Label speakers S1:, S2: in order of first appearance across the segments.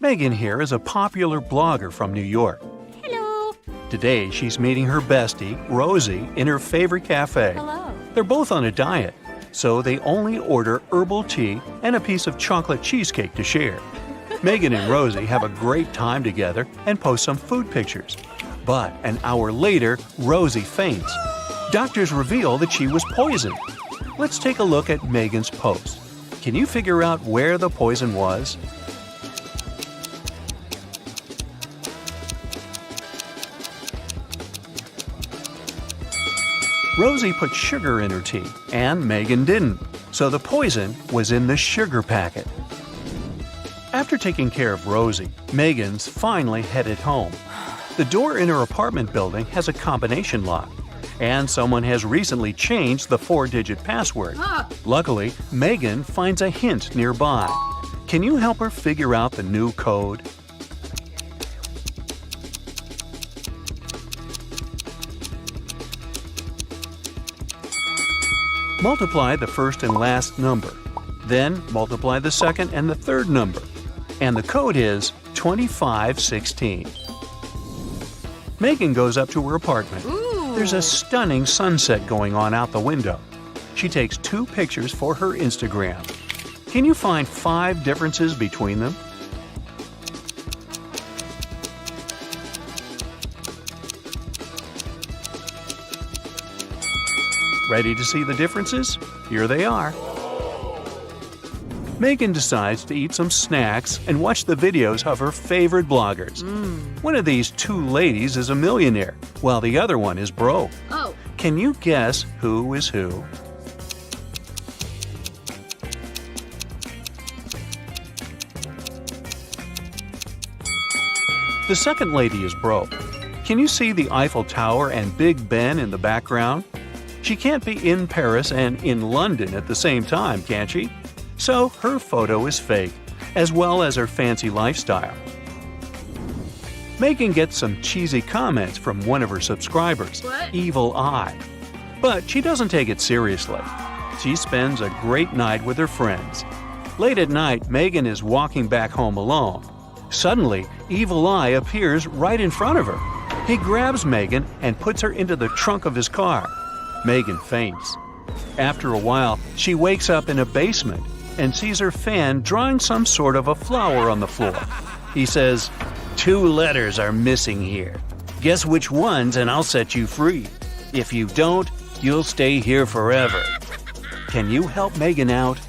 S1: Megan here is a popular blogger from New York.
S2: Hello.
S1: Today, she's meeting her bestie, Rosie, in her favorite cafe.
S2: Hello.
S1: They're both on a diet, so they only order herbal tea and a piece of chocolate cheesecake to share. Megan and Rosie have a great time together and post some food pictures. But an hour later, Rosie faints. Doctors reveal that she was poisoned. Let's take a look at Megan's post. Can you figure out where the poison was? Rosie put sugar in her tea, and Megan didn't, so the poison was in the sugar packet. After taking care of Rosie, Megan's finally headed home. The door in her apartment building has a combination lock, and someone has recently changed the 4-digit password. Luckily, Megan finds a hint nearby. Can you help her figure out the new code? Multiply the first and last number. Then multiply the second and the third number. And the code is 2516. Megan goes up to her apartment. There's a stunning sunset going on out the window. She takes 2 pictures for her Instagram. Can you find 5 differences between them? Ready to see the differences? Here they are. Megan decides to eat some snacks and watch the videos of her favorite bloggers. One of these 2 ladies is a millionaire, while the other one is broke.
S2: Oh.
S1: Can you guess who is who? The second lady is broke. Can you see the Eiffel Tower and Big Ben in the background? She can't be in Paris and in London at the same time, can she? So her photo is fake, as well as her fancy lifestyle. Megan gets some cheesy comments from one of her subscribers,
S2: What?
S1: Evil Eye. But she doesn't take it seriously. She spends a great night with her friends. Late at night, Megan is walking back home alone. Suddenly, Evil Eye appears right in front of her. He grabs Megan and puts her into the trunk of his car. Megan faints. After a while, she wakes up in a basement and sees her fan drawing some sort of a flower on the floor. He says, 2 letters are missing here. Guess which ones and I'll set you free. If you don't, you'll stay here forever. Can you help Megan out?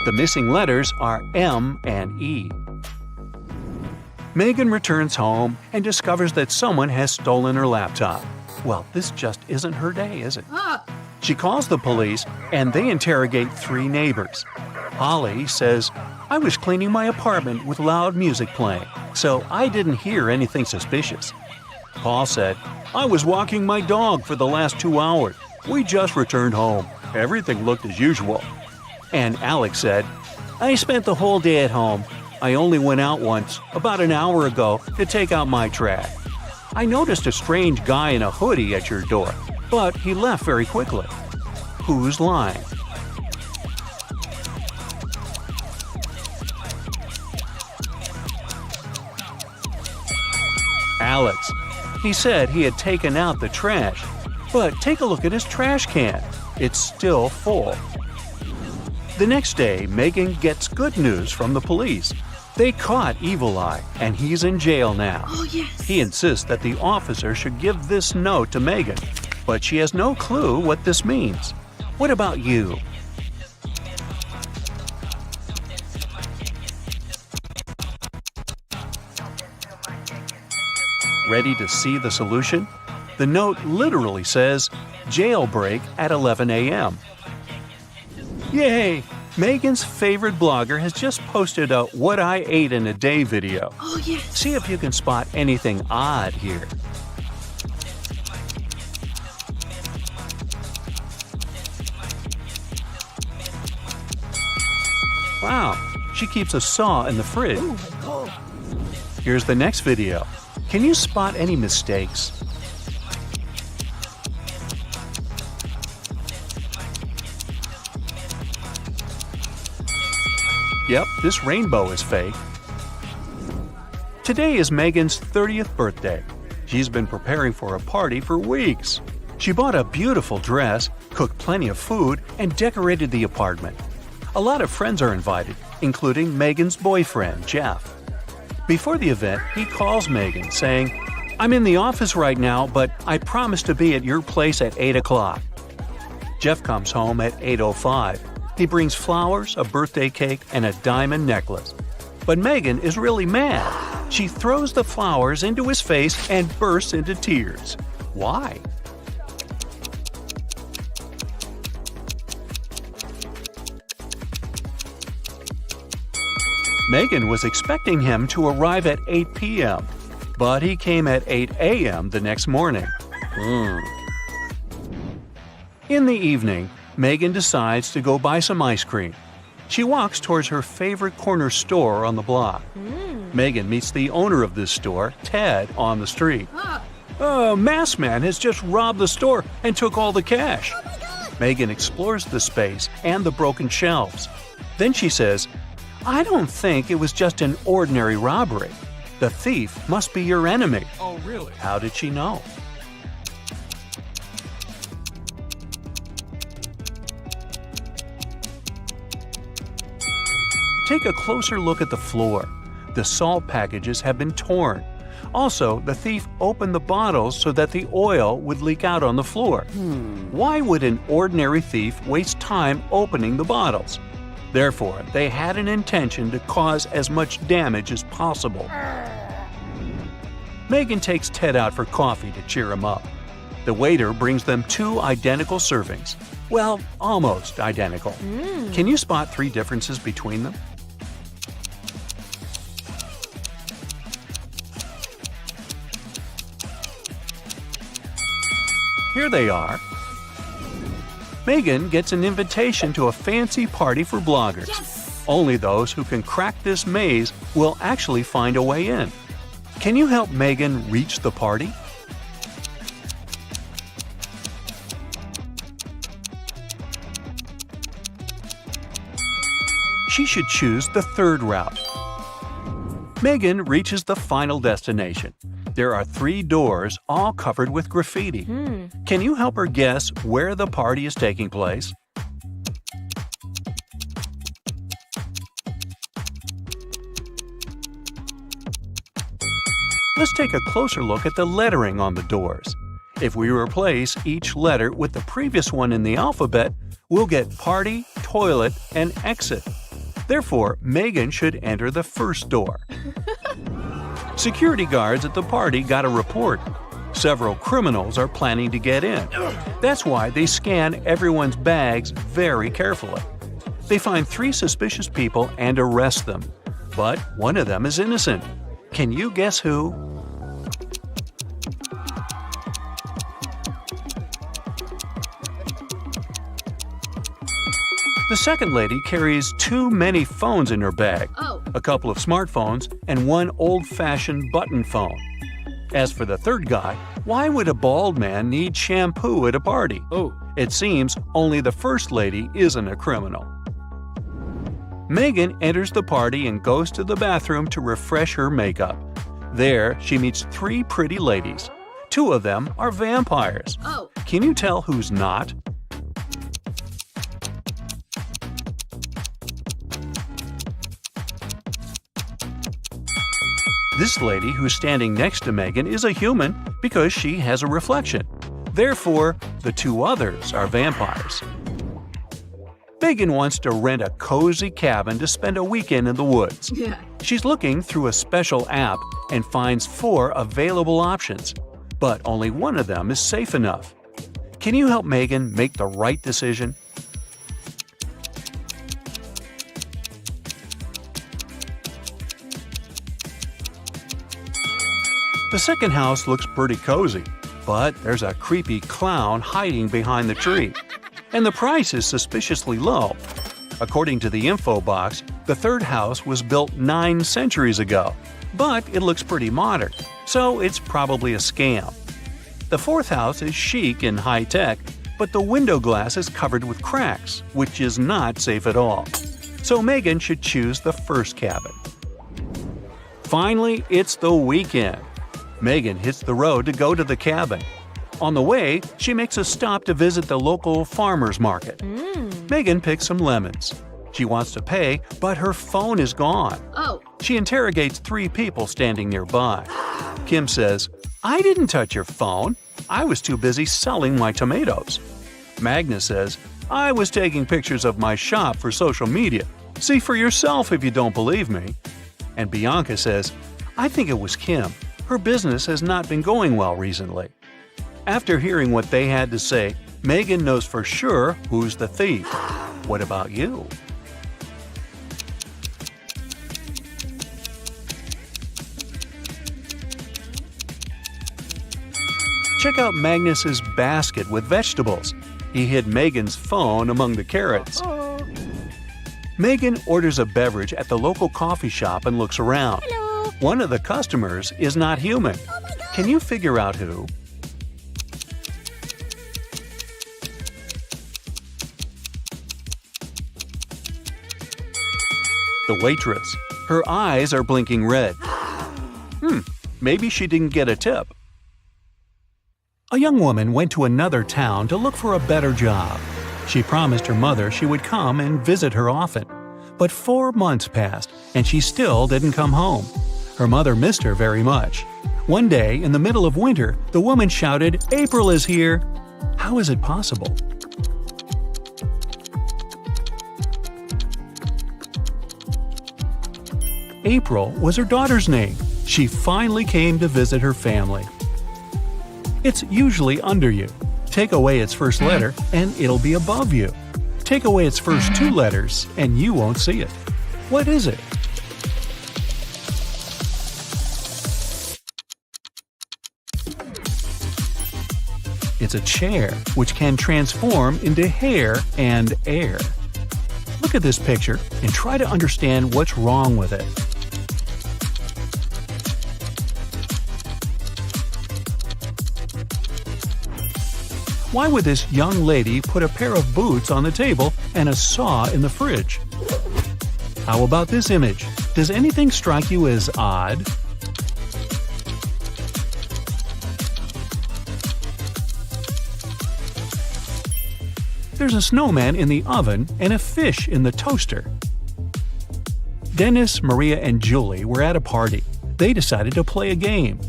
S1: The missing letters are M and E. Megan returns home and discovers that someone has stolen her laptop. Well, this just isn't her day, is it? She calls the police and they interrogate 3 neighbors. Holly says, I was cleaning my apartment with loud music playing, so I didn't hear anything suspicious. Paul said, I was walking my dog for the last 2 hours. We just returned home. Everything looked as usual. And Alex said, I spent the whole day at home. I only went out once, about an hour ago, to take out my trash. I noticed a strange guy in a hoodie at your door, but he left very quickly. Who's lying? Alex. He said he had taken out the trash, but take a look at his trash can. It's still full. The next day, Megan gets good news from the police. They caught Evil Eye, and he's in jail now.
S2: Oh, yes.
S1: He insists that the officer should give this note to Megan, but she has no clue what this means. What about you? Ready to see the solution? The note literally says, jailbreak at 11 a.m. Yay! Megan's favorite blogger has just posted a What I Ate in a Day video.
S2: Oh, yes.
S1: See if you can spot anything odd here. Wow, she keeps a saw in the fridge.
S2: Oh, my God.
S1: Here's the next video. Can you spot any mistakes? Yep, this rainbow is fake. Today is Megan's 30th birthday. She's been preparing for a party for weeks. She bought a beautiful dress, cooked plenty of food, and decorated the apartment. A lot of friends are invited, including Megan's boyfriend, Jeff. Before the event, he calls Megan, saying, "I'm in the office right now, but I promise to be at your place at 8 o'clock." Jeff comes home at 8:05. He brings flowers, a birthday cake, and a diamond necklace. But Megan is really mad. She throws the flowers into his face and bursts into tears. Why? Megan was expecting him to arrive at 8 p.m., but he came at 8 a.m. the next morning. In the evening, Megan decides to go buy some ice cream. She walks towards her favorite corner store on the block. Megan meets the owner of this store, Ted, on the street. Masked man has just robbed the store and took all the cash. Megan explores the space and the broken shelves. Then she says, "I don't think it was just an ordinary robbery. The thief must be your enemy."
S2: Oh, really?
S1: How did she know? Take a closer look at the floor. The salt packages have been torn. Also, the thief opened the bottles so that the oil would leak out on the floor. Why would an ordinary thief waste time opening the bottles? Therefore, they had an intention to cause as much damage as possible. Megan takes Ted out for coffee to cheer him up. The waiter brings them 2 identical servings. Well, almost identical. Can you spot 3 differences between them? Here they are. Megan gets an invitation to a fancy party for bloggers.
S3: Yes!
S1: Only those who can crack this maze will actually find a way in. Can you help Megan reach the party? She should choose the 3rd route. Megan reaches the final destination. There are 3 doors, all covered with graffiti. Can you help her guess where the party is taking place? Let's take a closer look at the lettering on the doors. If we replace each letter with the previous one in the alphabet, we'll get party, toilet, and exit. Therefore, Megan should enter the first door. Security guards at the party got a report. Several criminals are planning to get in. That's why they scan everyone's bags very carefully. They find 3 suspicious people and arrest them. But one of them is innocent. Can you guess who? The second lady carries too many phones in her bag. A couple of smartphones and one old-fashioned button phone. As for the third guy, why would a bald man need shampoo at a party? It seems only the first lady isn't a criminal. Megan enters the party and goes to the bathroom to refresh her makeup. There, she meets 3 pretty ladies. 2 of them are vampires. Can you tell who's not? This lady who's standing next to Megan is a human because she has a reflection. Therefore, the 2 others are vampires. Megan wants to rent a cozy cabin to spend a weekend in the woods. She's looking through a special app and finds 4 available options, but only one of them is safe enough. Can you help Megan make the right decision? The second house looks pretty cozy, but there's a creepy clown hiding behind the tree. And the price is suspiciously low. According to the info box, the third house was built 9 centuries ago, but it looks pretty modern, so it's probably a scam. The fourth house is chic and high-tech, but the window glass is covered with cracks, which is not safe at all. so Megan should choose the first cabin. Finally, it's the weekend. Megan hits the road to go to the cabin. On the way, she makes a stop to visit the local farmer's market. Megan picks some lemons. She wants to pay, but her phone is gone. She interrogates 3 people standing nearby. Kim says, "I didn't touch your phone. I was too busy selling my tomatoes." Magnus says, "I was taking pictures of my shop for social media. See for yourself if you don't believe me." And Bianca says, "I think it was Kim. Her business has not been going well recently." After hearing what they had to say, Megan knows for sure who's the thief. What about you? Check out Magnus's basket with vegetables. He hid Megan's phone among the carrots. Megan orders a beverage at the local coffee shop and looks around.
S2: Hello.
S1: One of the customers is not human. Can you figure out who? The waitress. Her eyes are blinking red. Maybe she didn't get a tip. A young woman went to another town to look for a better job. She promised her mother she would come and visit her often. But 4 months passed, and she still didn't come home. Her mother missed her very much. One day, in the middle of winter, the woman shouted, "April is here!" How is it possible? April was her daughter's name. She finally came to visit her family. It's usually under you. Take away its first letter, and it'll be above you. Take away its first 2 letters, and you won't see it. What is it? It's a chair, which can transform into hair and air. Look at this picture and try to understand what's wrong with it. Why would this young lady put a pair of boots on the table and a saw in the fridge? How about this image? Does anything strike you as odd? There's a snowman in the oven and a fish in the toaster. Dennis, Maria, and Julie were at a party. They decided to play a game.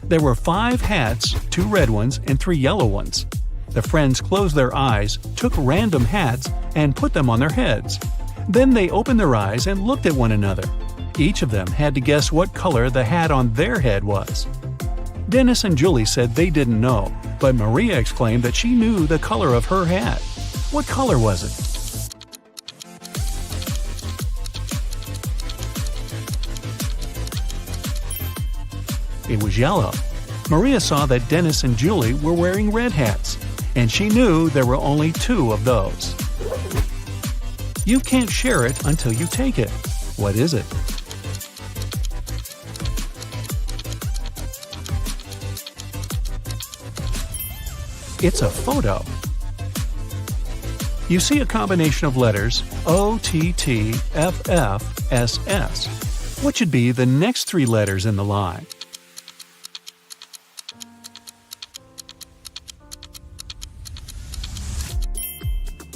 S1: There were 5 hats, 2 red ones and 3 yellow ones. The friends closed their eyes, took random hats, and put them on their heads. Then they opened their eyes and looked at one another. Each of them had to guess what color the hat on their head was. Dennis and Julie said they didn't know, but Maria exclaimed that she knew the color of her hat. What color was it? It was yellow. Maria saw that Dennis and Julie were wearing red hats, and she knew there were only 2 of those. You can't share it until you take it. What is it? It's a photo. You see a combination of letters OTTFFSS. What should be the next 3 letters in the line?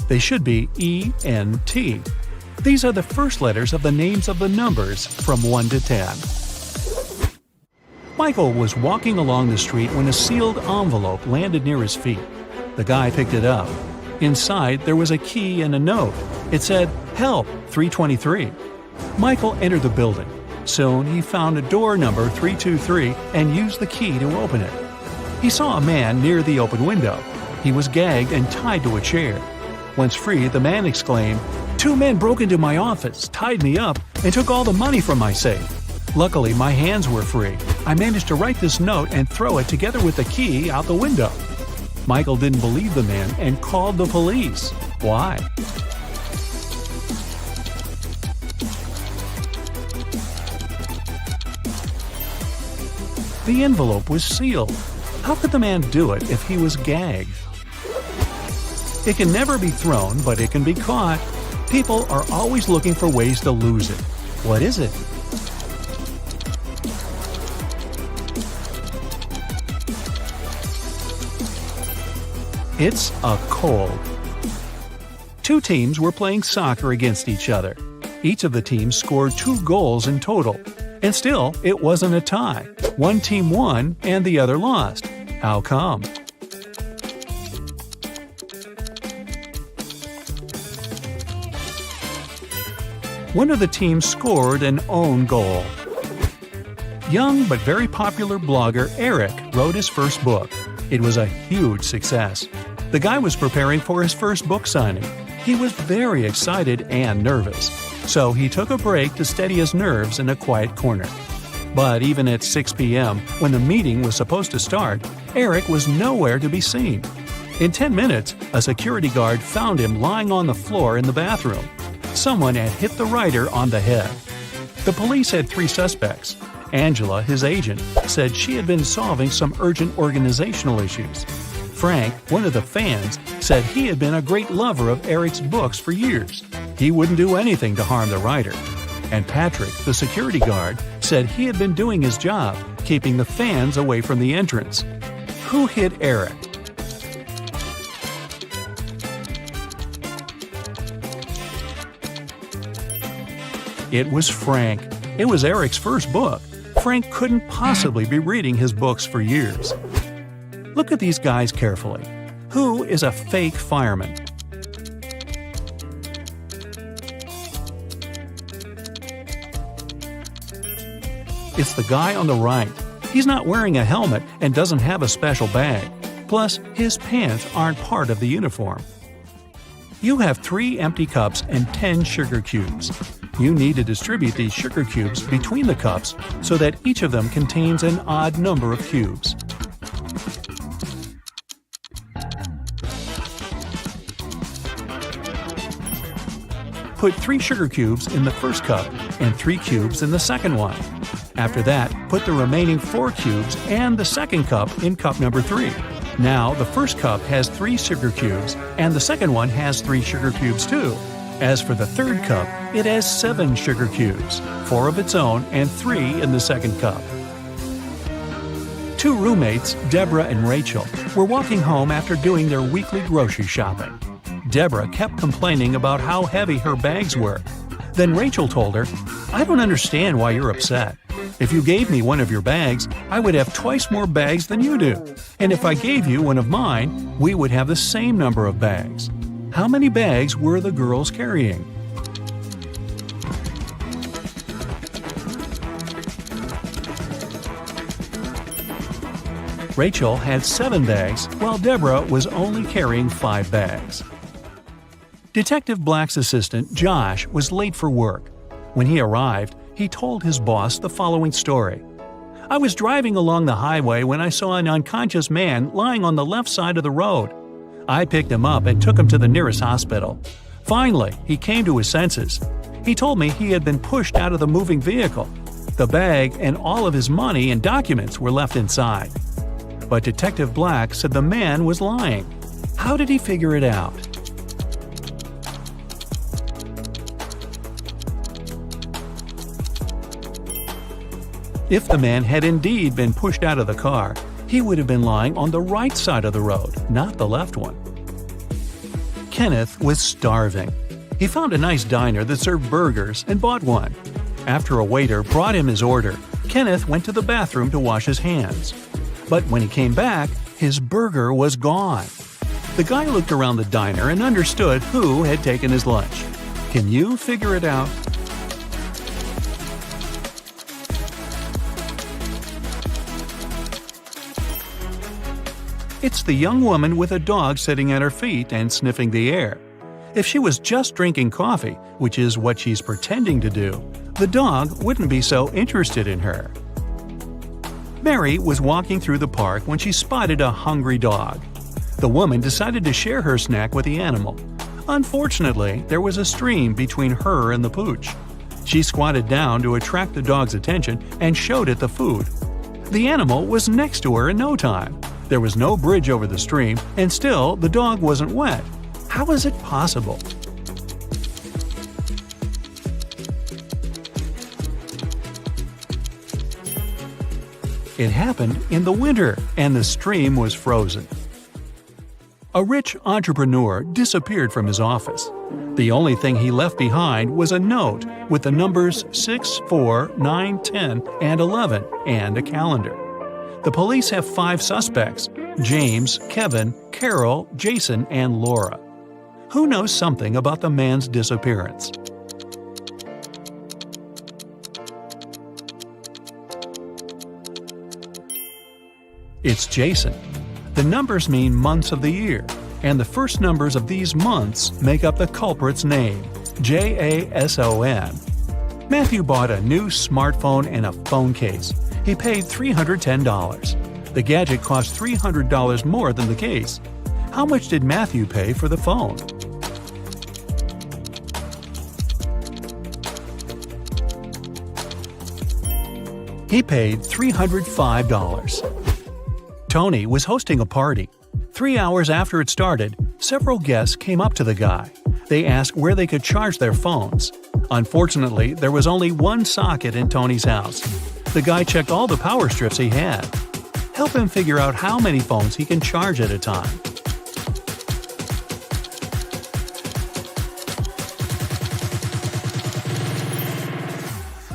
S1: They should be ENT. These are the first letters of the names of the numbers from 1 to 10. Michael was walking along the street when a sealed envelope landed near his feet. The guy picked it up. Inside, there was a key and a note. It said, "Help, 323." Michael entered the building. Soon, he found a door number 323 and used the key to open it. He saw a man near the open window. He was gagged and tied to a chair. Once free, the man exclaimed, "2 men broke into my office, tied me up, and took all the money from my safe. Luckily, my hands were free. I managed to write this note and throw it together with the key out the window." Michael didn't believe the man and called the police. Why? The envelope was sealed. How could the man do it if he was gagged? It can never be thrown, but it can be caught. People are always looking for ways to lose it. What is it? It's a cold. Two teams were playing soccer against each other. Each of the teams scored 2 goals in total. And still, it wasn't a tie. One team won and the other lost. How come? One of the teams scored an own goal. Young but very popular blogger Eric wrote his first book. It was a huge success. The guy was preparing for his first book signing. He was very excited and nervous, so he took a break to steady his nerves in a quiet corner. But even at 6 p.m., when the meeting was supposed to start, Eric was nowhere to be seen. In 10 minutes, a security guard found him lying on the floor in the bathroom. Someone had hit the writer on the head. The police had 3 suspects. Angela, his agent, said she had been solving some urgent organizational issues. Frank, one of the fans, said he had been a great lover of Eric's books for years. He wouldn't do anything to harm the writer. And Patrick, the security guard, said he had been doing his job, keeping the fans away from the entrance. Who hit Eric? It was Frank. It was Eric's first book. Frank couldn't possibly be reading his books for years. Look at these guys carefully. Who is a fake fireman? It's the guy on the right. He's not wearing a helmet and doesn't have a special bag. Plus, his pants aren't part of the uniform. You have 3 empty cups and 10 sugar cubes. You need to distribute these sugar cubes between the cups so that each of them contains an odd number of cubes. Put 3 sugar cubes in the first cup and 3 cubes in the second one. After that, put the remaining 4 cubes and the second cup in cup number 3. Now, the first cup has 3 sugar cubes and the second one has 3 sugar cubes too. As for the third cup, it has 7 sugar cubes, 4 of its own and 3 in the second cup. 2 roommates, Deborah and Rachel, were walking home after doing their weekly grocery shopping. Deborah kept complaining about how heavy her bags were. Then Rachel told her, "I don't understand why you're upset. If you gave me one of your bags, I would have twice more bags than you do. And if I gave you one of mine, we would have the same number of bags." How many bags were the girls carrying? Rachel had 7 bags, while Deborah was only carrying 5 bags. Detective Black's assistant, Josh, was late for work. When he arrived, he told his boss the following story. "I was driving along the highway when I saw an unconscious man lying on the left side of the road. I picked him up and took him to the nearest hospital. Finally, he came to his senses. He told me he had been pushed out of the moving vehicle. The bag and all of his money and documents were left inside." But Detective Black said the man was lying. How did he figure it out? If the man had indeed been pushed out of the car, he would have been lying on the right side of the road, not the left one. Kenneth was starving. He found a nice diner that served burgers and bought one. After a waiter brought him his order, Kenneth went to the bathroom to wash his hands. But when he came back, his burger was gone. The guy looked around the diner and understood who had taken his lunch. Can you figure it out? It's the young woman with a dog sitting at her feet and sniffing the air. If she was just drinking coffee, which is what she's pretending to do, the dog wouldn't be so interested in her. Mary was walking through the park when she spotted a hungry dog. The woman decided to share her snack with the animal. Unfortunately, there was a stream between her and the pooch. She squatted down to attract the dog's attention and showed it the food. The animal was next to her in no time. There was no bridge over the stream, and still the dog wasn't wet. How is it possible? It happened in the winter, and the stream was frozen. A rich entrepreneur disappeared from his office. The only thing he left behind was a note with the numbers 6, 4, 9, 10, and 11, and a calendar. The police have 5 suspects: James, Kevin, Carol, Jason, and Laura. Who knows something about the man's disappearance? It's Jason. The numbers mean months of the year, and the first numbers of these months make up the culprit's name, Jason. Matthew bought a new smartphone and a phone case. He paid $310. The gadget cost $300 more than the case. How much did Matthew pay for the phone? He paid $305. Tony was hosting a party. 3 hours after it started, several guests came up to the guy. They asked where they could charge their phones. Unfortunately, there was only one socket in Tony's house. The guy checked all the power strips he had. Help him figure out how many phones he can charge at a time.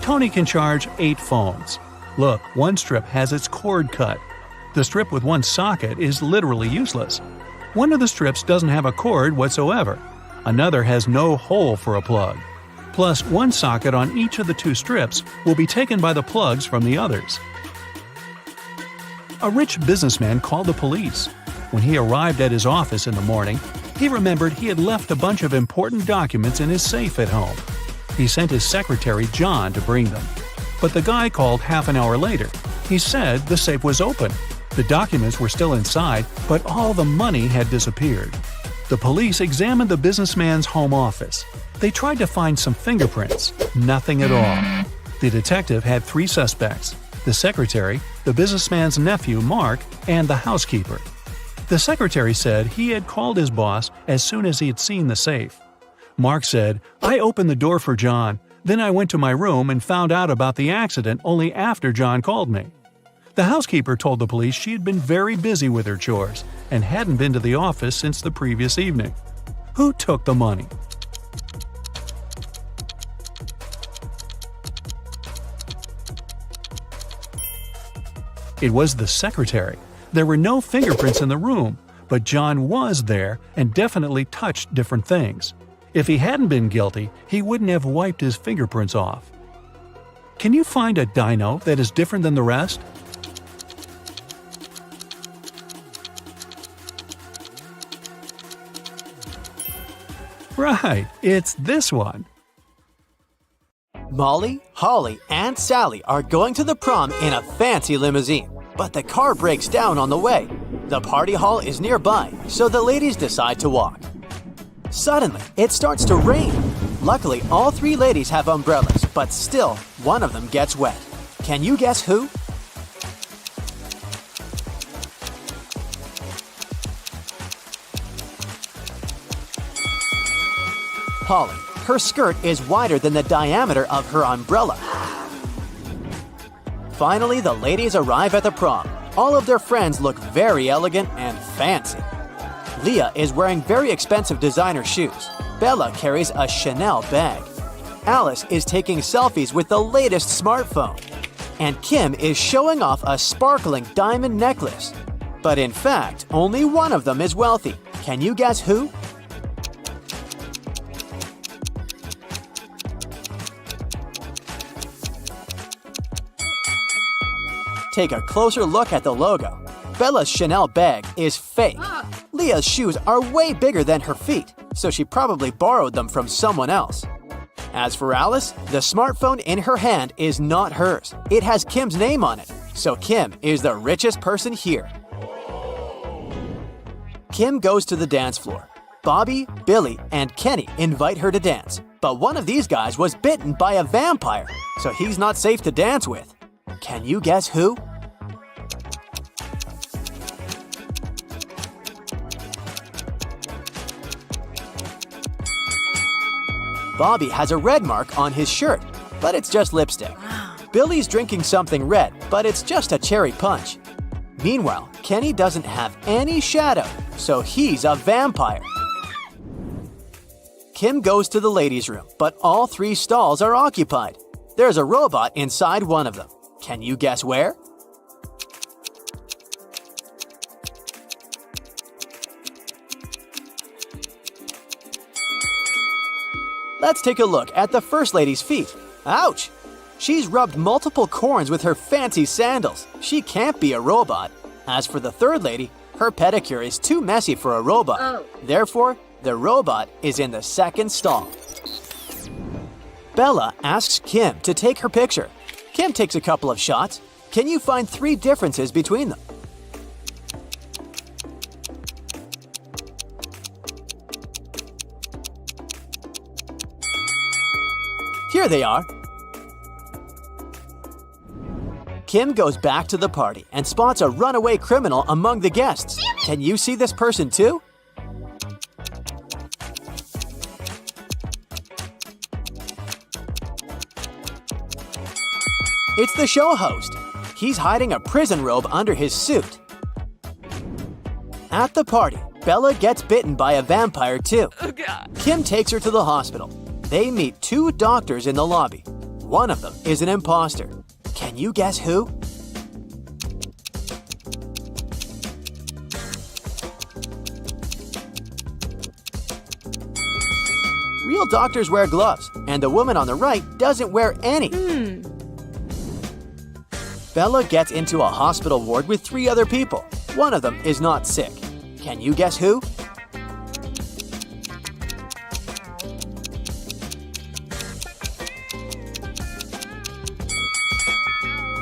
S1: Tony can charge 8 phones. Look, one strip has its cord cut. The strip with one socket is literally useless. One of the strips doesn't have a cord whatsoever. Another has no hole for a plug. Plus, one socket on each of the 2 strips will be taken by the plugs from the others. A rich businessman called the police. When he arrived at his office in the morning, he remembered he had left a bunch of important documents in his safe at home. He sent his secretary, John, to bring them. But the guy called half an hour later. He said the safe was open. The documents were still inside, but all the money had disappeared. The police examined the businessman's home office. They tried to find some fingerprints. Nothing at all. The detective had 3 suspects: the secretary, the businessman's nephew, Mark, and the housekeeper. The secretary said he had called his boss as soon as he had seen the safe. Mark said, "I opened the door for John. Then I went to my room and found out about the accident only after John called me." The housekeeper told the police she had been very busy with her chores and hadn't been to the office since the previous evening. Who took the money? It was the secretary. There were no fingerprints in the room, but John was there and definitely touched different things. If he hadn't been guilty, he wouldn't have wiped his fingerprints off. Can you find a dino that is different than the rest? Right, it's this one.
S2: Molly, Holly, and Sally are going to the prom in a fancy limousine, but the car breaks down on the way. The party hall is nearby, so the ladies decide to walk. Suddenly, it starts to rain. Luckily, all 3 ladies have umbrellas, but still, one of them gets wet. Can you guess who? Holly. Her skirt is wider than the diameter of her umbrella. Finally, the ladies arrive at the prom. All of their friends look very elegant and fancy. Leah is wearing very expensive designer shoes. Bella carries a Chanel bag. Alice is taking selfies with the latest smartphone. And Kim is showing off a sparkling diamond necklace. But in fact, only one of them is wealthy. Can you guess who? Take a closer look at the logo. Bella's Chanel bag is fake. Leah's shoes are way bigger than her feet, so she probably borrowed them from someone else. As for Alice, the smartphone in her hand is not hers. It has Kim's name on it, so Kim is the richest person here. Kim goes to the dance floor. Bobby, Billy, and Kenny invite her to dance, but one of these guys was bitten by a vampire, so he's not safe to dance with. Can you guess who? Bobby has a red mark on his shirt, but it's just lipstick. Billy's drinking something red, but it's just a cherry punch. Meanwhile, Kenny doesn't have any shadow, so he's a vampire. Kim goes to the ladies' room, but all 3 stalls are occupied. There's a robot inside one of them. Can you guess where? Let's take a look at the first lady's feet. Ouch! She's rubbed multiple corns with her fancy sandals. She can't be a robot. As for the third lady, her pedicure is too messy for a robot. Therefore, the robot is in the second stall. Bella asks Kim to take her picture. Kim takes a couple of shots. Can you find 3 differences between them? Here they are. Kim goes back to the party and spots a runaway criminal among the guests. Can you see this person too? It's the show host. He's hiding a prison robe under his suit. At the party, Bella gets bitten by a vampire too. Kim takes her to the hospital. They meet 2 doctors in the lobby. One of them is an imposter. Can you guess who? Real doctors wear gloves, and the woman on the right doesn't wear any. Bella gets into a hospital ward with 3 other people. One of them is not sick. Can you guess who?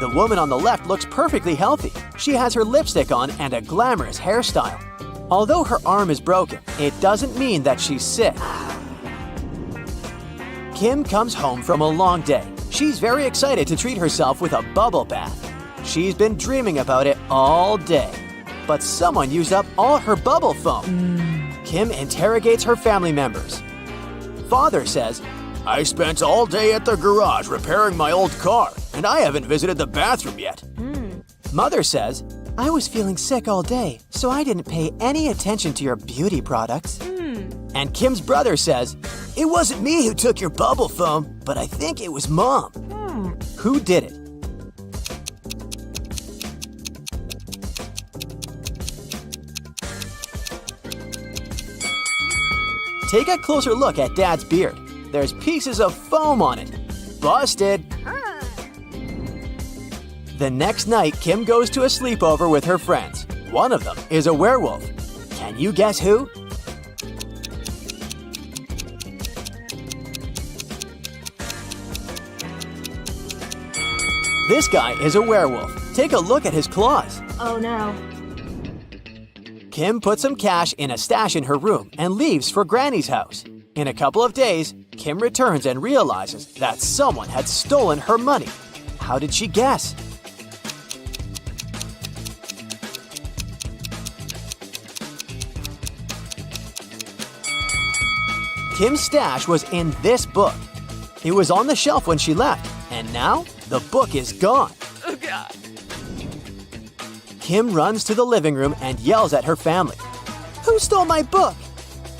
S2: The woman on the left looks perfectly healthy. She has her lipstick on and a glamorous hairstyle. Although her arm is broken, it doesn't mean that she's sick. Kim comes home from a long day. She's very excited to treat herself with a bubble bath. She's been dreaming about it all day. But someone used up all her bubble foam. Kim interrogates her family members. Father says, "I spent all day at the garage repairing my old car, and I haven't visited the bathroom yet." Mother says, "I was feeling sick all day, so I didn't pay any attention to your beauty products." And Kim's brother says, "It wasn't me who took your bubble foam, but I think it was Mom." Who did it? Take a closer look at Dad's beard. There's pieces of foam on it. Busted! The next night, Kim goes to a sleepover with her friends. One of them is a werewolf. Can you guess who? This guy is a werewolf. Take a look at his claws.
S3: Oh no.
S2: Kim puts some cash in a stash in her room and leaves for Granny's house. In a couple of days, Kim returns and realizes that someone had stolen her money. How did she guess? Kim's stash was in this book. It was on the shelf when she left, and now the book is gone.
S3: Oh God.
S2: Kim runs to the living room and yells at her family. "Who stole my book?"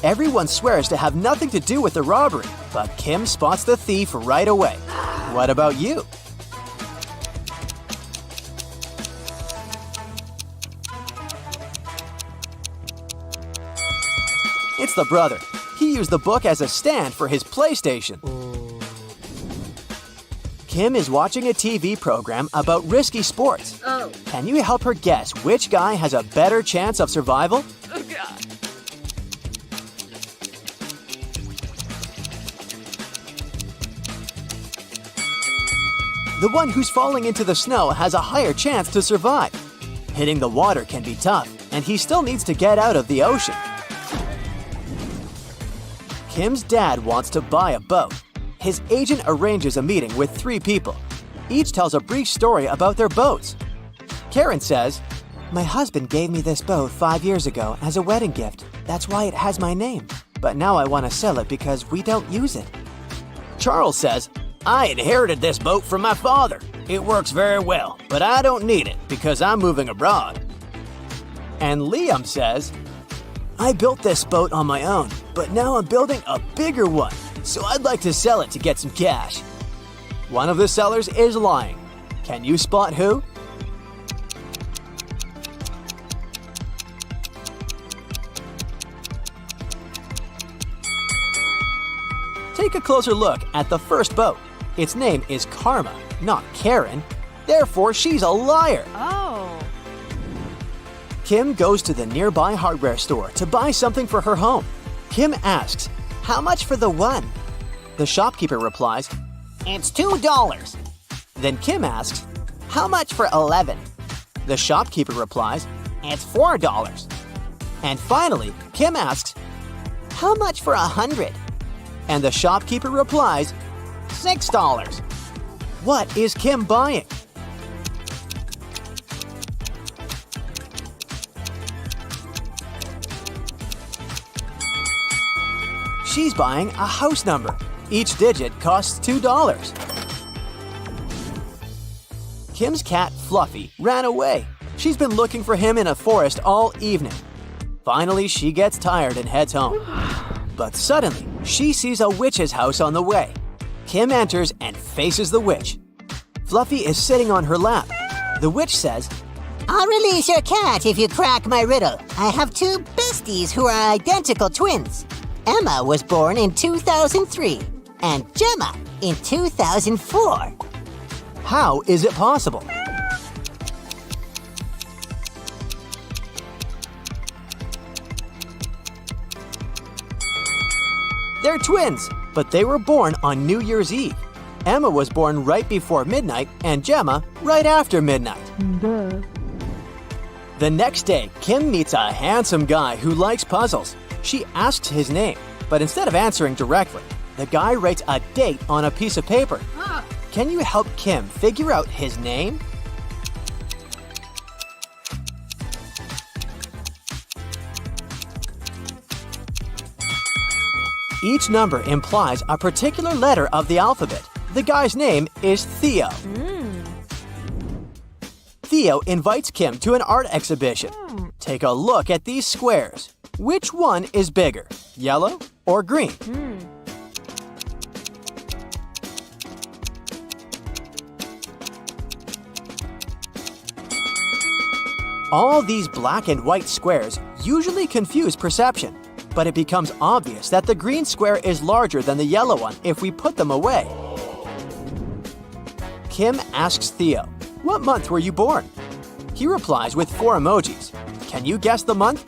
S2: Everyone swears to have nothing to do with the robbery, but Kim spots the thief right away. What about you? It's the brother. He used the book as a stand for his PlayStation. Kim is watching a TV program about risky sports.
S3: Oh.
S2: Can you help her guess which guy has a better chance of survival?
S3: Oh God.
S2: The one who's falling into the snow has a higher chance to survive. Hitting the water can be tough, and he still needs to get out of the ocean. Kim's dad wants to buy a boat. His agent arranges a meeting with 3 people. Each tells a brief story about their boats. Karen says, "My husband gave me this boat 5 years ago as a wedding gift. That's why it has my name. But now I want to sell it because we don't use it." Charles says, "I inherited this boat from my father. It works very well, but I don't need it because I'm moving abroad. And Liam says, I built this boat on my own, but now I'm building a bigger one, so I'd like to sell it to get some cash. One of the sellers is lying. Can you spot who? Take a closer look at the first boat. Its name is Karma, not Karen. Therefore, she's a liar.
S3: Oh.
S2: Kim goes to the nearby hardware store to buy something for her home. Kim asks, how much for the one? The shopkeeper replies, it's $2. Then Kim asks, how much for 11? The shopkeeper replies, it's $4. And finally, Kim asks, how much for 100? And the shopkeeper replies, $6. What is Kim buying? She's buying a house number. Each digit costs $2. Kim's cat, Fluffy, ran away. She's been looking for him in a forest all evening. Finally, she gets tired and heads home. But suddenly, she sees a witch's house on the way. Kim enters and faces the witch. Fluffy is sitting on her lap. The witch says,
S4: I'll release your cat if you crack my riddle. I have two besties who are identical twins. Emma was born in 2003 and Gemma in 2004.
S2: how is it possible? They're twins, but they were born on New Year's Eve. Emma was born right before midnight and Gemma right after midnight.
S3: Duh.
S2: The next day, Kim meets a handsome guy who likes puzzles. She asks his name, but instead of answering directly, the guy writes a date on a piece of paper. Can you help Kim figure out his name? Each number implies a particular letter of the alphabet. The guy's name is Theo. Theo invites Kim to an art exhibition. Take a look at these squares. Which one is bigger, yellow or green? All these black and white squares usually confuse perception, but it becomes obvious that the green square is larger than the yellow one if we put them away. Kim asks Theo, "What month were you born?" He replies with 4 emojis. Can you guess the month?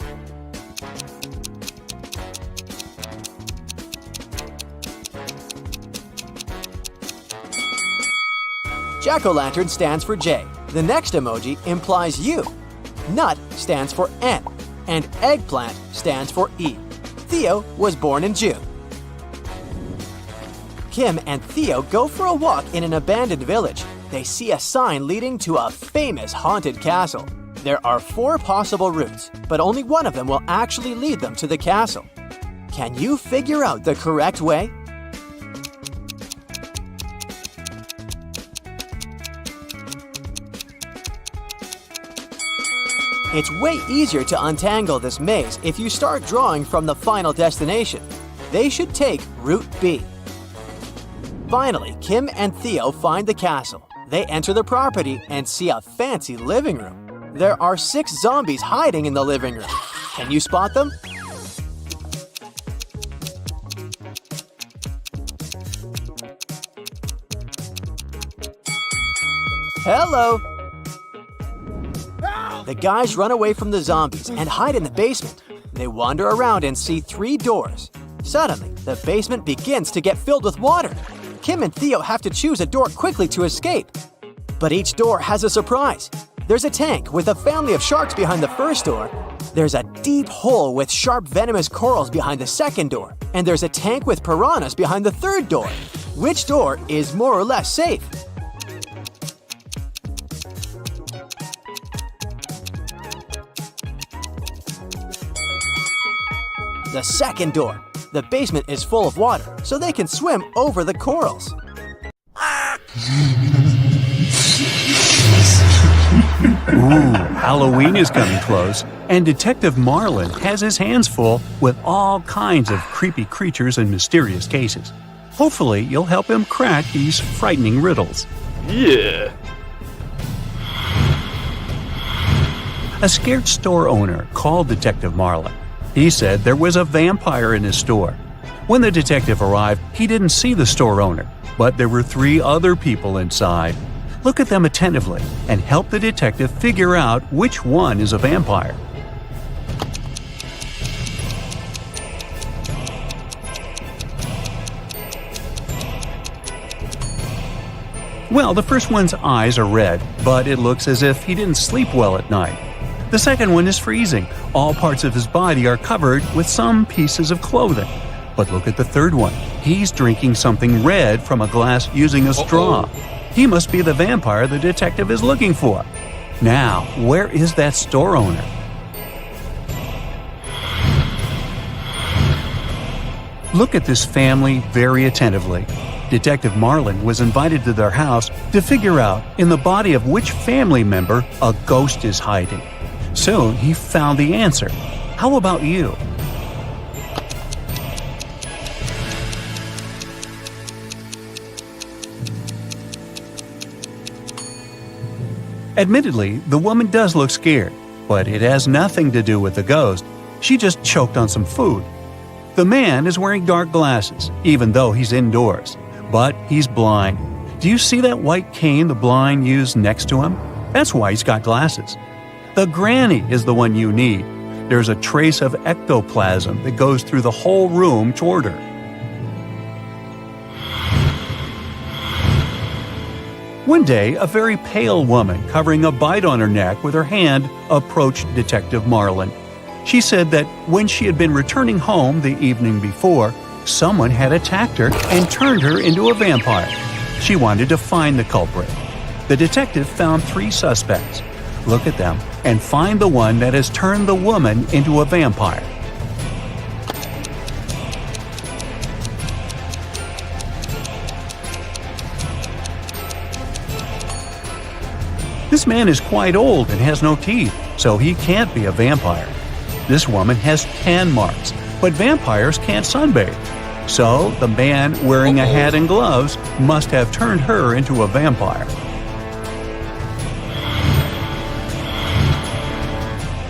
S2: Jack-o'-lantern stands for J. The next emoji implies U. Nut stands for N, and eggplant stands for E. Theo was born in June. Kim and Theo go for a walk in an abandoned village. They see a sign leading to a famous haunted castle. There are 4 possible routes, but only one of them will actually lead them to the castle. Can you figure out the correct way? It's way easier to untangle this maze if you start drawing from the final destination. They should take Route B. Finally, Kim and Theo find the castle. They enter the property and see a fancy living room. There are 6 zombies hiding in the living room. Can you spot them? Hello! The guys run away from the zombies and hide in the basement. They wander around and see 3 doors. Suddenly, the basement begins to get filled with water. Kim and Theo have to choose a door quickly to escape. But each door has a surprise. There's a tank with a family of sharks behind the first door. There's a deep hole with sharp venomous corals behind the second door. And there's a tank with piranhas behind the third door. Which door is more or less safe? The second door. The basement is full of water, so they can swim over the corals.
S1: Ooh, Halloween is coming close, and Detective Marlin has his hands full with all kinds of creepy creatures and mysterious cases. Hopefully, you'll help him crack these frightening riddles.
S3: Yeah.
S1: A scared store owner called Detective Marlin. He said there was a vampire in his store. When the detective arrived, he didn't see the store owner, but there were 3 other people inside. Look at them attentively and help the detective figure out which one is a vampire. Well, the first one's eyes are red, but it looks as if he didn't sleep well at night. The second one is freezing. All parts of his body are covered with some pieces of clothing. But look at the third one. He's drinking something red from a glass using a straw. He must be the vampire the detective is looking for. Now, where is that store owner? Look at this family very attentively. Detective Marlin was invited to their house to figure out in the body of which family member a ghost is hiding. Soon he found the answer. How about you? Admittedly, the woman does look scared, but it has nothing to do with the ghost. She just choked on some food. The man is wearing dark glasses, even though he's indoors. But he's blind. Do you see that white cane the blind use next to him? That's why he's got glasses. The granny is the one you need. There's a trace of ectoplasm that goes through the whole room toward her. One day, a very pale woman covering a bite on her neck with her hand approached Detective Marlin. She said that when she had been returning home the evening before, someone had attacked her and turned her into a vampire. She wanted to find the culprit. The detective found 3 suspects. Look at them and find the one that has turned the woman into a vampire. This man is quite old and has no teeth, so he can't be a vampire. This woman has tan marks, but vampires can't sunbathe. So the man wearing a hat and gloves must have turned her into a vampire.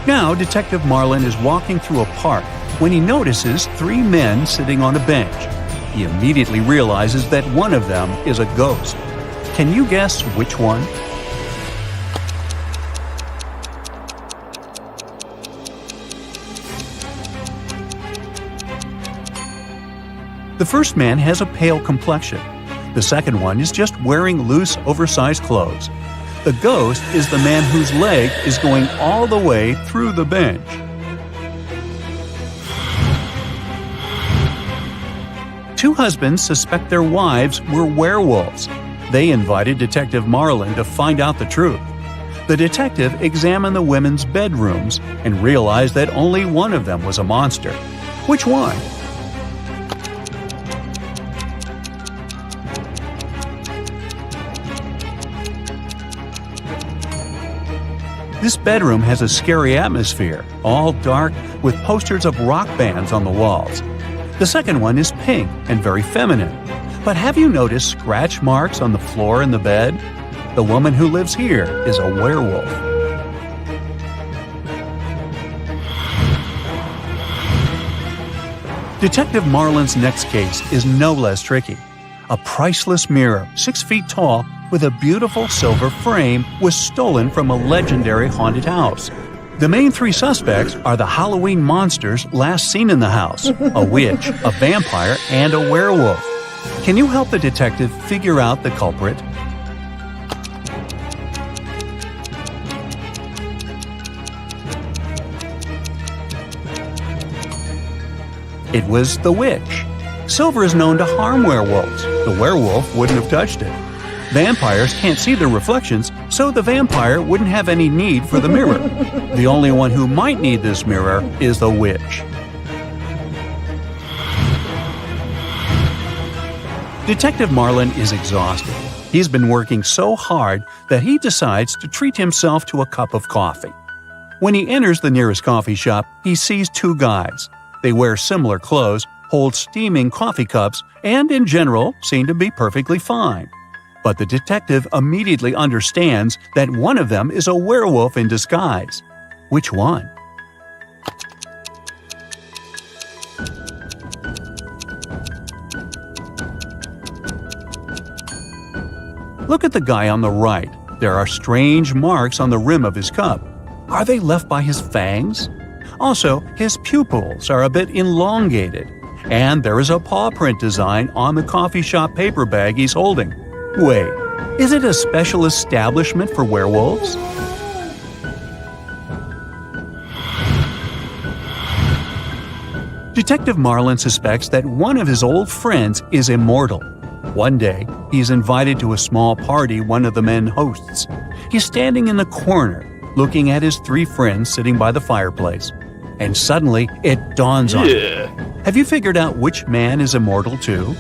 S1: Now, Detective Marlin is walking through a park when he notices 3 men sitting on a bench. He immediately realizes that one of them is a ghost. Can you guess which one? The first man has a pale complexion. The second one is just wearing loose, oversized clothes. The ghost is the man whose leg is going all the way through the bench. Two husbands suspect their wives were werewolves. They invited Detective Marlin to find out the truth. The detective examined the women's bedrooms and realized that only one of them was a monster. Which one? This bedroom has a scary atmosphere, all dark with posters of rock bands on the walls. The second one is pink and very feminine. But have you noticed scratch marks on the floor in the bed? The woman who lives here is a werewolf. Detective Marlin's next case is no less tricky. A priceless mirror, 6 feet tall, with a beautiful silver frame, was stolen from a legendary haunted house. The main 3 suspects are the Halloween monsters last seen in the house, a witch, a vampire, and a werewolf. Can you help the detective figure out the culprit? It was the witch. Silver is known to harm werewolves. The werewolf wouldn't have touched it. Vampires can't see their reflections, so the vampire wouldn't have any need for the mirror. The only one who might need this mirror is the witch. Detective Marlin is exhausted. He's been working so hard that he decides to treat himself to a cup of coffee. When he enters the nearest coffee shop, he sees two guys. They wear similar clothes, hold steaming coffee cups, and in general seem to be perfectly fine. But the detective immediately understands that one of them is a werewolf in disguise. Which one? Look at the guy on the right. There are strange marks on the rim of his cup. Are they left by his fangs? Also, his pupils are a bit elongated. And there is a paw print design on the coffee shop paper bag he's holding. Wait, is it a special establishment for werewolves? Detective Marlin suspects that one of his old friends is immortal. One day, he's invited to a small party one of the men hosts. He's standing in the corner, looking at his three friends sitting by the fireplace. And suddenly, it dawns on him. Have you figured out which man is immortal too?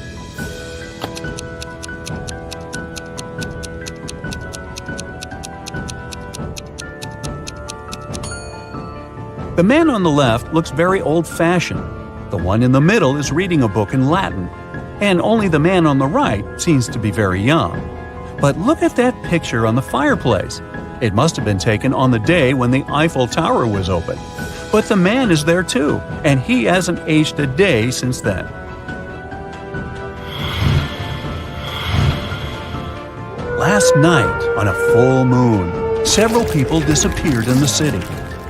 S1: The man on the left looks very old-fashioned. The one in the middle is reading a book in Latin. And only the man on the right seems to be very young. But look at that picture on the fireplace. It must have been taken on the day when the Eiffel Tower was opened. But the man is there too, and he hasn't aged a day since then. Last night, on a full moon, several people disappeared in the city.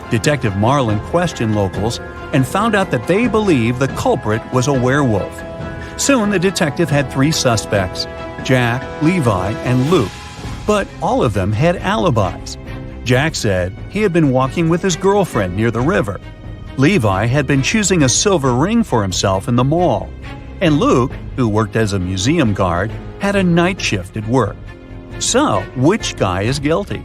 S1: Detective Marlin questioned locals and found out that they believe the culprit was a werewolf. Soon the detective had three suspects, Jack, Levi, and Luke. But all of them had alibis. Jack said he had been walking with his girlfriend near the river. Levi had been choosing a silver ring for himself in the mall. And Luke, who worked as a museum guard, had a night shift at work. So, which guy is guilty?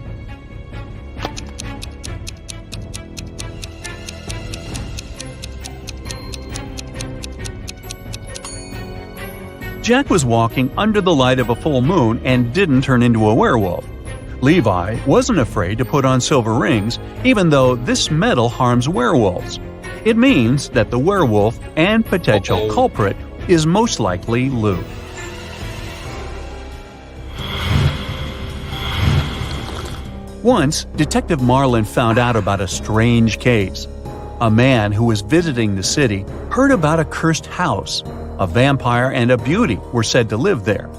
S1: Jack was walking under the light of a full moon and didn't turn into a werewolf. Levi wasn't afraid to put on silver rings, even though this metal harms werewolves. It means that the werewolf and potential culprit is most likely Luke. Once, Detective Marlin found out about a strange case. A man who was visiting the city heard about a cursed house. A vampire and a beauty were said to live there.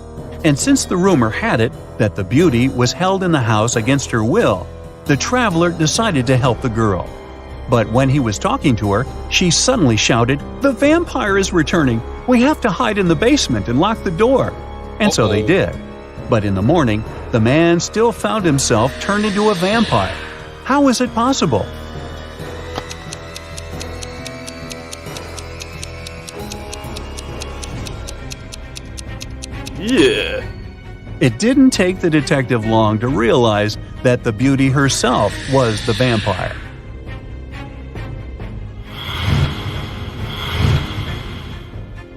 S1: And since the rumor had it that the beauty was held in the house against her will, the traveler decided to help the girl. But when he was talking to her, she suddenly shouted, "The vampire is returning! We have to hide in the basement and lock the door!" And so they did. But in the morning, the man still found himself turned into a vampire. How is it possible?
S3: Yeah.
S1: It didn't take the detective long to realize that the beauty herself was the vampire.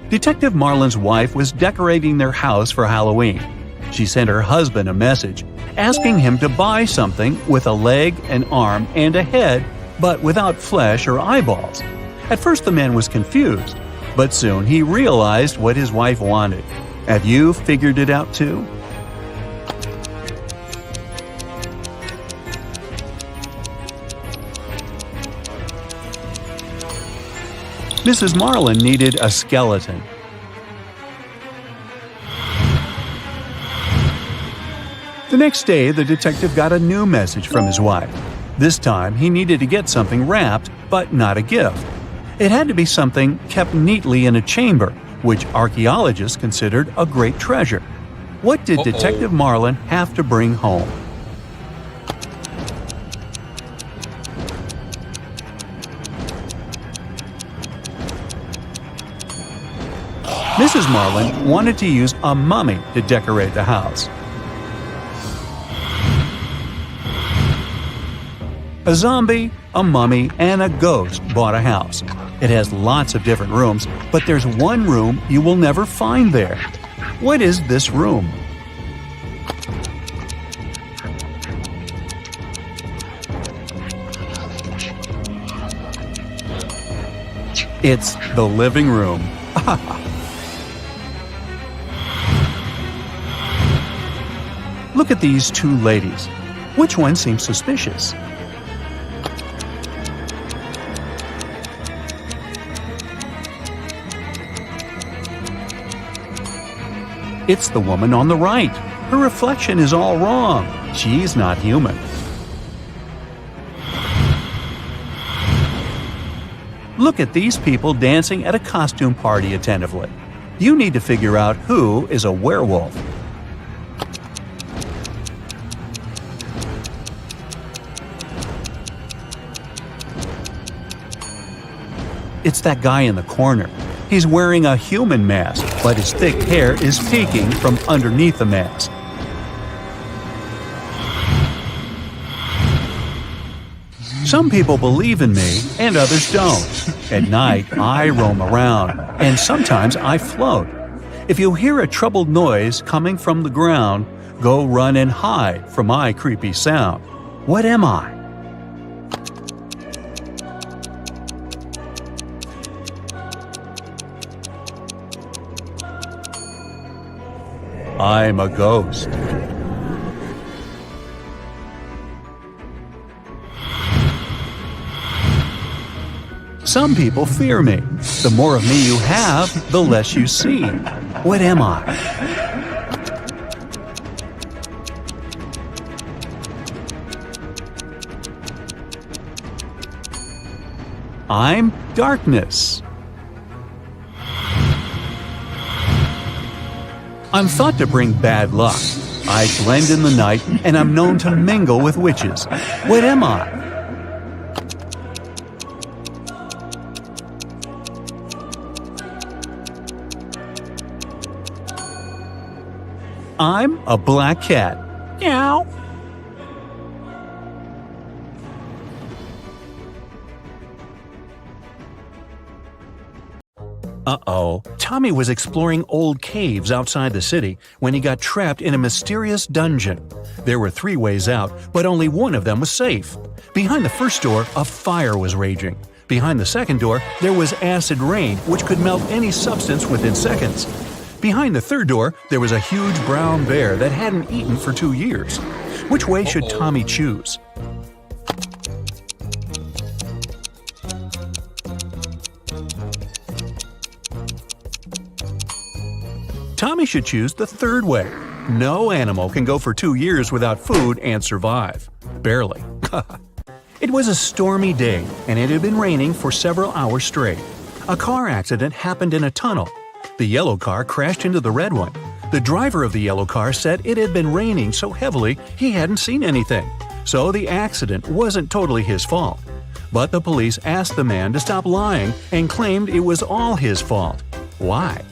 S1: Detective Marlin's wife was decorating their house for Halloween. She sent her husband a message asking him to buy something with a leg, an arm, and a head, but without flesh or eyeballs. At first the man was confused, but soon he realized what his wife wanted. Have you figured it out too? Mrs. Marlin needed a skeleton. The next day, the detective got a new message from his wife. This time, he needed to get something wrapped, but not a gift. It had to be something kept neatly in a chamber, which archaeologists considered a great treasure. What did Detective Marlin have to bring home? Mrs. Marlin wanted to use a mummy to decorate the house. A zombie, a mummy, and a ghost bought a house. It has lots of different rooms, but there's one room you will never find there. What is this room? It's the living room. Look at these two ladies. Which one seems suspicious? It's the woman on the right. Her reflection is all wrong. She's not human. Look at these people dancing at a costume party attentively. You need to figure out who is a werewolf. It's that guy in the corner. He's wearing a human mask, but his thick hair is peeking from underneath the mask. Some people believe in me and others don't. At night, I roam around, and sometimes I float. If you hear a troubled noise coming from the ground, go run and hide from my creepy sound. What am I? I'm a ghost. Some people fear me. The more of me you have, the less you see. What am I? I'm darkness. I'm thought to bring bad luck. I blend in the night, and I'm known to mingle with witches. What am I? I'm a black cat. Meow. Uh-oh. Tommy was exploring old caves outside the city when he got trapped in a mysterious dungeon. There were 3 ways out, but only one of them was safe. Behind the first door, a fire was raging. Behind the second door, there was acid rain, which could melt any substance within seconds. Behind the third door, there was a huge brown bear that hadn't eaten for 2 years. Which way should Tommy choose? Tommy should choose the third way. No animal can go for 2 years without food and survive. Barely. It was a stormy day, and it had been raining for several hours straight. A car accident happened in a tunnel. The yellow car crashed into the red one. The driver of the yellow car said it had been raining so heavily he hadn't seen anything, so the accident wasn't totally his fault. But the police asked the man to stop lying and claimed it was all his fault. Why?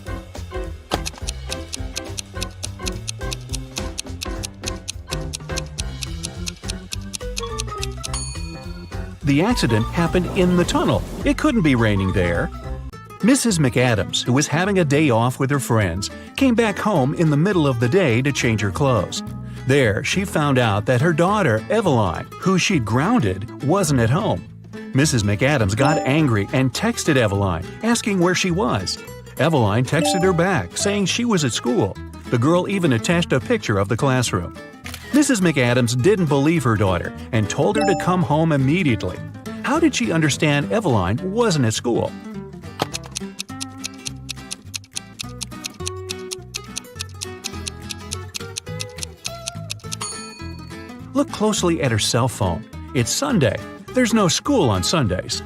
S1: The accident happened in the tunnel. It couldn't be raining there. Mrs. McAdams, who was having a day off with her friends, came back home in the middle of the day to change her clothes. There, she found out that her daughter, Eveline, who she'd grounded, wasn't at home. Mrs. McAdams got angry and texted Eveline, asking where she was. Eveline texted her back, saying she was at school. The girl even attached a picture of the classroom. Mrs. McAdams didn't believe her daughter and told her to come home immediately. How did she understand Eveline wasn't at school? Look closely at her cell phone. It's Sunday. There's no school on Sundays.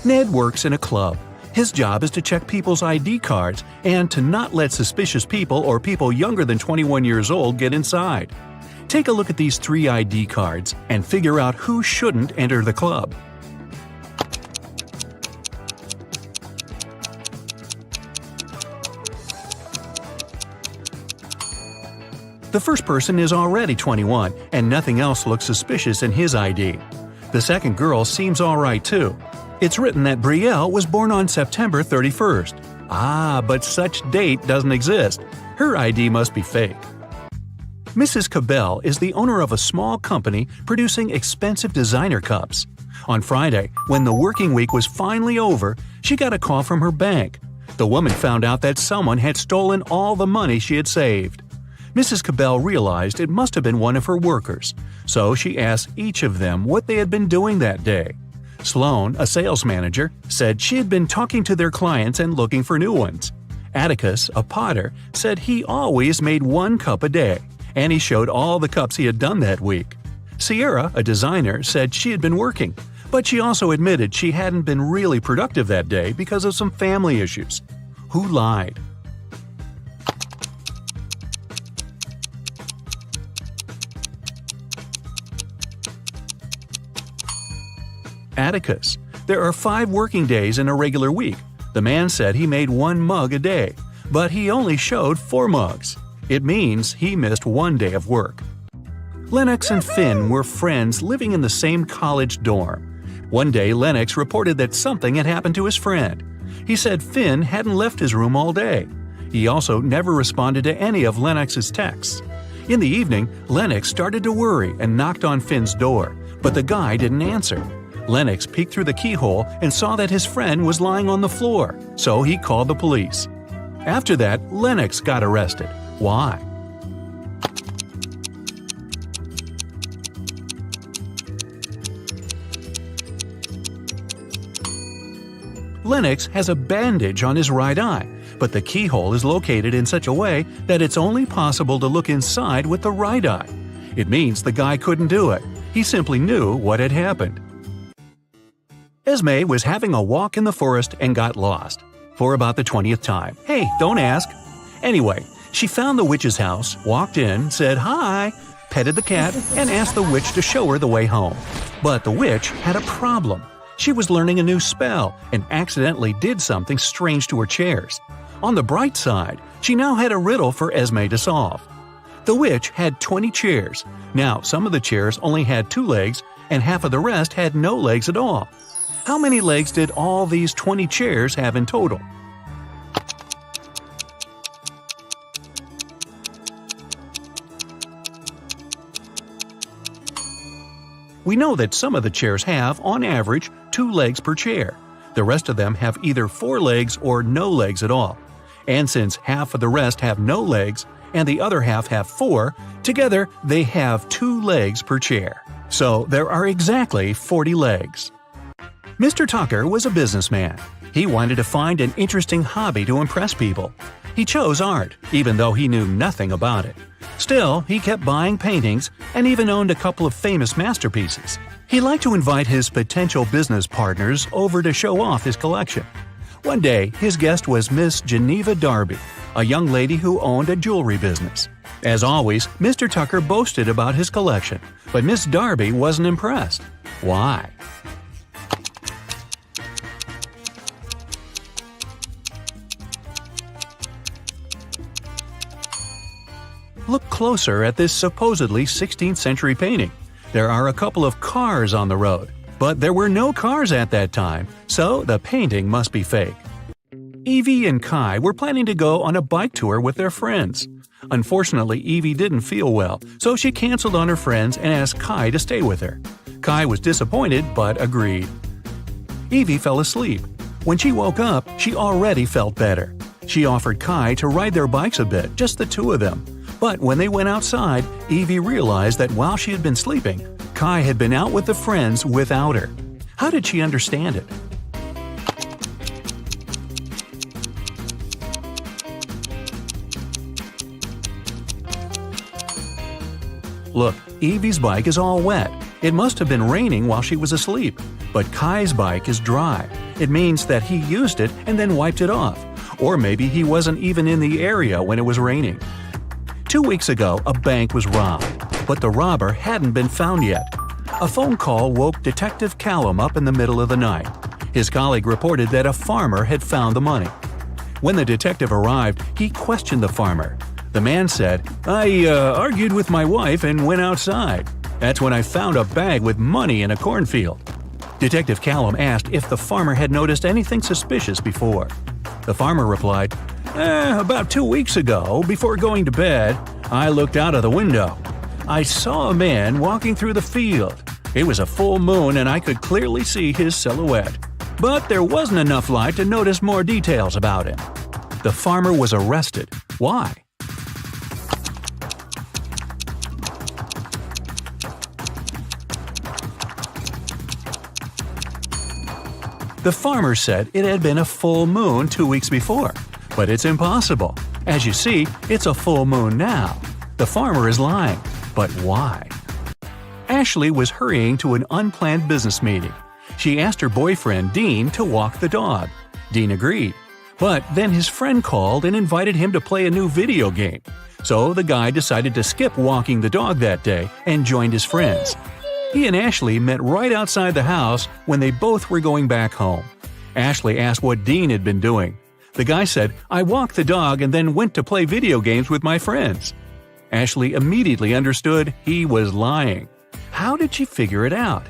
S1: Ned works in a club. His job is to check people's ID cards and to not let suspicious people or people younger than 21 years old get inside. Take a look at these 3 ID cards and figure out who shouldn't enter the club. The first person is already 21, and nothing else looks suspicious in his ID. The second girl seems alright too. It's written that Brielle was born on September 31st. But such date doesn't exist. Her ID must be fake. Mrs. Cabell is the owner of a small company producing expensive designer cups. On Friday, when the working week was finally over, she got a call from her bank. The woman found out that someone had stolen all the money she had saved. Mrs. Cabell realized it must have been one of her workers, so she asked each of them what they had been doing that day. Sloan, a sales manager, said she had been talking to their clients and looking for new ones. Atticus, a potter, said he always made 1 cup a day, and he showed all the cups he had done that week. Sierra, a designer, said she had been working, but she also admitted she hadn't been really productive that day because of some family issues. Who lied? Atticus. There are 5 working days in a regular week. The man said he made 1 mug a day, but he only showed 4 mugs. It means he missed 1 day of work. Lennox and Finn were friends living in the same college dorm. One day, Lennox reported that something had happened to his friend. He said Finn hadn't left his room all day. He also never responded to any of Lennox's texts. In the evening, Lennox started to worry and knocked on Finn's door, but the guy didn't answer. Lennox peeked through the keyhole and saw that his friend was lying on the floor, so he called the police. After that, Lennox got arrested. Why? Lennox has a bandage on his right eye, but the keyhole is located in such a way that it's only possible to look inside with the right eye. It means the guy couldn't do it. He simply knew what had happened. Esme was having a walk in the forest and got lost. For about the 20th time. Hey, don't ask. Anyway, she found the witch's house, walked in, said hi, petted the cat, and asked the witch to show her the way home. But the witch had a problem. She was learning a new spell and accidentally did something strange to her chairs. On the bright side, she now had a riddle for Esme to solve. The witch had 20 chairs. Now, some of the chairs only had 2 legs, and half of the rest had no legs at all. How many legs did all these 20 chairs have in total? We know that some of the chairs have, on average, 2 legs per chair. The rest of them have either 4 legs or no legs at all. And since half of the rest have no legs and the other half have 4, together they have 2 legs per chair. So there are exactly 40 legs. Mr. Tucker was a businessman. He wanted to find an interesting hobby to impress people. He chose art, even though he knew nothing about it. Still, he kept buying paintings and even owned a couple of famous masterpieces. He liked to invite his potential business partners over to show off his collection. One day, his guest was Miss Geneva Darby, a young lady who owned a jewelry business. As always, Mr. Tucker boasted about his collection, but Miss Darby wasn't impressed. Why? Look closer at this supposedly 16th century painting. There are a couple of cars on the road, but there were no cars at that time, so the painting must be fake. Evie and Kai were planning to go on a bike tour with their friends. Unfortunately, Evie didn't feel well, so she canceled on her friends and asked Kai to stay with her. Kai was disappointed but agreed. Evie fell asleep. When she woke up, she already felt better. She offered Kai to ride their bikes a bit, just the 2 of them. But when they went outside, Evie realized that while she had been sleeping, Kai had been out with the friends without her. How did she understand it? Look, Evie's bike is all wet. It must have been raining while she was asleep. But Kai's bike is dry. It means that he used it and then wiped it off. Or maybe he wasn't even in the area when it was raining. 2 weeks ago, a bank was robbed, but the robber hadn't been found yet. A phone call woke Detective Callum up in the middle of the night. His colleague reported that a farmer had found the money. When the detective arrived, he questioned the farmer. The man said, I argued with my wife and went outside. That's when I found a bag with money in a cornfield. Detective Callum asked if the farmer had noticed anything suspicious before. The farmer replied, About 2 weeks ago, before going to bed, I looked out of the window. I saw a man walking through the field. It was a full moon and I could clearly see his silhouette. But there wasn't enough light to notice more details about him. The farmer was arrested. Why? The farmer said it had been a full moon 2 weeks before, but it's impossible. As you see, it's a full moon now. The farmer is lying. But why? Ashley was hurrying to an unplanned business meeting. She asked her boyfriend, Dean, to walk the dog. Dean agreed. But then his friend called and invited him to play a new video game. So the guy decided to skip walking the dog that day and joined his friends. He and Ashley met right outside the house when they both were going back home. Ashley asked what Dean had been doing. The guy said, "I walked the dog and then went to play video games with my friends." Ashley immediately understood he was lying. How did she figure it out?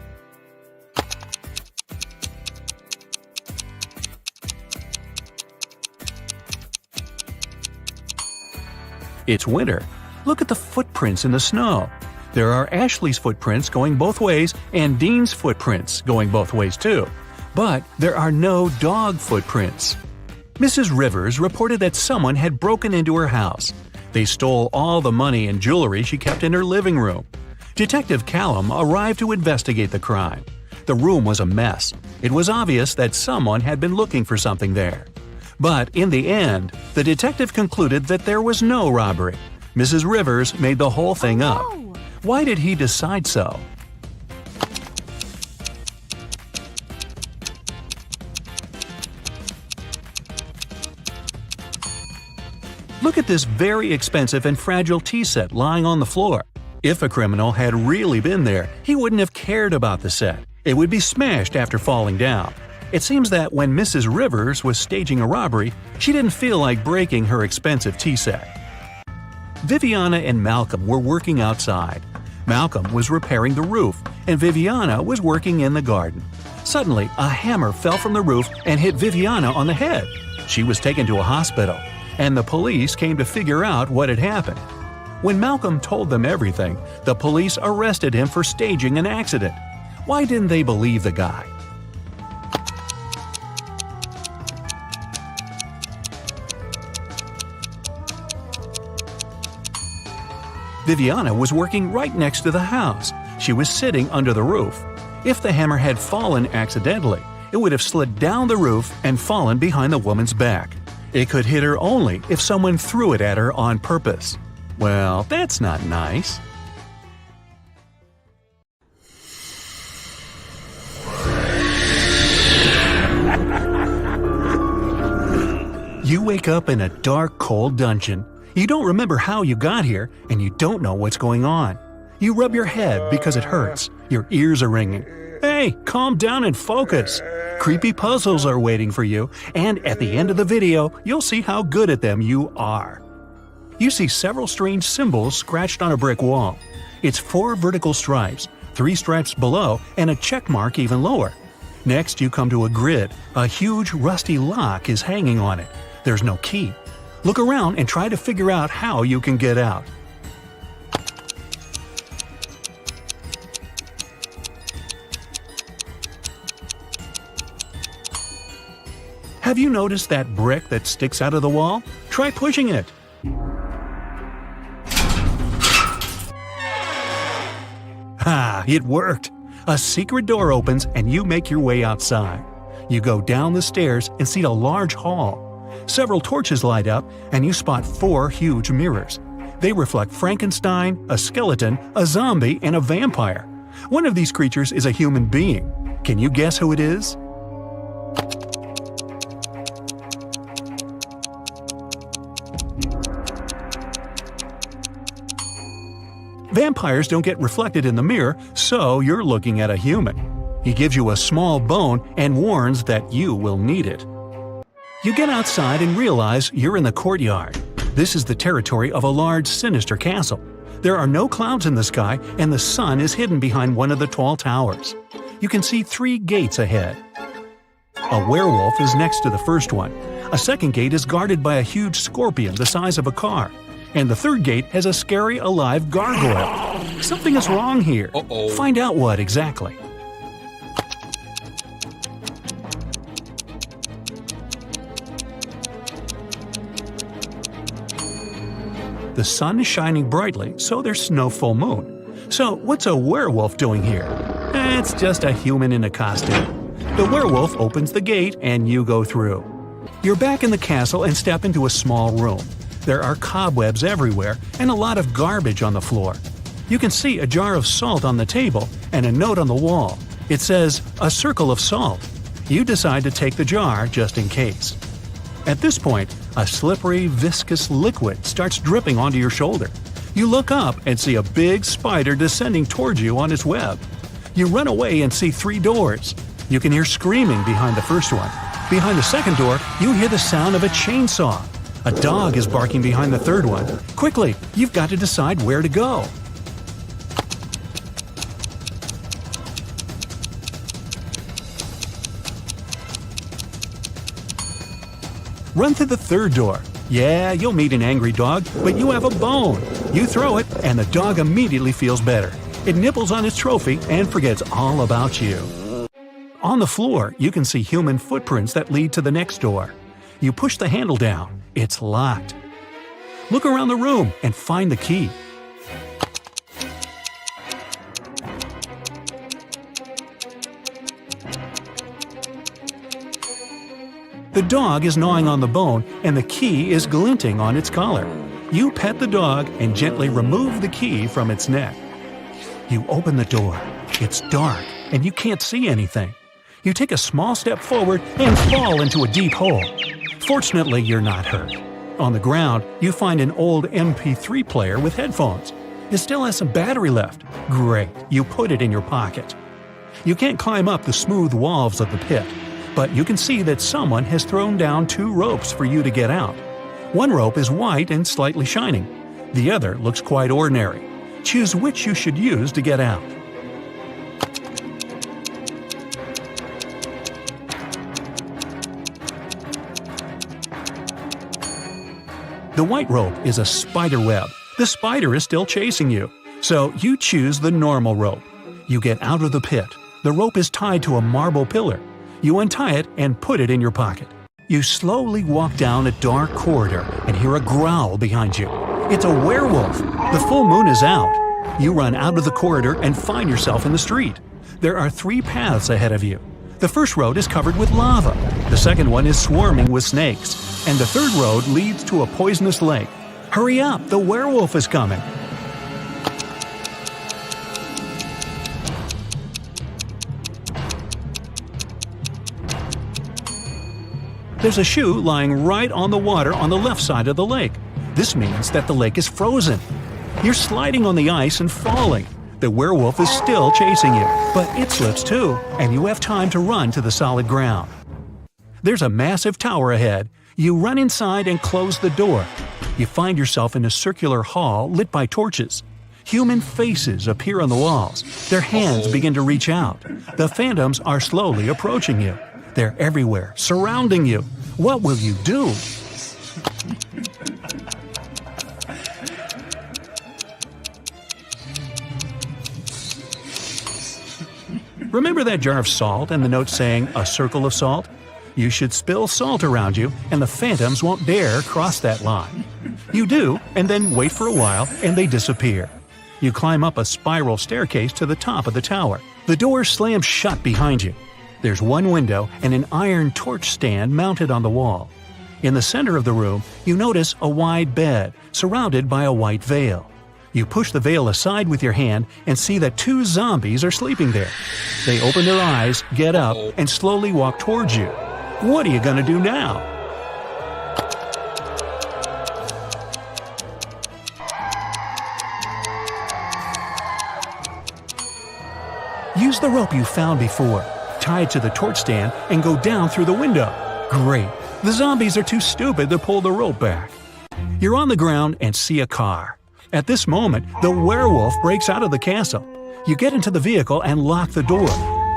S1: It's winter. Look at the footprints in the snow. There are Ashley's footprints going both ways and Dean's footprints going both ways too. But there are no dog footprints. Mrs. Rivers reported that someone had broken into her house. They stole all the money and jewelry she kept in her living room. Detective Callum arrived to investigate the crime. The room was a mess. It was obvious that someone had been looking for something there. But in the end, the detective concluded that there was no robbery. Mrs. Rivers made the whole thing up. Why did he decide so? Look at this very expensive and fragile tea set lying on the floor. If a criminal had really been there, he wouldn't have cared about the set. It would be smashed after falling down. It seems that when Mrs. Rivers was staging a robbery, she didn't feel like breaking her expensive tea set. Viviana and Malcolm were working outside. Malcolm was repairing the roof, and Viviana was working in the garden. Suddenly, a hammer fell from the roof and hit Viviana on the head. She was taken to a hospital, and the police came to figure out what had happened. When Malcolm told them everything, the police arrested him for staging an accident. Why didn't they believe the guy? Viviana was working right next to the house. She was sitting under the roof. If the hammer had fallen accidentally, it would have slid down the roof and fallen behind the woman's back. It could hit her only if someone threw it at her on purpose. Well, that's not nice. You wake up in a dark, cold dungeon. You don't remember how you got here, and you don't know what's going on. You rub your head because it hurts. Your ears are ringing. Hey, calm down and focus. Creepy puzzles are waiting for you, and at the end of the video, you'll see how good at them you are. You see several strange symbols scratched on a brick wall. It's 4 vertical stripes, 3 stripes below, and a check mark even lower. Next, you come to a grid. A huge rusty lock is hanging on it. There's no key. Look around and try to figure out how you can get out. Have you noticed that brick that sticks out of the wall? Try pushing it. Ha! It worked! A secret door opens and you make your way outside. You go down the stairs and see a large hall. Several torches light up, and you spot 4 huge mirrors. They reflect Frankenstein, a skeleton, a zombie, and a vampire. One of these creatures is a human being. Can you guess who it is? Vampires don't get reflected in the mirror, so you're looking at a human. He gives you a small bone and warns that you will need it. You get outside and realize you're in the courtyard. This is the territory of a large, sinister castle. There are no clouds in the sky, and the sun is hidden behind one of the tall towers. You can see 3 gates ahead. A werewolf is next to the first one. A second gate is guarded by a huge scorpion the size of a car. And the third gate has a scary alive gargoyle. Something is wrong here. Find out what exactly. The sun is shining brightly, so there's no full moon. So what's a werewolf doing here? It's just a human in a costume. The werewolf opens the gate and you go through. You're back in the castle and step into a small room. There are cobwebs everywhere and a lot of garbage on the floor. You can see a jar of salt on the table and a note on the wall. It says, "A circle of salt." You decide to take the jar just in case. At this point, a slippery, viscous liquid starts dripping onto your shoulder. You look up and see a big spider descending towards you on its web. You run away and see 3 doors. You can hear screaming behind the first one. Behind the second door, you hear the sound of a chainsaw. A dog is barking behind the third one. Quickly, you've got to decide where to go. Run to the third door. Yeah, you'll meet an angry dog, but you have a bone. You throw it, and the dog immediately feels better. It nibbles on its trophy and forgets all about you. On the floor, you can see human footprints that lead to the next door. You push the handle down. It's locked. Look around the room and find the key. The dog is gnawing on the bone and the key is glinting on its collar. You pet the dog and gently remove the key from its neck. You open the door. It's dark and you can't see anything. You take a small step forward and fall into a deep hole. Fortunately, you're not hurt. On the ground, you find an old MP3 player with headphones. It still has some battery left. Great, you put it in your pocket. You can't climb up the smooth walls of the pit, but you can see that someone has thrown down 2 ropes for you to get out. One rope is white and slightly shining. The other looks quite ordinary. Choose which you should use to get out. The white rope is a spider web. The spider is still chasing you, so you choose the normal rope. You get out of the pit. The rope is tied to a marble pillar. You untie it and put it in your pocket. You slowly walk down a dark corridor and hear a growl behind you. It's a werewolf. The full moon is out. You run out of the corridor and find yourself in the street. There are 3 paths ahead of you. The first road is covered with lava. The second one is swarming with snakes. And the third road leads to a poisonous lake. Hurry up, the werewolf is coming. There's a shoe lying right on the water on the left side of the lake. This means that the lake is frozen. You're sliding on the ice and falling. The werewolf is still chasing you, but it slips too, and you have time to run to the solid ground. There's a massive tower ahead. You run inside and close the door. You find yourself in a circular hall lit by torches. Human faces appear on the walls. Their hands begin to reach out. The phantoms are slowly approaching you. They're everywhere, surrounding you. What will you do? Remember that jar of salt and the note saying, "A circle of salt"? You should spill salt around you, and the phantoms won't dare cross that line. You do, and then wait for a while, and they disappear. You climb up a spiral staircase to the top of the tower. The door slams shut behind you. There's one window and an iron torch stand mounted on the wall. In the center of the room, you notice a wide bed, surrounded by a white veil. You push the veil aside with your hand and see that 2 zombies are sleeping there. They open their eyes, get up, and slowly walk towards you. What are you gonna do now? Use the rope you found before. Tie it to the torch stand and go down through the window. Great. The zombies are too stupid to pull the rope back. You're on the ground and see a car. At this moment, the werewolf breaks out of the castle. You get into the vehicle and lock the door.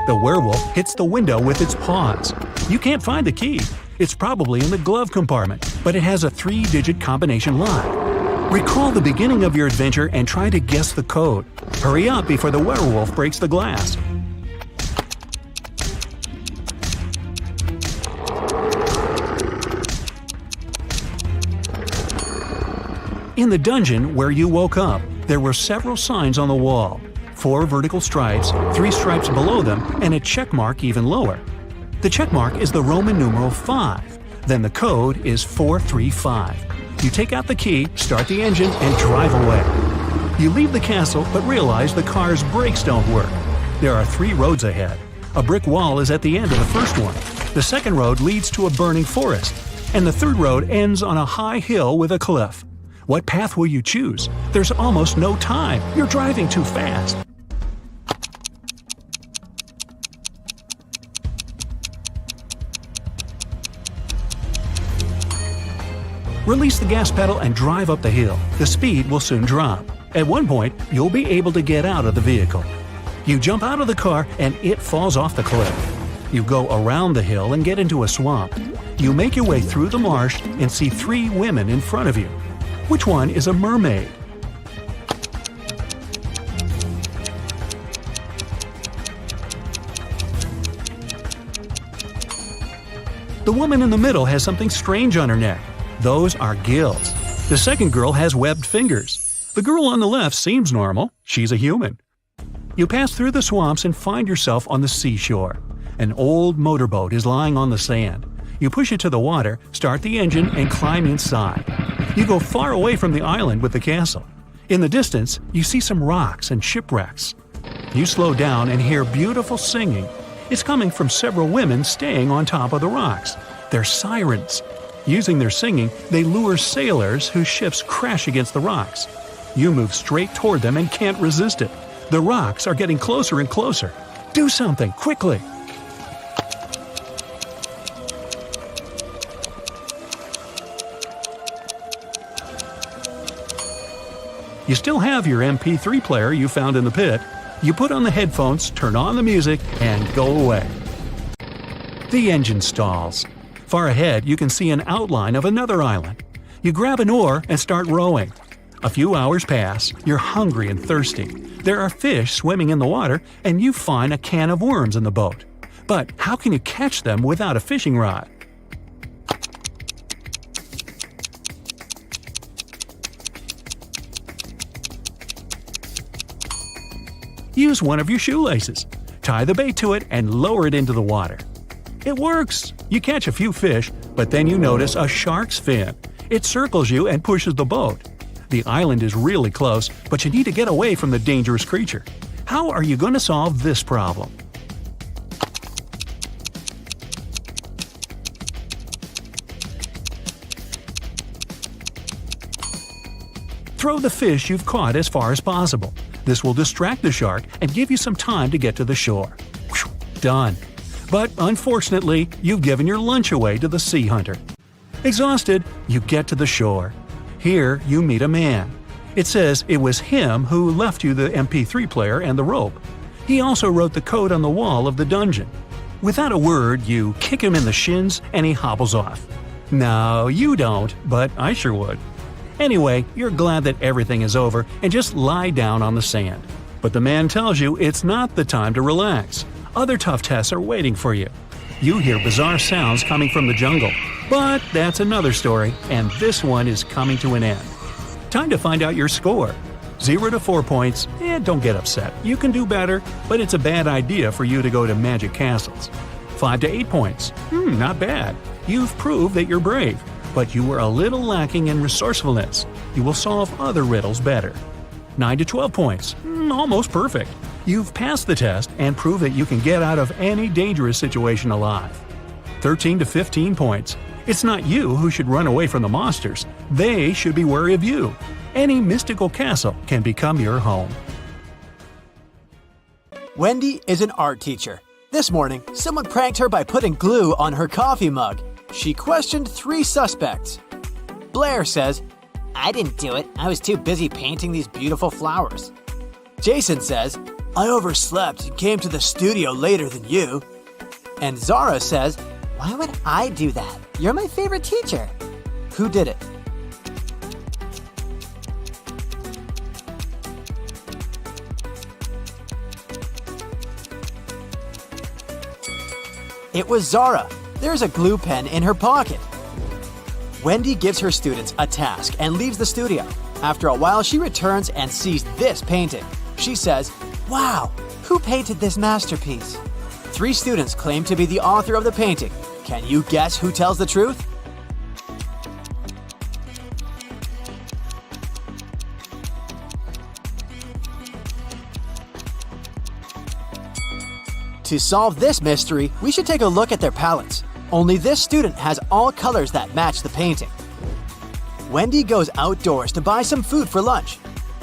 S1: The werewolf hits the window with its paws. You can't find the key. It's probably in the glove compartment, but it has a 3-digit combination lock. Recall the beginning of your adventure and try to guess the code. Hurry up before the werewolf breaks the glass. In the dungeon where you woke up, there were several signs on the wall. 4 vertical stripes, 3 stripes below them, and a check mark even lower. The check mark is the Roman numeral 5. Then the code is 435. You take out the key, start the engine, and drive away. You leave the castle but realize the car's brakes don't work. There are 3 roads ahead. A brick wall is at the end of the first one. The second road leads to a burning forest. And the third road ends on a high hill with a cliff. What path will you choose? There's almost no time. You're driving too fast. Release the gas pedal and drive up the hill. The speed will soon drop. At one point, you'll be able to get out of the vehicle. You jump out of the car and it falls off the cliff. You go around the hill and get into a swamp. You make your way through the marsh and see 3 women in front of you. Which one is a mermaid? The woman in the middle has something strange on her neck. Those are gills. The second girl has webbed fingers. The girl on the left seems normal. She's a human. You pass through the swamps and find yourself on the seashore. An old motorboat is lying on the sand. You push it to the water, start the engine, and climb inside. You go far away from the island with the castle. In the distance, you see some rocks and shipwrecks. You slow down and hear beautiful singing. It's coming from several women staying on top of the rocks. They're sirens. Using their singing, they lure sailors whose ships crash against the rocks. You move straight toward them and can't resist it. The rocks are getting closer and closer. Do something, quickly! You still have your MP3 player you found in the pit. You put on the headphones, turn on the music, and go away. The engine stalls. Far ahead, you can see an outline of another island. You grab an oar and start rowing. A few hours pass, you're hungry and thirsty. There are fish swimming in the water, and you find a can of worms in the boat. But how can you catch them without a fishing rod? Use one of your shoelaces. Tie the bait to it and lower it into the water. It works! You catch a few fish, but then you notice a shark's fin. It circles you and pushes the boat. The island is really close, but you need to get away from the dangerous creature. How are you going to solve this problem? Throw the fish you've caught as far as possible. This will distract the shark and give you some time to get to the shore. Whew, done. But unfortunately, you've given your lunch away to the sea hunter. Exhausted, you get to the shore. Here, you meet a man. It says it was him who left you the MP3 player and the rope. He also wrote the code on the wall of the dungeon. Without a word, you kick him in the shins and he hobbles off. No, you don't, but I sure would. Anyway, you're glad that everything is over and just lie down on the sand. But the man tells you it's not the time to relax. Other tough tests are waiting for you. You hear bizarre sounds coming from the jungle. But that's another story, and this one is coming to an end. Time to find out your score. 0 to 4 points, don't get upset. You can do better, but it's a bad idea for you to go to magic castles. 5 to 8 points, not bad. You've proved that you're brave, but you were a little lacking in resourcefulness. You will solve other riddles better. 9 to 12 points, almost perfect. You've passed the test and proved that you can get out of any dangerous situation alive. 13 to 15 points. It's not you who should run away from the monsters. They should be wary of you. Any mystical castle can become your home.
S2: Wendy is an art teacher. This morning, someone pranked her by putting glue on her coffee mug. She questioned 3 suspects. Blair says,
S4: I didn't do it. I was too busy painting these beautiful flowers.
S2: Jason says, I overslept and came to the studio later than you. And Zara says,
S4: Why would I do that? You're my favorite teacher.
S2: Who did it? It was Zara. There's a glue pen in her pocket. Wendy gives her students a task and leaves the studio. After a while, she returns and sees this painting. She says, "Wow, who painted this masterpiece?" 3 students claim to be the author of the painting. Can you guess who tells the truth? To solve this mystery, we should take a look at their palettes. Only this student has all colors that match the painting. Wendy goes outdoors to buy some food for lunch.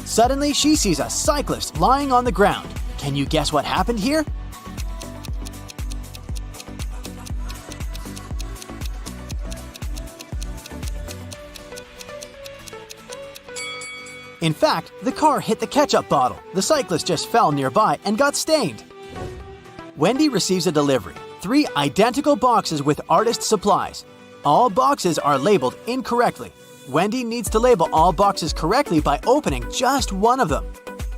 S2: Suddenly, she sees a cyclist lying on the ground. Can you guess what happened here? In fact, the car hit the ketchup bottle. The cyclist just fell nearby and got stained. Wendy receives a delivery. 3 identical boxes with artist supplies. All boxes are labeled incorrectly. Wendy needs to label all boxes correctly by opening just one of them.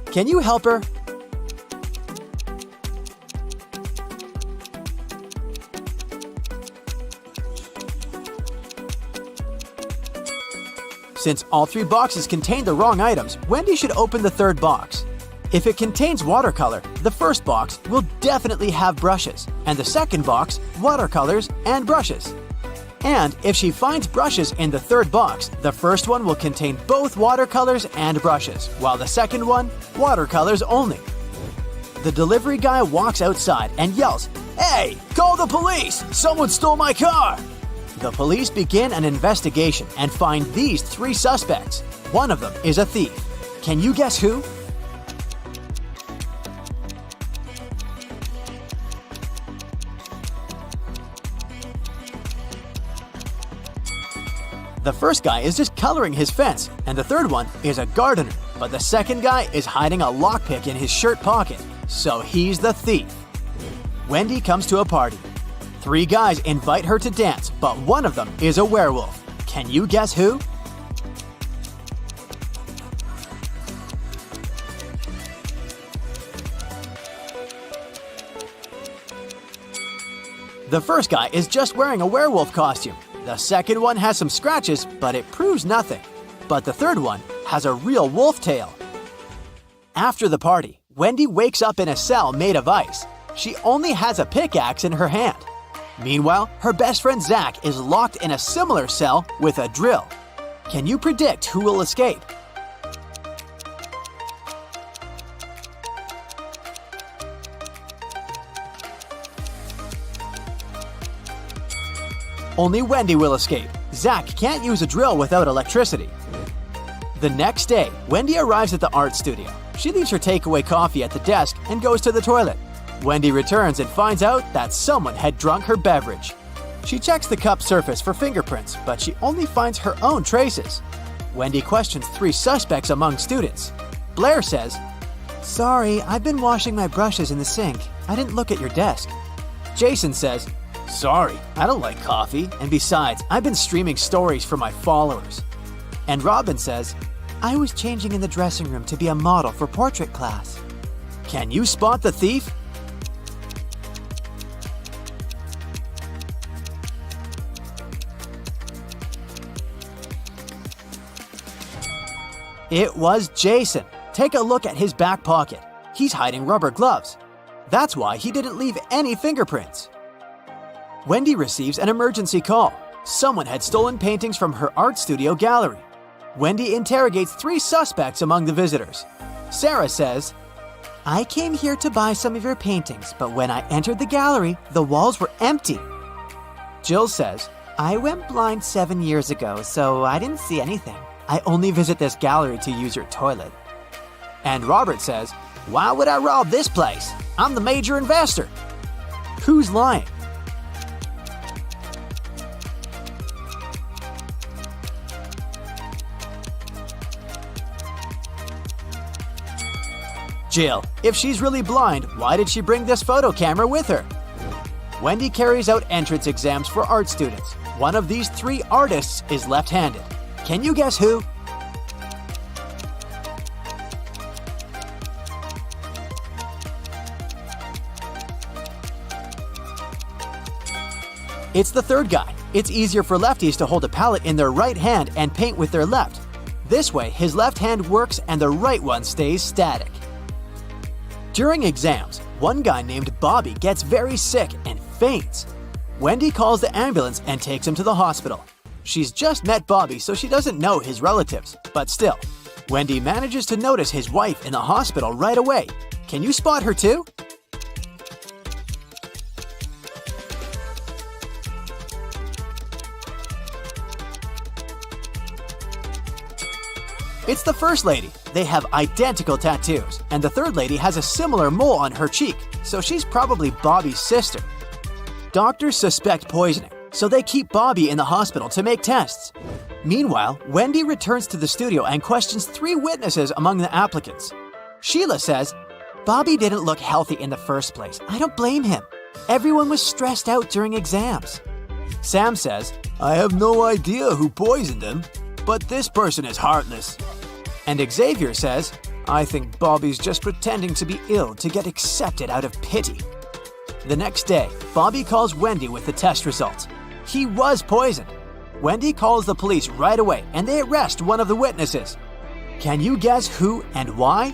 S2: Can you help her? Since all 3 boxes contain the wrong items, Wendy should open the 3rd box. If it contains watercolor, the first box will definitely have brushes, and the second box, watercolors and brushes. And if she finds brushes in the 3rd box, the first one will contain both watercolors and brushes, while the second one, watercolors only. The delivery guy walks outside and yells, "Hey, call the police! Someone stole my car!" The police begin an investigation and find these 3 suspects. One of them is a thief. Can you guess who? The first guy is just coloring his fence, and the 3rd one is a gardener. But the second guy is hiding a lockpick in his shirt pocket, so he's the thief. Wendy comes to a party. 3 guys invite her to dance, but one of them is a werewolf. Can you guess who? The first guy is just wearing a werewolf costume. The second one has some scratches, but it proves nothing. But the 3rd one has a real wolf tail. After the party, Wendy wakes up in a cell made of ice. She only has a pickaxe in her hand. Meanwhile, her best friend Zach is locked in a similar cell with a drill. Can you predict who will escape? Only Wendy will escape. Zach can't use a drill without electricity. The next day, Wendy arrives at the art studio. She leaves her takeaway coffee at the desk and goes to the toilet. Wendy returns and finds out that someone had drunk her beverage. She checks the cup surface for fingerprints, but she only finds her own traces. Wendy questions 3 suspects among students. Blair says, "Sorry, I've been washing my brushes in the sink. I didn't look at your desk." Jason says, "Sorry, I don't like coffee, and besides, I've been streaming stories for my followers." And Robin says, "I was changing in the dressing room to be a model for portrait class." Can you spot the thief? It was Jason. Take a look at his back pocket. He's hiding rubber gloves. That's why he didn't leave any fingerprints. Wendy receives an emergency call. Someone had stolen paintings from her art studio gallery. Wendy interrogates 3 suspects among the visitors. Sarah says, "I came here to buy some of your paintings, but when I entered the gallery, the walls were empty." Jill says, "I went blind 7 years ago, so I didn't see anything. I only visit this gallery to use your toilet." And Robert says, "Why would I rob this place? I'm the major investor." Who's lying? Jill. If she's really blind, why did she bring this photo camera with her? Wendy carries out entrance exams for art students. One of these three artists is left-handed. Can you guess who? It's the third guy. It's easier for lefties to hold a palette in their right hand and paint with their left. This way, his left hand works and the right one stays static. During exams, one guy named Bobby gets very sick and faints. Wendy calls the ambulance and takes him to the hospital. She's just met Bobby, so she doesn't know his relatives, but still, Wendy manages to notice his wife in the hospital right away. Can you spot her too? It's the first lady. They have identical tattoos, and the third lady has a similar mole on her cheek, so she's probably Bobby's sister. Doctors suspect poisoning, so they keep Bobby in the hospital to make tests. Meanwhile, Wendy returns to the studio and questions 3 witnesses among the applicants. Sheila says, "Bobby didn't look healthy in the first place. I don't blame him. Everyone was stressed out during exams." Sam says, "I have no idea who poisoned him, but this person is heartless." And Xavier says, "I think Bobby's just pretending to be ill to get accepted out of pity." The next day, Bobby calls Wendy with the test results. He was poisoned. Wendy calls the police right away and they arrest one of the witnesses. Can you guess who and why?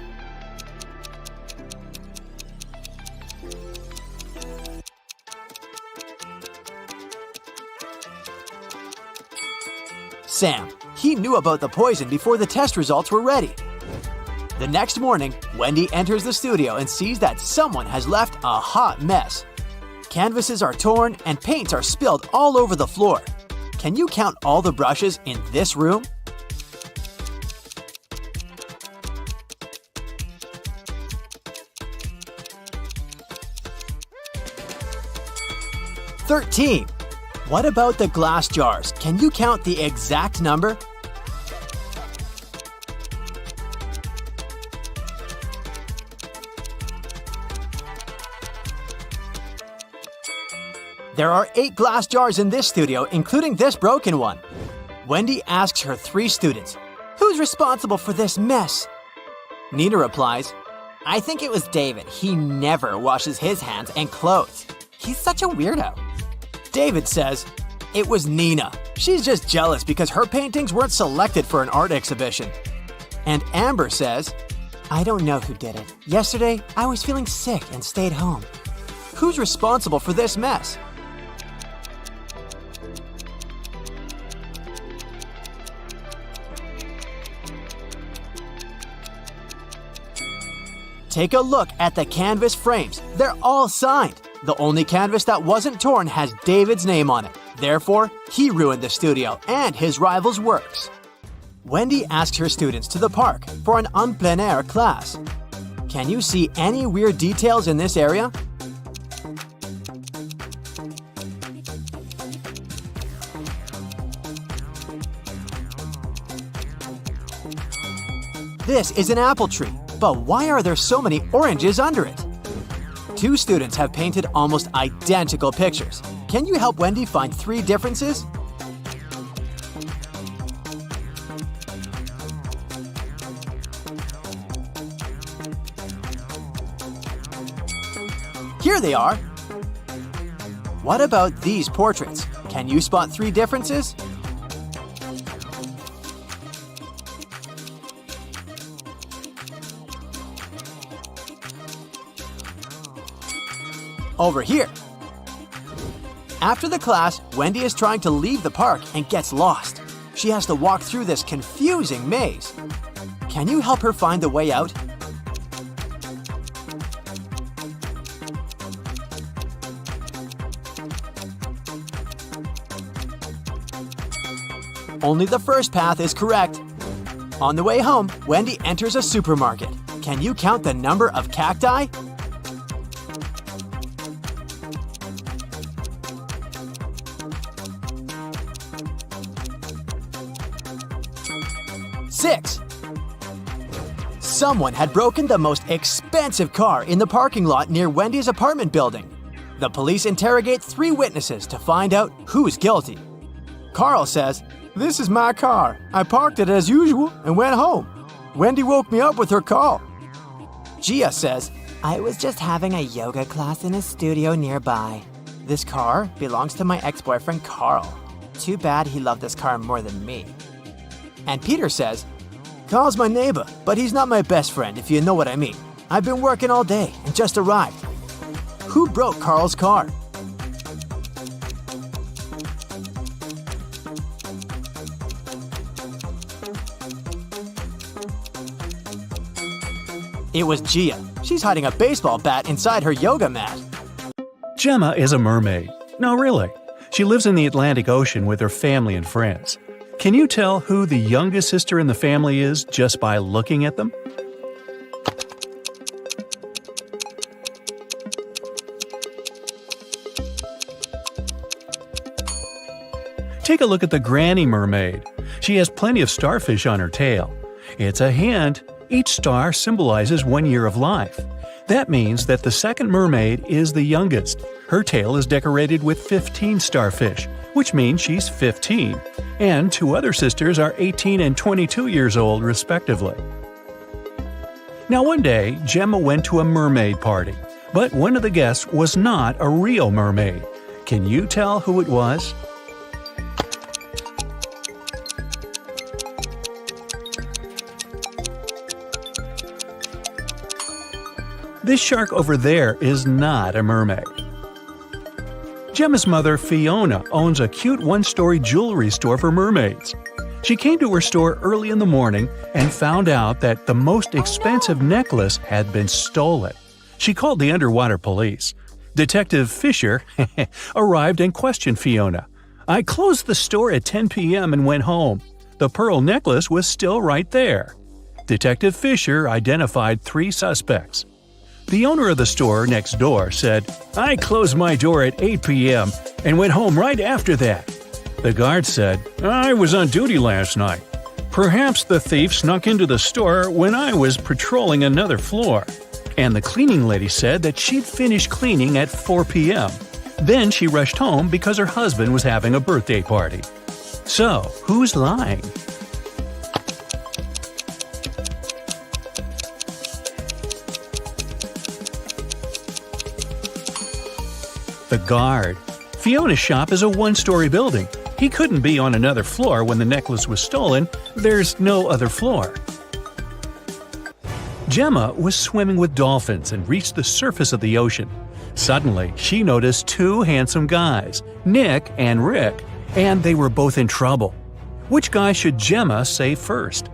S2: Sam. He knew about the poison before the test results were ready. The next morning, Wendy enters the studio and sees that someone has left a hot mess. Canvases are torn and paints are spilled all over the floor. Can you count all the brushes in this room? "13. What about the glass jars? Can you count the exact number? There are 8 glass jars in this studio, including this broken one. Wendy asks her 3 students, "Who's responsible for this mess?" Nina replies, "I think it was David. He never washes his hands and clothes. He's such a weirdo." David says, "It was Nina. She's just jealous because her paintings weren't selected for an art exhibition." And Amber says, "I don't know who did it. Yesterday, I was feeling sick and stayed home." Who's responsible for this mess? Take a look at the canvas frames. They're all signed. The only canvas that wasn't torn has David's name on it. Therefore, he ruined the studio and his rival's works. Wendy asks her students to the park for an en plein air class. Can you see any weird details in this area? This is an apple tree, but why are there so many oranges under it? 2 students have painted almost identical pictures. Can you help Wendy find 3 differences? Here they are. What about these portraits? Can you spot 3 differences? Over here. After the class, Wendy is trying to leave the park and gets lost. She has to walk through this confusing maze. Can you help her find the way out? Only the first path is correct. On the way home, Wendy enters a supermarket. Can you count the number of cacti? Six. Someone had broken the most expensive car in the parking lot near Wendy's apartment building. The police interrogate 3 witnesses to find out who's guilty. Carl says, "This is my car. I parked it as usual and went home. Wendy woke me up with her call." Gia says, "I was just having a yoga class in a studio nearby. This car belongs to my ex-boyfriend Carl. Too bad he loved this car more than me." And Peter says, "Carl's my neighbor, but he's not my best friend, if you know what I mean. I've been working all day and just arrived." Who broke Carl's car? It was Gia. She's hiding a baseball bat inside her yoga mat.
S1: Gemma is a mermaid. No, really. She lives in the Atlantic Ocean with her family and friends. Can you tell who the youngest sister in the family is just by looking at them? Take a look at the granny mermaid. She has plenty of starfish on her tail. It's a hint. Each star symbolizes 1 year of life. That means that the second mermaid is the youngest. Her tail is decorated with 15 starfish, which means she's 15. And 2 other sisters are 18 and 22 years old, respectively. Now one day, Gemma went to a mermaid party, but one of the guests was not a real mermaid. Can you tell who it was? This shark over there is not a mermaid. Gemma's mother, Fiona, owns a cute one-story jewelry store for mermaids. She came to her store early in the morning and found out that the most expensive necklace had been stolen. She called the underwater police. Detective Fisher arrived and questioned Fiona. "I closed the store at 10 p.m. and went home. The pearl necklace was still right there." Detective Fisher identified 3 suspects. The owner of the store next door said, "I closed my door at 8 p.m. and went home right after that." The guard said, "I was on duty last night. Perhaps the thief snuck into the store when I was patrolling another floor." And the cleaning lady said that she'd finished cleaning at 4 p.m. Then she rushed home because her husband was having a birthday party. So, who's lying? The guard. Fiona's shop is a one-story building. He couldn't be on another floor when the necklace was stolen. There's no other floor. Gemma was swimming with dolphins and reached the surface of the ocean. Suddenly, she noticed 2 handsome guys, Nick and Rick, and they were both in trouble. Which guy should Gemma save first?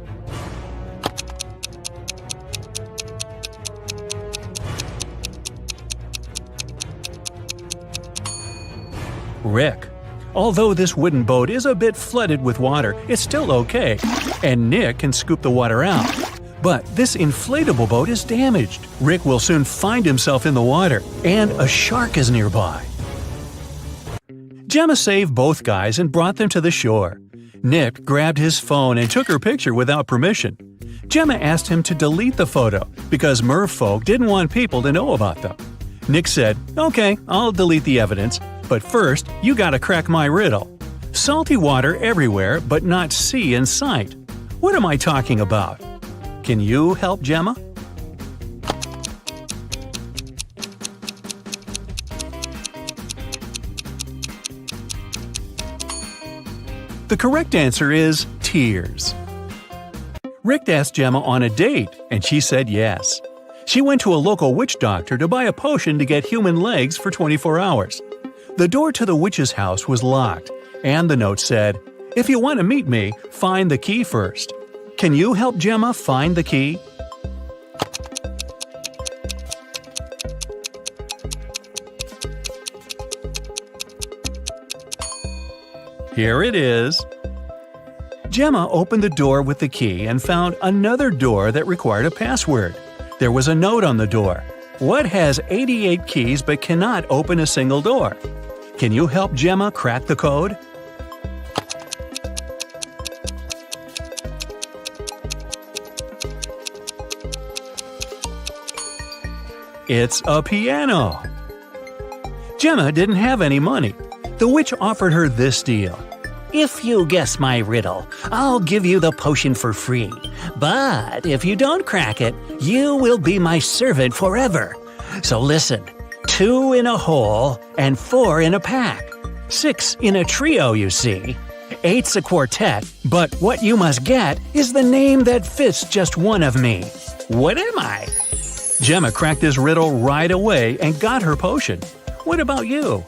S1: Rick. Although this wooden boat is a bit flooded with water, it's still okay, and Nick can scoop the water out. But this inflatable boat is damaged. Rick will soon find himself in the water, and a shark is nearby. Gemma saved both guys and brought them to the shore. Nick grabbed his phone and took her picture without permission. Gemma asked him to delete the photo because merfolk didn't want people to know about them. Nick said, "Okay, I'll delete the evidence. But first, you gotta crack my riddle. Salty water everywhere, but not sea in sight. What am I talking about? Can you help Gemma?" The correct answer is tears. Rick asked Gemma on a date, and she said yes. She went to a local witch doctor to buy a potion to get human legs for 24 hours. The door to the witch's house was locked, and the note said, "If you want to meet me, find the key first." Can you help Gemma find the key? Here it is. Gemma opened the door with the key and found another door that required a password. There was a note on the door. What has 88 keys but cannot open a single door? Can you help Gemma crack the code? It's a piano. Gemma didn't have any money. The witch offered her this deal. If
S3: If you guess my riddle, I'll give you the potion for free. But if you don't crack it, you will be my servant forever. So listen, 2 in a hole and 4 in a pack. 6 in a trio, you see. 8's a quartet, but what you must get is the name that fits just one of me. What am I?
S1: Gemma cracked this riddle right away and got her potion. What about you?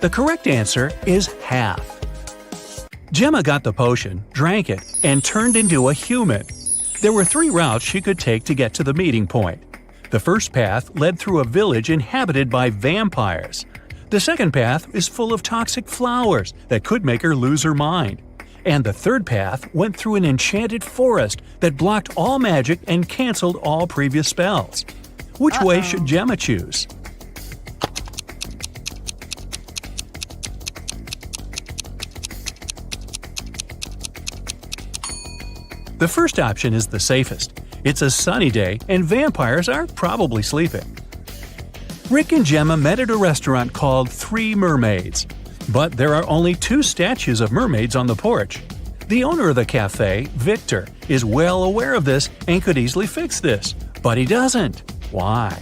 S1: The correct answer is half. Gemma got the potion, drank it, and turned into a human. There were 3 routes she could take to get to the meeting point. The first path led through a village inhabited by vampires. The second path is full of toxic flowers that could make her lose her mind. And the third path went through an enchanted forest that blocked all magic and canceled all previous spells. Which way should Gemma choose? The first option is the safest. It's a sunny day and vampires are probably sleeping. Rick and Gemma met at a restaurant called 3 Mermaids. But there are only 2 statues of mermaids on the porch. The owner of the cafe, Victor, is well aware of this and could easily fix this. But he doesn't. Why?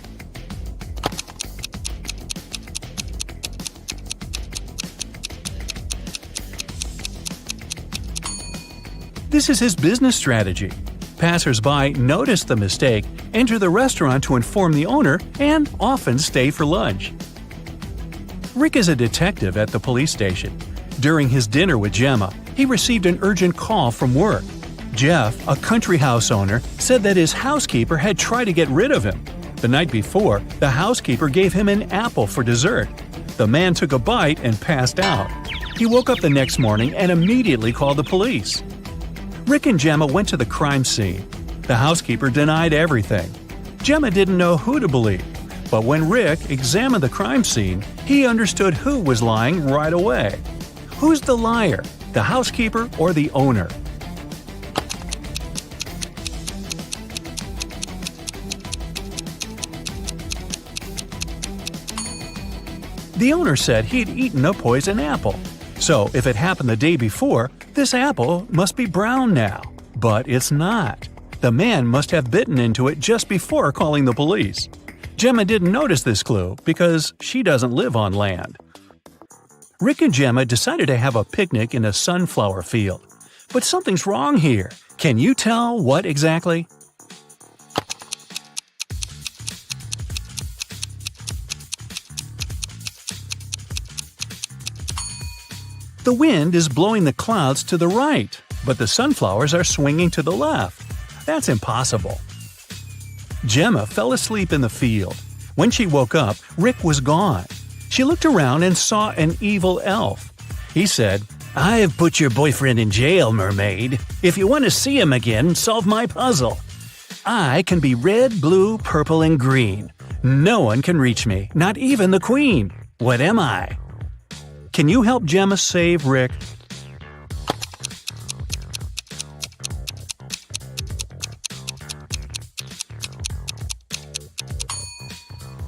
S1: This is his business strategy. Passers-by notice the mistake, enter the restaurant to inform the owner, and often stay for lunch. Rick is a detective at the police station. During his dinner with Gemma, he received an urgent call from work. Jeff, a country house owner, said that his housekeeper had tried to get rid of him. The night before, the housekeeper gave him an apple for dessert. The man took a bite and passed out. He woke up the next morning and immediately called the police. Rick and Gemma went to the crime scene. The housekeeper denied everything. Gemma didn't know who to believe, but when Rick examined the crime scene, he understood who was lying right away. Who's the liar, the housekeeper or the owner? The owner said he'd eaten a poison apple. So if it happened the day before, this apple must be brown now. But it's not. The man must have bitten into it just before calling the police. Gemma didn't notice this clue because she doesn't live on land. Rick and Gemma decided to have a picnic in a sunflower field. But something's wrong here. Can you tell what exactly? The wind is blowing the clouds to the right, but the sunflowers are swinging to the left. That's impossible. Gemma fell asleep in the field. When she woke up, Rick was gone. She looked around and saw an evil elf. He said, "I have put your boyfriend in jail, mermaid. If you want to see him again, solve my puzzle. I can be red, blue, purple, and green. No one can reach me, not even the queen. What am I?" Can you help Gemma save Rick?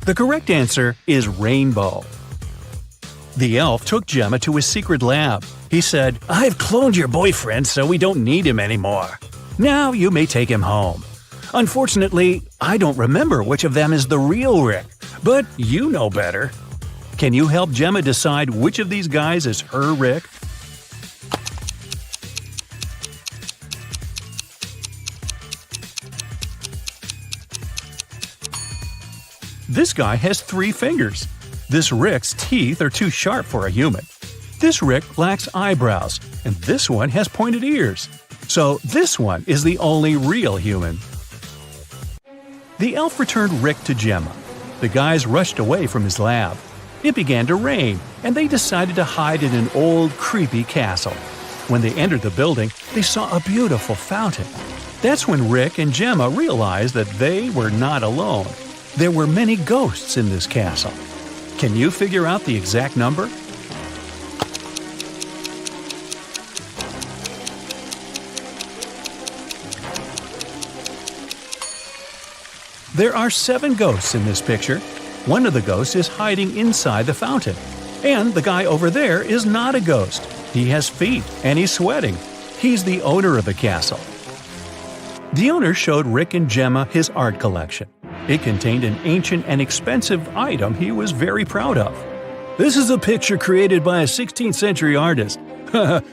S1: The correct answer is rainbow. The elf took Gemma to his secret lab. He said, "I've cloned your boyfriend so we don't need him anymore. Now you may take him home. Unfortunately, I don't remember which of them is the real Rick, but you know better. Can you help Gemma decide which of these guys is her Rick? This guy has 3 fingers. This Rick's teeth are too sharp for a human. This Rick lacks eyebrows, and this one has pointed ears. So this one is the only real human. The elf returned Rick to Gemma. The guys rushed away from his lab. It began to rain, and they decided to hide in an old, creepy castle. When they entered the building, they saw a beautiful fountain. That's when Rick and Gemma realized that they were not alone. There were many ghosts in this castle. Can you figure out the exact number? There are 7 ghosts in this picture. One of the ghosts is hiding inside the fountain. And the guy over there is not a ghost. He has feet and he's sweating. He's the owner of the castle. The owner showed Rick and Gemma his art collection. It contained an ancient and expensive item he was very proud of. "This is a picture created by a 16th century artist.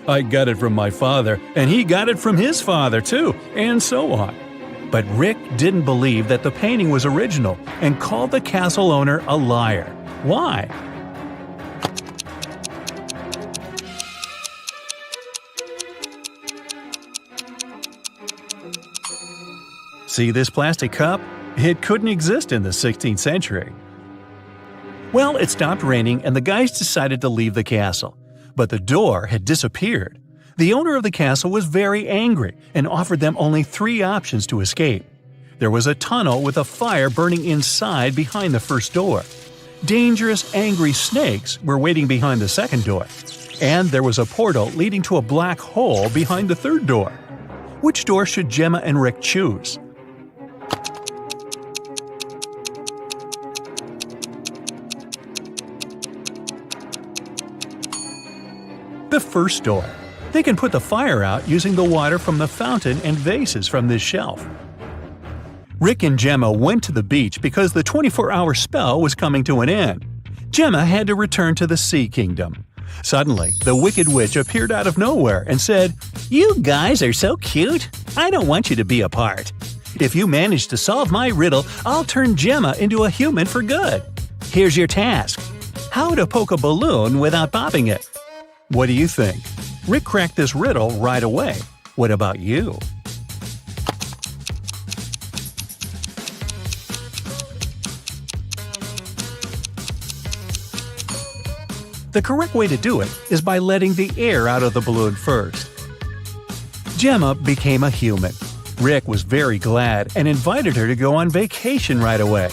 S1: I got it from my father, and he got it from his father too, and so on." But Rick didn't believe that the painting was original and called the castle owner a liar. Why? See this plastic cup? It couldn't exist in the 16th century. Well, it stopped raining and the guys decided to leave the castle. But the door had disappeared. The owner of the castle was very angry and offered them only 3 options to escape. There was a tunnel with a fire burning inside behind the first door. Dangerous, angry snakes were waiting behind the second door. And there was a portal leading to a black hole behind the third door. Which door should Gemma and Rick choose? The first door. They can put the fire out using the water from the fountain and vases from this shelf. Rick and Gemma went to the beach because the 24-hour spell was coming to an end. Gemma had to return to the Sea Kingdom. Suddenly, the Wicked Witch appeared out of nowhere and said, "You guys are so cute. I don't want you to be apart. If you manage to solve my riddle, I'll turn Gemma into a human for good. Here's your task. How to poke a balloon without popping it." What do you think? Rick cracked this riddle right away. What about you? The correct way to do it is by letting the air out of the balloon first. Gemma became a human. Rick was very glad and invited her to go on vacation right away.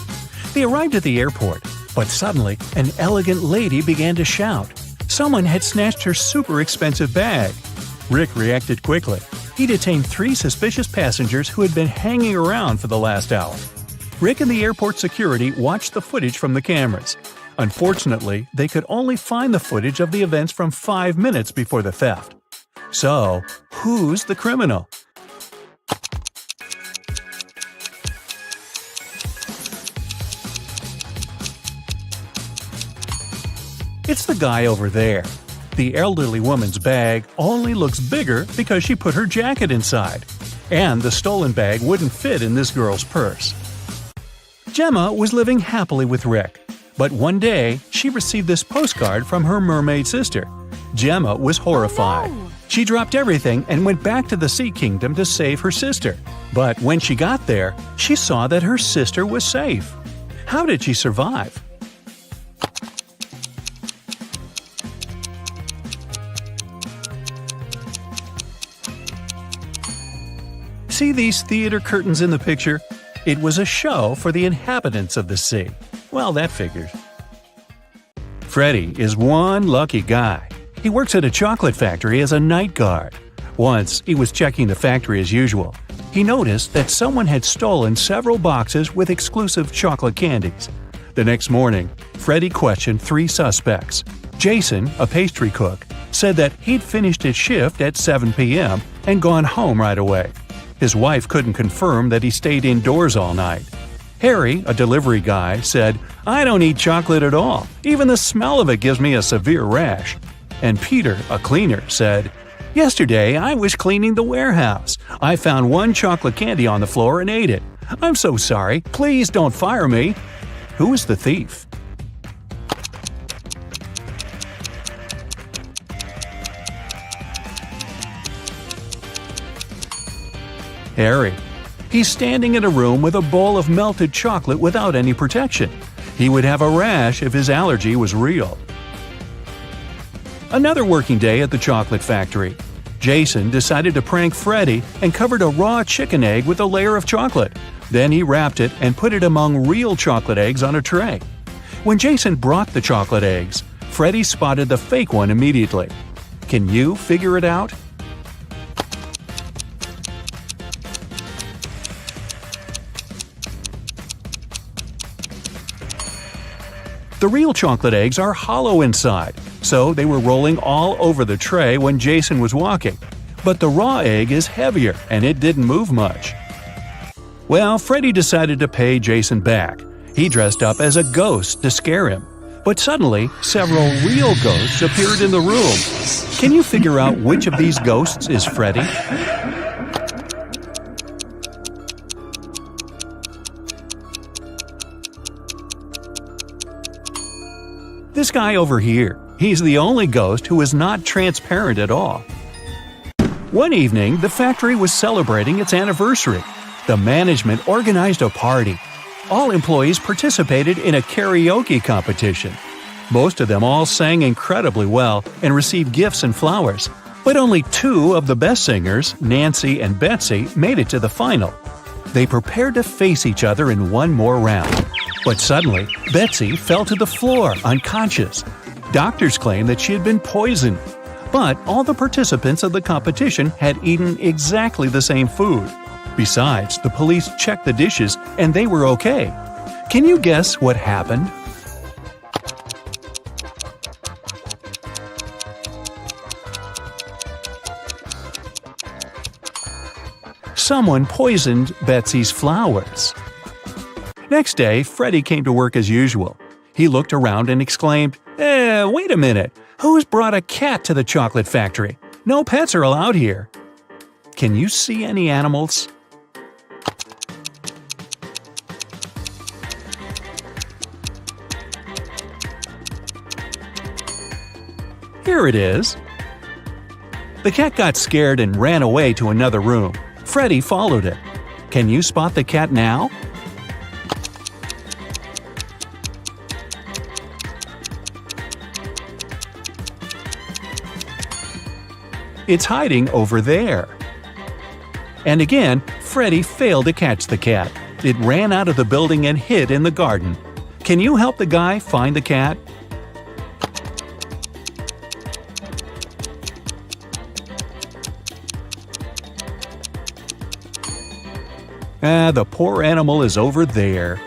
S1: They arrived at the airport, but suddenly an elegant lady began to shout. Someone had snatched her super expensive bag. Rick reacted quickly. He detained 3 suspicious passengers who had been hanging around for the last hour. Rick and the airport security watched the footage from the cameras. Unfortunately, they could only find the footage of the events from 5 minutes before the theft. So, who's the criminal? It's the guy over there. The elderly woman's bag only looks bigger because she put her jacket inside. And the stolen bag wouldn't fit in this girl's purse. Gemma was living happily with Rick. But one day, she received this postcard from her mermaid sister. Gemma was horrified. She dropped everything and went back to the Sea Kingdom to save her sister. But when she got there, she saw that her sister was safe. How did she survive? See these theater curtains in the picture? It was a show for the inhabitants of the sea. Well, that figures. Freddy is one lucky guy. He works at a chocolate factory as a night guard. Once, he was checking the factory as usual. He noticed that someone had stolen several boxes with exclusive chocolate candies. The next morning, Freddy questioned 3 suspects. Jason, a pastry cook, said that he'd finished his shift at 7 p.m. and gone home right away. His wife couldn't confirm that he stayed indoors all night. Harry, a delivery guy, said, "I don't eat chocolate at all. Even the smell of it gives me a severe rash." And Peter, a cleaner, said, "Yesterday I was cleaning the warehouse. I found 1 chocolate candy on the floor and ate it. I'm so sorry. Please don't fire me." Who is the thief? Harry. He's standing in a room with a bowl of melted chocolate without any protection. He would have a rash if his allergy was real. Another working day at the chocolate factory. Jason decided to prank Freddy and covered a raw chicken egg with a layer of chocolate. Then he wrapped it and put it among real chocolate eggs on a tray. When Jason brought the chocolate eggs, Freddy spotted the fake one immediately. Can you figure it out? The real chocolate eggs are hollow inside, so they were rolling all over the tray when Jason was walking. But the raw egg is heavier, and it didn't move much. Well, Freddy decided to pay Jason back. He dressed up as a ghost to scare him. But suddenly, several real ghosts appeared in the room. Can you figure out which of these ghosts is Freddy? This guy over here. He's the only ghost who is not transparent at all. One evening, the factory was celebrating its anniversary. The management organized a party. All employees participated in a karaoke competition. Most of them all sang incredibly well and received gifts and flowers. But only two of the best singers, Nancy and Betsy, made it to the final. They prepared to face each other in one more round. But suddenly, Betsy fell to the floor, unconscious. Doctors claimed that she had been poisoned. But all the participants of the competition had eaten exactly the same food. Besides, the police checked the dishes and they were okay. Can you guess what happened? Someone poisoned Betsy's flowers. Next day, Freddy came to work as usual. He looked around and exclaimed, wait a minute, who's brought a cat to the chocolate factory? No pets are allowed here. Can you see any animals? Here it is. The cat got scared and ran away to another room. Freddy followed it. Can you spot the cat now? It's hiding over there. And again, Freddy failed to catch the cat. It ran out of the building and hid in the garden. Can you help the guy find the cat? The poor animal is over there.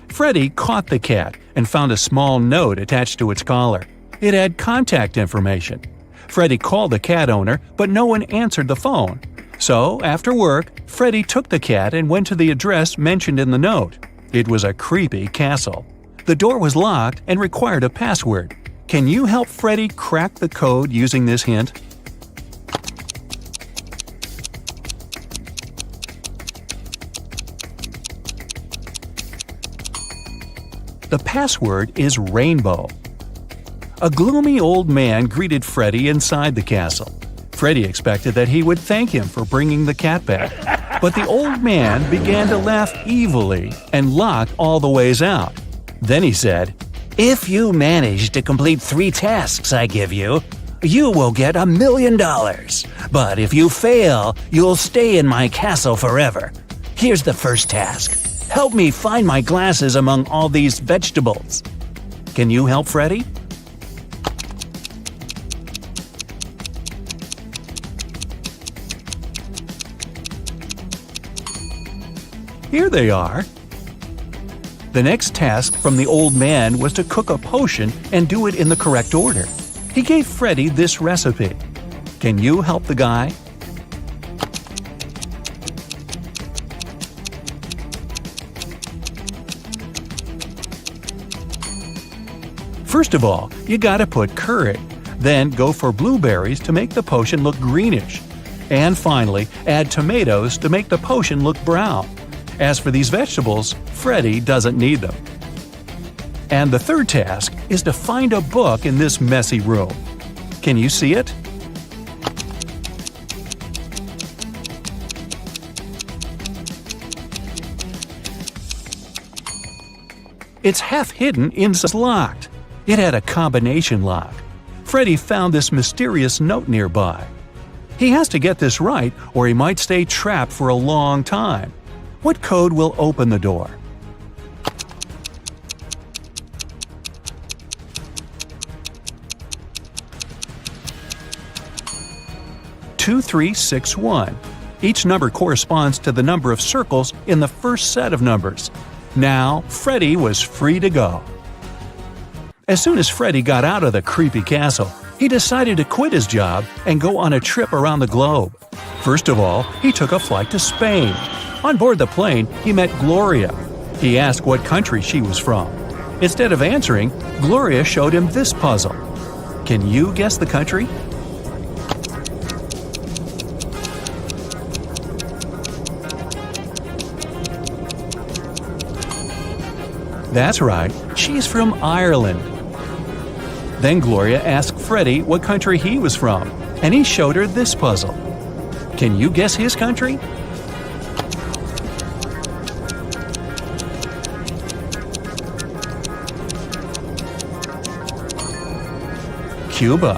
S1: Freddy caught the cat and found a small note attached to its collar. It had contact information. Freddy called the cat owner, but no one answered the phone. So, after work, Freddy took the cat and went to the address mentioned in the note. It was a creepy castle. The door was locked and required a password. Can you help Freddy crack the code using this hint? The password is rainbow. A gloomy old man greeted Freddy inside the castle. Freddy expected that he would thank him for bringing the cat back, but the old man began to laugh evilly and locked all the ways out. Then he said,
S3: If you manage to complete 3 tasks I give you, you will get $1 million. But if you fail, you'll stay in my castle forever. Here's the first task. Help me find my glasses among all these vegetables.
S1: Can you help Freddy? Here they are. The next task from the old man was to cook a potion and do it in the correct order. He gave Freddy this recipe. Can you help the guy? First of all, you gotta put curry. Then go for blueberries to make the potion look greenish. And finally, add tomatoes to make the potion look brown. As for these vegetables, Freddy doesn't need them. And the third task is to find a book in this messy room. Can you see it? It's half hidden inside, locked. It had a combination lock. Freddy found this mysterious note nearby. He has to get this right or he might stay trapped for a long time. What code will open the door? "2361. Each number corresponds to the number of circles in the first set of numbers. Now, Freddy was free to go. As soon as Freddy got out of the creepy castle, he decided to quit his job and go on a trip around the globe. First of all, he took a flight to Spain. On board the plane, he met Gloria. He asked what country she was from. Instead of answering, Gloria showed him this puzzle. Can you guess the country? That's right, she's from Ireland. Then Gloria asked Freddy what country he was from, and he showed her this puzzle. Can you guess his country? Cuba.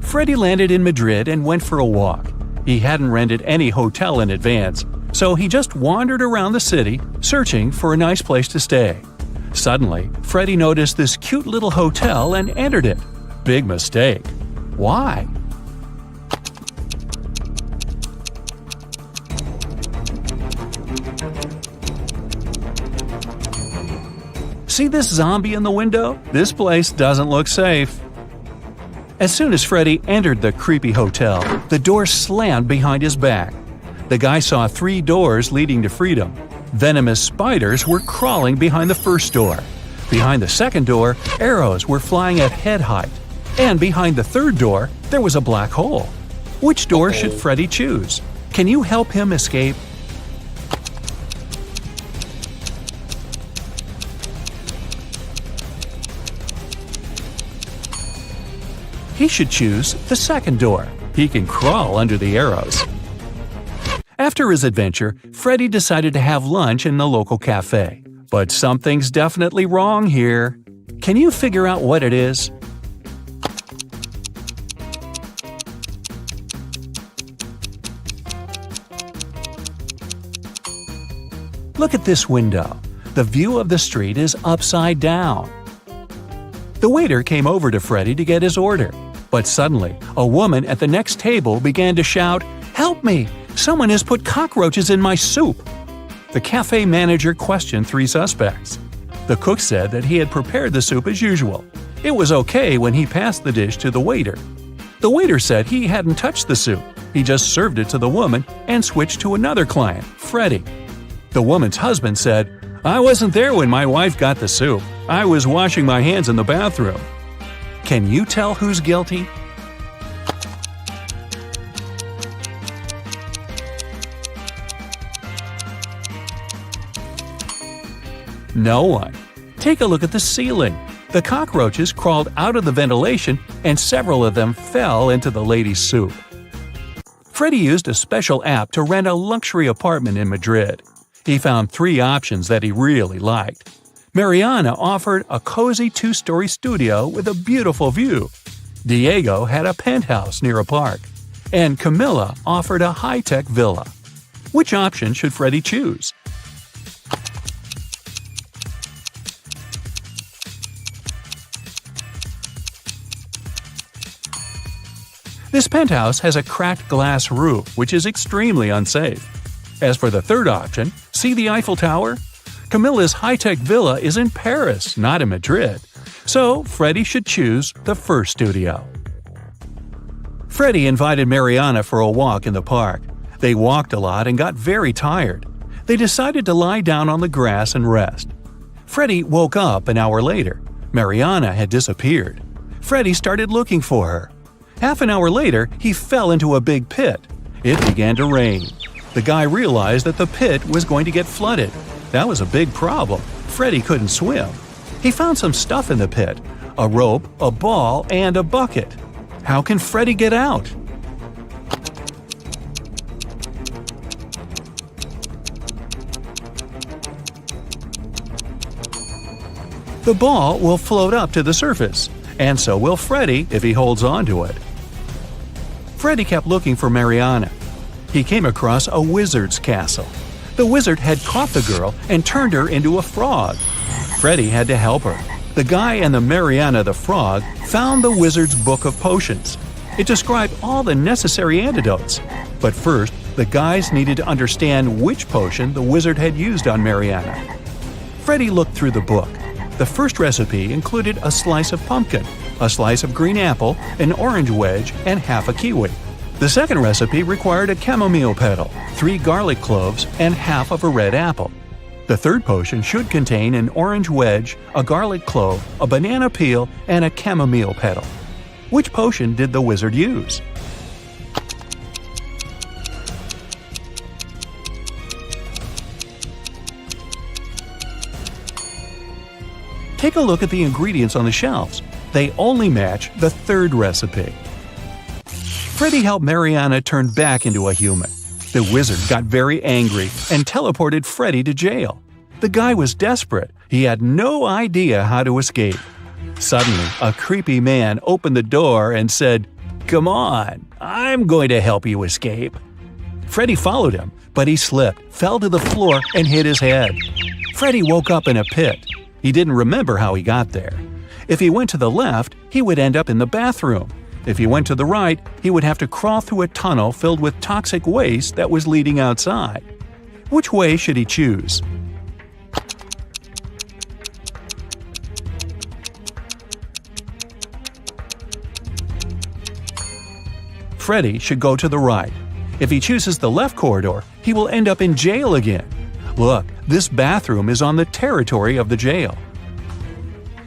S1: Freddy landed in Madrid and went for a walk. He hadn't rented any hotel in advance, so he just wandered around the city, searching for a nice place to stay. Suddenly, Freddy noticed this cute little hotel and entered it. Big mistake. Why? See this zombie in the window? This place doesn't look safe. As soon as Freddy entered the creepy hotel, the door slammed behind his back. The guy saw 3 doors leading to freedom. Venomous spiders were crawling behind the first door. Behind the second door, arrows were flying at head height. And behind the third door, there was a black hole. Which door should Freddy choose? Can you help him escape? He should choose the second door. He can crawl under the arrows. After his adventure, Freddy decided to have lunch in the local cafe. But something's definitely wrong here. Can you figure out what it is? Look at this window. The view of the street is upside down. The waiter came over to Freddy to get his order. But suddenly, a woman at the next table began to shout, "Help me! Someone has put cockroaches in my soup!" The cafe manager questioned 3 suspects. The cook said that he had prepared the soup as usual. It was okay when he passed the dish to the waiter. The waiter said he hadn't touched the soup. He just served it to the woman and switched to another client, Freddy. The woman's husband said, "I wasn't there when my wife got the soup. I was washing my hands in the bathroom." Can you tell who's guilty? No one. Take a look at the ceiling. The cockroaches crawled out of the ventilation and several of them fell into the lady's soup. Freddy used a special app to rent a luxury apartment in Madrid. He found 3 options that he really liked. Mariana offered a cozy 2-story studio with a beautiful view. Diego had a penthouse near a park. And Camilla offered a high-tech villa. Which option should Freddy choose? This penthouse has a cracked glass roof, which is extremely unsafe. As for the third option, see the Eiffel Tower? Camilla's high-tech villa is in Paris, not in Madrid. So, Freddy should choose the first studio. Freddy invited Mariana for a walk in the park. They walked a lot and got very tired. They decided to lie down on the grass and rest. Freddy woke up an hour later. Mariana had disappeared. Freddy started looking for her. Half an hour later, he fell into a big pit. It began to rain. The guy realized that the pit was going to get flooded. That was a big problem. Freddy couldn't swim. He found some stuff in the pit: a rope, a ball, and a bucket. How can Freddy get out? The ball will float up to the surface, and so will Freddy if he holds on to it. Freddy kept looking for Mariana. He came across a wizard's castle. The wizard had caught the girl and turned her into a frog. Freddy had to help her. The guy and the Mariana the frog found the wizard's book of potions. It described all the necessary antidotes. But first, the guys needed to understand which potion the wizard had used on Mariana. Freddy looked through the book. The first recipe included a slice of pumpkin, a slice of green apple, an orange wedge, and half a kiwi. The second recipe required a chamomile petal, 3 garlic cloves, and half of a red apple. The third potion should contain an orange wedge, a garlic clove, a banana peel, and a chamomile petal. Which potion did the wizard use? Take a look at the ingredients on the shelves. They only match the third recipe. Freddy helped Mariana turn back into a human. The wizard got very angry and teleported Freddy to jail. The guy was desperate. He had no idea how to escape. Suddenly, a creepy man opened the door and said, "Come on, I'm going to help you escape." Freddy followed him, but he slipped, fell to the floor, and hit his head. Freddy woke up in a pit. He didn't remember how he got there. If he went to the left, he would end up in the bathroom. If he went to the right, he would have to crawl through a tunnel filled with toxic waste that was leading outside. Which way should he choose? Freddy should go to the right. If he chooses the left corridor, he will end up in jail again. Look, this bathroom is on the territory of the jail.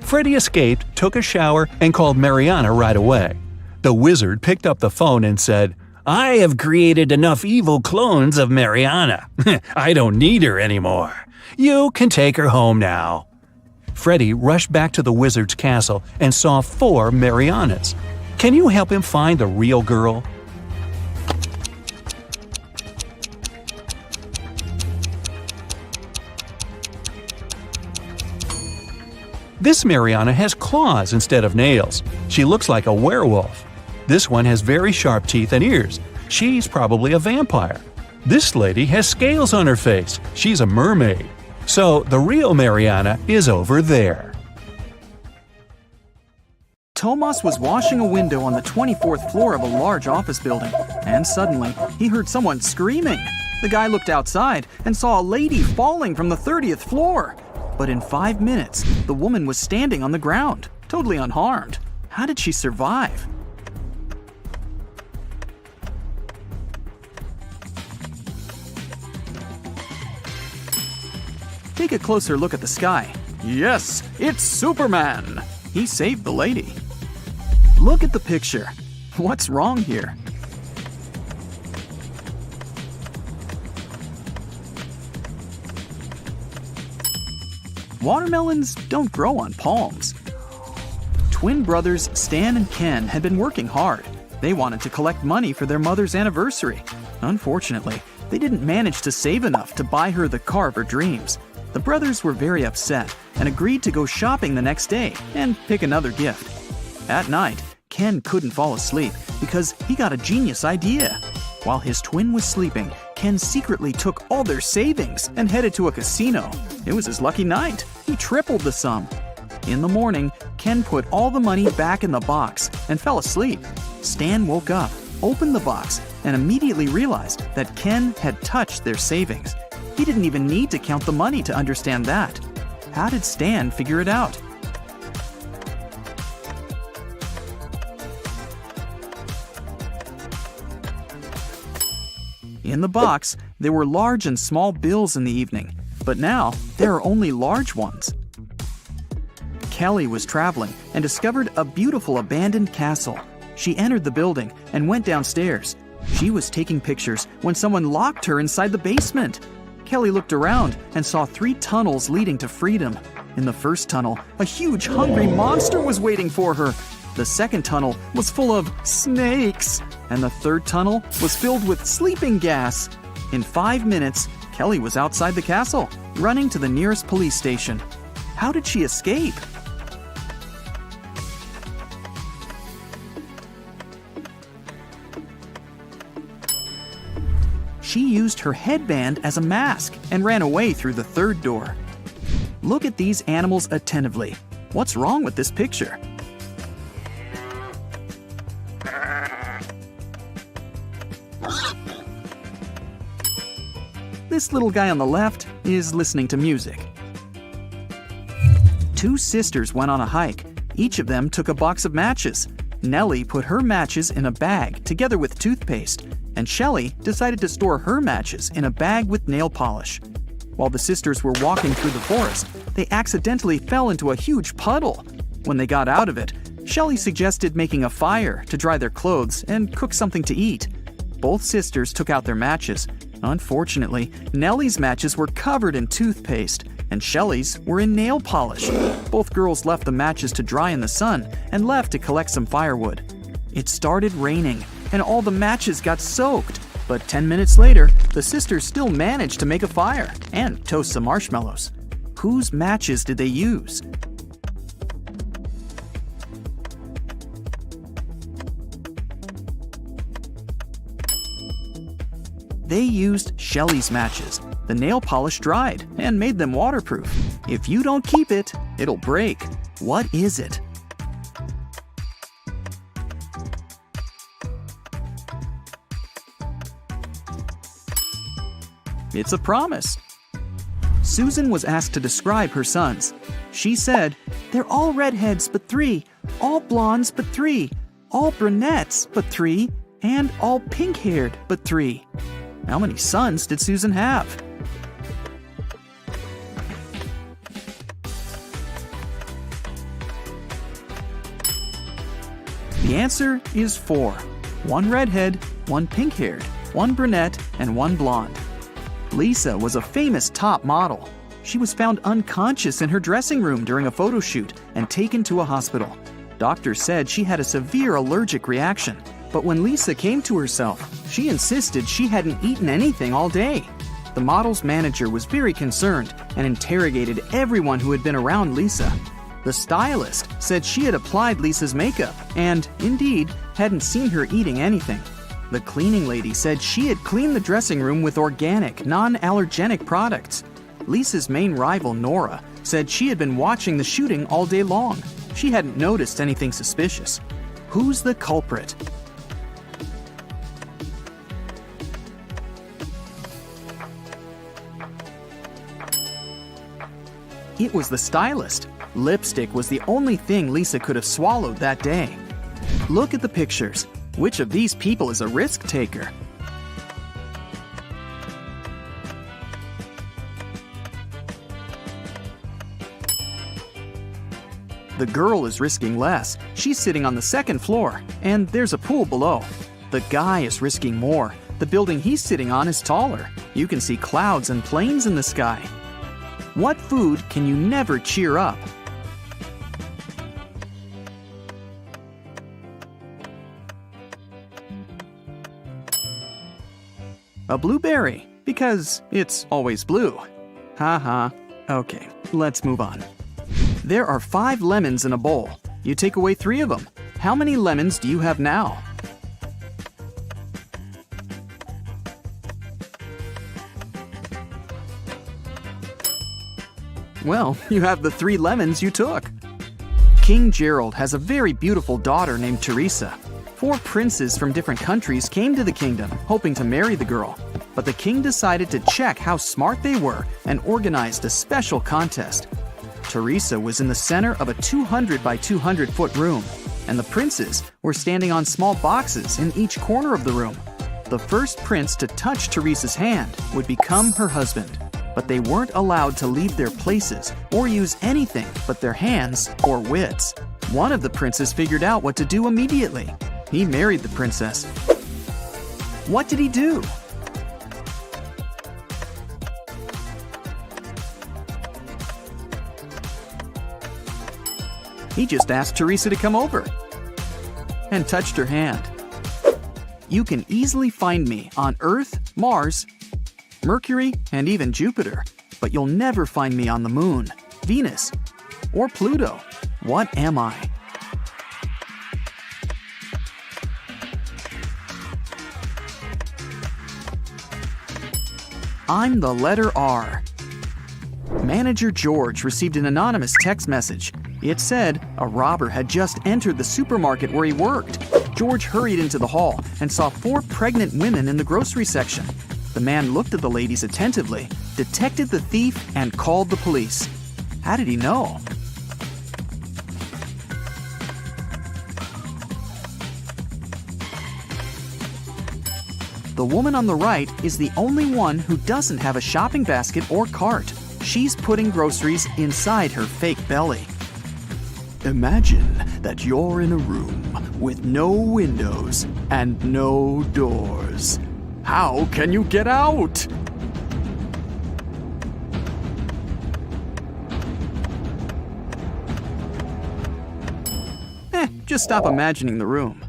S1: Freddy escaped, took a shower, and called Mariana right away. The wizard picked up the phone and said, "I have created enough evil clones of Mariana. I don't need her anymore. You can take her home now." Freddy rushed back to the wizard's castle and saw 4 Marianas. Can you help him find the real girl? This Mariana has claws instead of nails. She looks like a werewolf. This one has very sharp teeth and ears. She's probably a vampire. This lady has scales on her face. She's a mermaid. So the real Mariana is over there.
S5: Tomas was washing a window on the 24th floor of a large office building, and suddenly he heard someone screaming. The guy looked outside and saw a lady falling from the 30th floor. But in 5 minutes, the woman was standing on the ground, totally unharmed. How did she survive? Take a closer look at the sky. Yes, it's Superman! He saved the lady. Look at the picture. What's wrong here? Watermelons don't grow on palms. Twin brothers Stan and Ken had been working hard. They wanted to collect money for their mother's anniversary. Unfortunately, they didn't manage to save enough to buy her the car of her dreams. The brothers were very upset and agreed to go shopping the next day and pick another gift. At night, Ken couldn't fall asleep because he got a genius idea. While his twin was sleeping, Ken secretly took all their savings and headed to a casino. It was his lucky night. He tripled the sum. In the morning, Ken put all the money back in the box and fell asleep. Stan woke up, opened the box, and immediately realized that Ken had touched their savings. He didn't even need to count the money to understand that. How did Stan figure it out? In the box, there were large and small bills in the evening, but now there are only large ones. Kelly was traveling and discovered a beautiful abandoned castle. She entered the building and went downstairs. She was taking pictures when someone locked her inside the basement. Kelly looked around and saw 3 tunnels leading to freedom. In the first tunnel, a huge hungry monster was waiting for her. The second tunnel was full of snakes, and the third tunnel was filled with sleeping gas. In 5 minutes, Kelly was outside the castle, running to the nearest police station. How did she escape? She used her headband as a mask and ran away through the third door. Look at these animals attentively. What's wrong with this picture? This little guy on the left is listening to music. Two sisters went on a hike. Each of them took a box of matches. Nellie put her matches in a bag together with toothpaste, and Shelley decided to store her matches in a bag with nail polish. While the sisters were walking through the forest, they accidentally fell into a huge puddle. When they got out of it, Shelley suggested making a fire to dry their clothes and cook something to eat. Both sisters took out their matches. Unfortunately, Nellie's matches were covered in toothpaste, and Shelley's were in nail polish. Both girls left the matches to dry in the sun and left to collect some firewood. It started raining, and all the matches got soaked. But 10 minutes later, the sisters still managed to make a fire and toast some marshmallows. Whose matches did they use? They used Shelley's matches. The nail polish dried and made them waterproof. If you don't keep it, it'll break. What is it? It's a promise. Susan was asked to describe her sons. She said, "They're all redheads but 3, all blondes but 3, all brunettes but 3, and all pink-haired but 3. How many sons did Susan have? The answer is 4. 1 redhead, 1 pink-haired, 1 brunette, and 1 blonde. Lisa was a famous top model. She was found unconscious in her dressing room during a photo shoot and taken to a hospital. Doctors said she had a severe allergic reaction, but when Lisa came to herself, she insisted she hadn't eaten anything all day. The model's manager was very concerned and interrogated everyone who had been around Lisa. The stylist said she had applied Lisa's makeup and, indeed, hadn't seen her eating anything. The cleaning lady said she had cleaned the dressing room with organic, non-allergenic products. Lisa's main rival, Nora, said she had been watching the shooting all day long. She hadn't noticed anything suspicious. Who's the culprit? It was the stylist. Lipstick was the only thing Lisa could have swallowed that day. Look at the pictures. Which of these people is a risk taker? The girl is risking less. She's sitting on the second floor, and there's a pool below. The guy is risking more. The building he's sitting on is taller. You can see clouds and planes in the sky. What food can you never cheer up? A blueberry, because it's always blue. Haha. Okay, let's move on. There are 5 lemons in a bowl. You take away 3 of them. How many lemons do you have now? Well, you have the 3 lemons you took. King Gerald has a very beautiful daughter named Teresa. 4 princes from different countries came to the kingdom, hoping to marry the girl. But the king decided to check how smart they were and organized a special contest. Teresa was in the center of a 200 by 200 foot room, and the princes were standing on small boxes in each corner of the room. The first prince to touch Teresa's hand would become her husband, but they weren't allowed to leave their places or use anything but their hands or wits. One of the princes figured out what to do immediately. He married the princess. What did he do? He just asked Teresa to come over and touched her hand. You can easily find me on Earth, Mars, Mercury, and even Jupiter, but you'll never find me on the Moon, Venus, or Pluto. What am I? I'm the letter R. Manager George received an anonymous text message. It said a robber had just entered the supermarket where he worked. George hurried into the hall and saw 4 pregnant women in the grocery section. The man looked at the ladies attentively, detected the thief, and called the police. How did he know? The woman on the right is the only one who doesn't have a shopping basket or cart. She's putting groceries inside her fake belly. Imagine that you're in a room with no windows and no doors. How can you get out? Just stop imagining the room.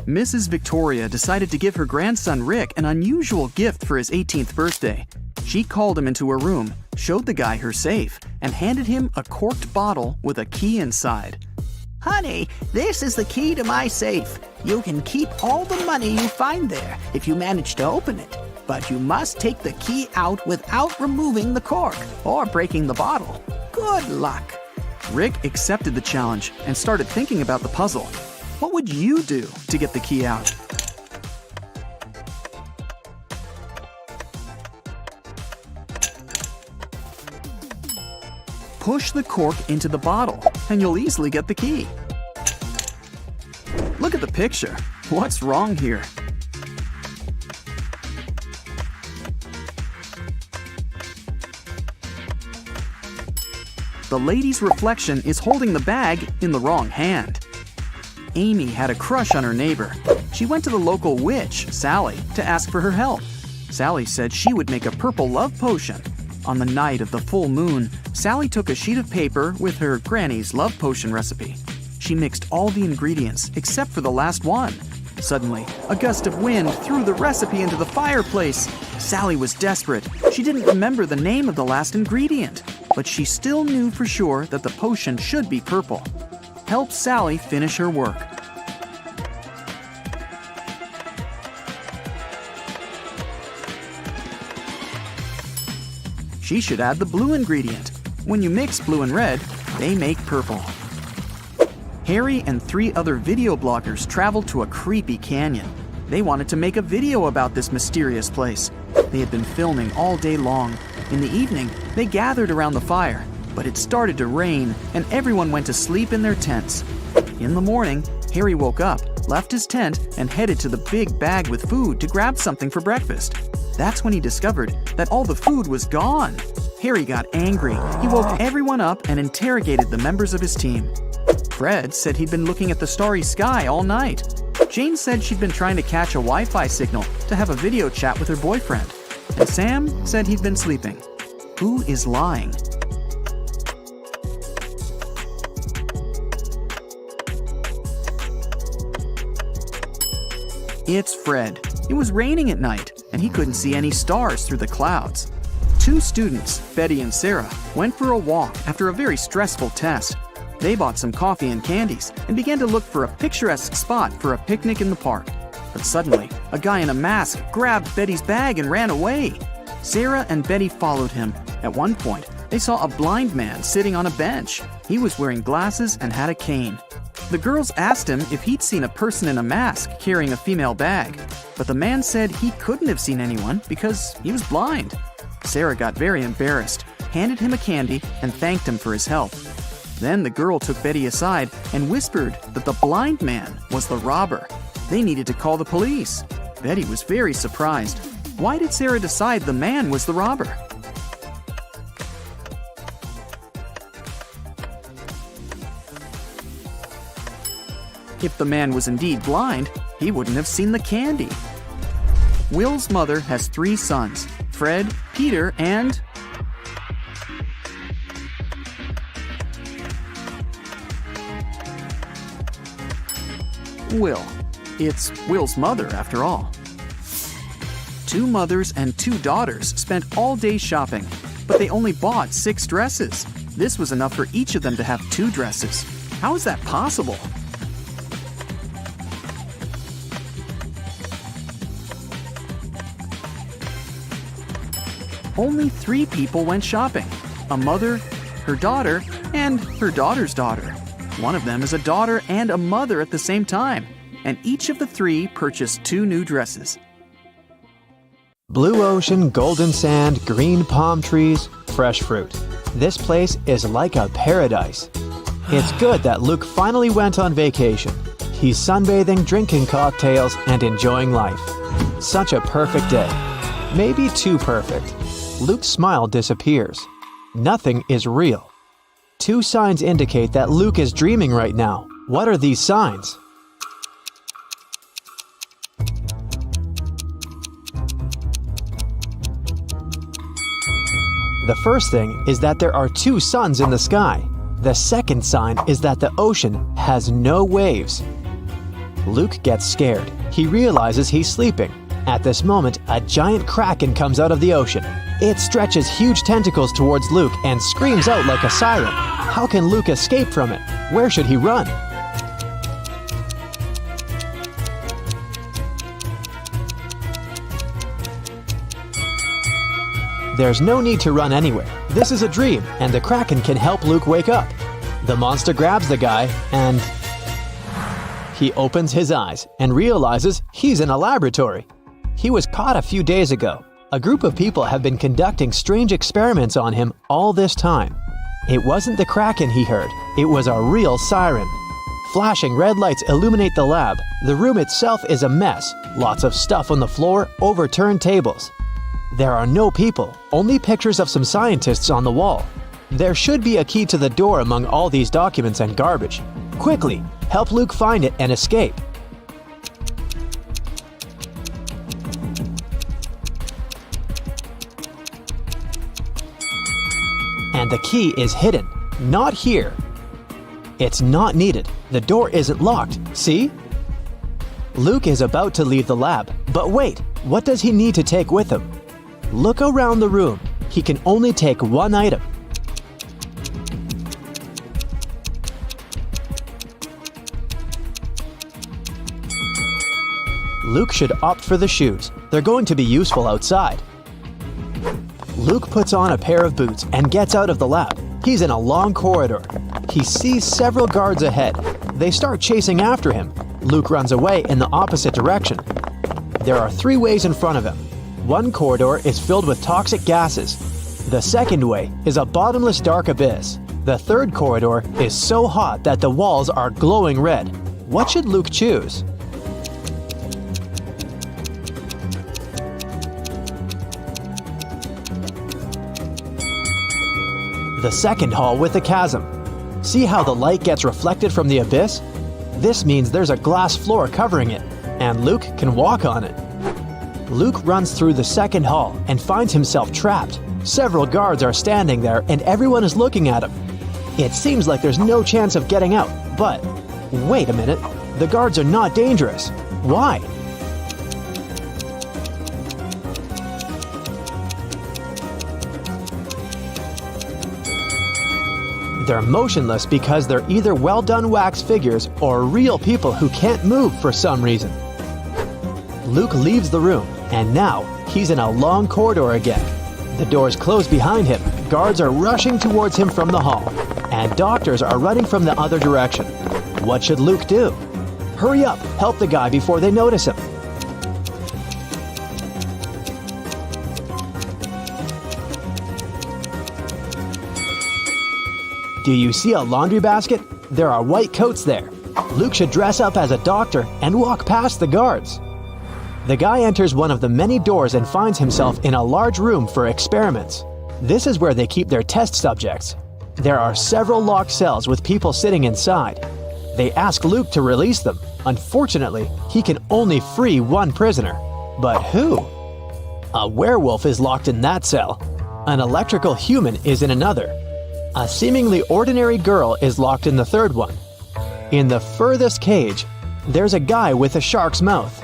S5: Mrs. Victoria decided to give her grandson Rick an unusual gift for his 18th birthday. She called him into her room, showed the guy her safe, and handed him a corked bottle with a key inside.
S6: Honey, this is the key to my safe. You can keep all the money you find there if you manage to open it. But you must take the key out without removing the cork or breaking the bottle. Good luck.
S5: Rick accepted the challenge and started thinking about the puzzle. What would you do to get the key out? Push the cork into the bottle, and you'll easily get the key. Look at the picture. What's wrong here? The lady's reflection is holding the bag in the wrong hand. Amy had a crush on her neighbor. She went to the local witch, Sally, to ask for her help. Sally said she would make a purple love potion. On the night of the full moon, Sally took a sheet of paper with her granny's love potion recipe. She mixed all the ingredients except for the last one. Suddenly, a gust of wind threw the recipe into the fireplace. Sally was desperate. She didn't remember the name of the last ingredient, but she still knew for sure that the potion should be purple. Help Sally finish her work. She should add the blue ingredient. When you mix blue and red, they make purple. Harry and 3 other video bloggers traveled to a creepy canyon. They wanted to make a video about this mysterious place. They had been filming all day long. In the evening, they gathered around the fire, but it started to rain and everyone went to sleep in their tents. In the morning, Harry woke up, left his tent, and headed to the big bag with food to grab something for breakfast. That's when he discovered that all the food was gone. Harry got angry. He woke everyone up and interrogated the members of his team. Fred said he'd been looking at the starry sky all night. Jane said she'd been trying to catch a Wi-Fi signal to have a video chat with her boyfriend. And Sam said he'd been sleeping. Who is lying? It's Fred. It was raining at night, and he couldn't see any stars through the clouds. 2 students, Betty and Sarah, went for a walk after a very stressful test. They bought some coffee and candies and began to look for a picturesque spot for a picnic in the park. But suddenly, a guy in a mask grabbed Betty's bag and ran away. Sarah and Betty followed him. At one point, they saw a blind man sitting on a bench. He was wearing glasses and had a cane. The girls asked him if he'd seen a person in a mask carrying a female bag, but the man said he couldn't have seen anyone because he was blind. Sarah got very embarrassed, handed him a candy, and thanked him for his help. Then the girl took Betty aside and whispered that the blind man was the robber. They needed to call the police. Betty was very surprised. Why did Sarah decide the man was the robber? If the man was indeed blind, he wouldn't have seen the candy. Will's mother has 3 sons, Fred, Peter, and... Will. It's Will's mother, after all. 2 mothers and 2 daughters spent all day shopping, but they only bought 6 dresses. This was enough for each of them to have 2 dresses. How is that possible? Only 3 people went shopping: a mother, her daughter, and her daughter's daughter. One of them is a daughter and a mother at the same time, and each of the 3 purchased 2 new dresses.
S2: Blue ocean, golden sand, green palm trees, fresh fruit. This place is like a paradise. It's good that Luke finally went on vacation. He's sunbathing, drinking cocktails, and enjoying life. Such a perfect day. Maybe too perfect. Luke's smile disappears. Nothing is real. 2 signs indicate that Luke is dreaming right now. What are these signs? The first thing is that there are 2 suns in the sky. The second sign is that the ocean has no waves. Luke gets scared. He realizes he's sleeping. At this moment, a giant kraken comes out of the ocean. It stretches huge tentacles towards Luke and screams out like a siren. How can Luke escape from it? Where should he run? There's no need to run anywhere. This is a dream, and the kraken can help Luke wake up. The monster grabs the guy, and he opens his eyes and realizes he's in a laboratory. He was caught a few days ago. A group of people have been conducting strange experiments on him all this time. It wasn't the kraken he heard, it was a real siren. Flashing red lights illuminate the lab. The room itself is a mess. Lots of stuff on the floor, overturned tables. There are no people, only pictures of some scientists on the wall. There should be a key to the door among all these documents and garbage. Quickly, help Luke find it and escape. And the key is hidden, not here. It's not needed. The door isn't locked, see? Luke is about to leave the lab, but wait, what does he need to take with him? Look around the room. He can only take 1 item. Luke should opt for the shoes. They're going to be useful outside. Luke puts on a pair of boots and gets out of the lab. He's in a long corridor. He sees several guards ahead. They start chasing after him. Luke runs away in the opposite direction. There are 3 ways in front of him. One corridor is filled with toxic gases. The second way is a bottomless dark abyss. The third corridor is so hot that the walls are glowing red. What should Luke choose? The second hall with a chasm. See how the light gets reflected from the abyss? This means there's a glass floor covering it, and Luke can walk on it. Luke runs through the second hall and finds himself trapped. Several guards are standing there and everyone is looking at him. It seems like there's no chance of getting out, but wait a minute, the guards are not dangerous. Why? They're motionless because they're either well-done wax figures or real people who can't move for some reason. Luke leaves the room, and now he's in a long corridor again. The doors close behind him, guards are rushing towards him from the hall, and doctors are running from the other direction. What should Luke do? Hurry up, help the guy before they notice him. Do you see a laundry basket? There are white coats there. Luke should dress up as a doctor and walk past the guards. The guy enters one of the many doors and finds himself in a large room for experiments. This is where they keep their test subjects. There are several locked cells with people sitting inside. They ask Luke to release them. Unfortunately, he can only free 1 prisoner. But who? A werewolf is locked in that cell. An electrical human is in another. A seemingly ordinary girl is locked in the third one. In the furthest cage, there's a guy with a shark's mouth.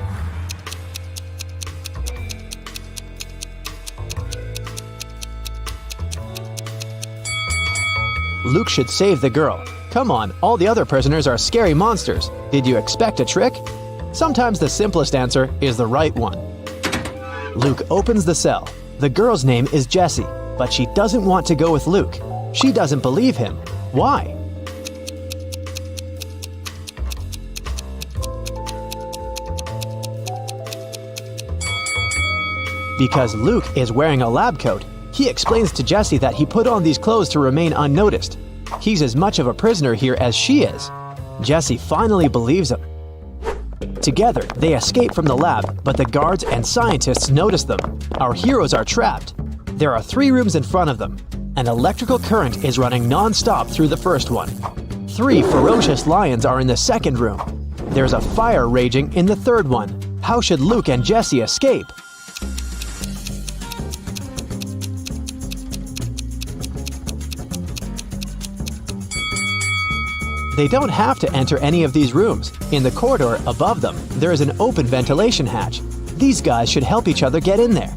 S2: Luke should save the girl. Come on, all the other prisoners are scary monsters. Did you expect a trick? Sometimes the simplest answer is the right one. Luke opens the cell. The girl's name is Jessie, but she doesn't want to go with Luke. She doesn't believe him. Why? Because Luke is wearing a lab coat. He explains to Jessie that he put on these clothes to remain unnoticed. He's as much of a prisoner here as she is. Jessie finally believes him. Together, they escape from the lab, but the guards and scientists notice them. Our heroes are trapped. There are 3 rooms in front of them. An electrical current is running non-stop through the first one. 3 ferocious lions are in the second room. There's a fire raging in the third one. How should Luke and Jesse escape? They don't have to enter any of these rooms. In the corridor above them, there is an open ventilation hatch. These guys should help each other get in there.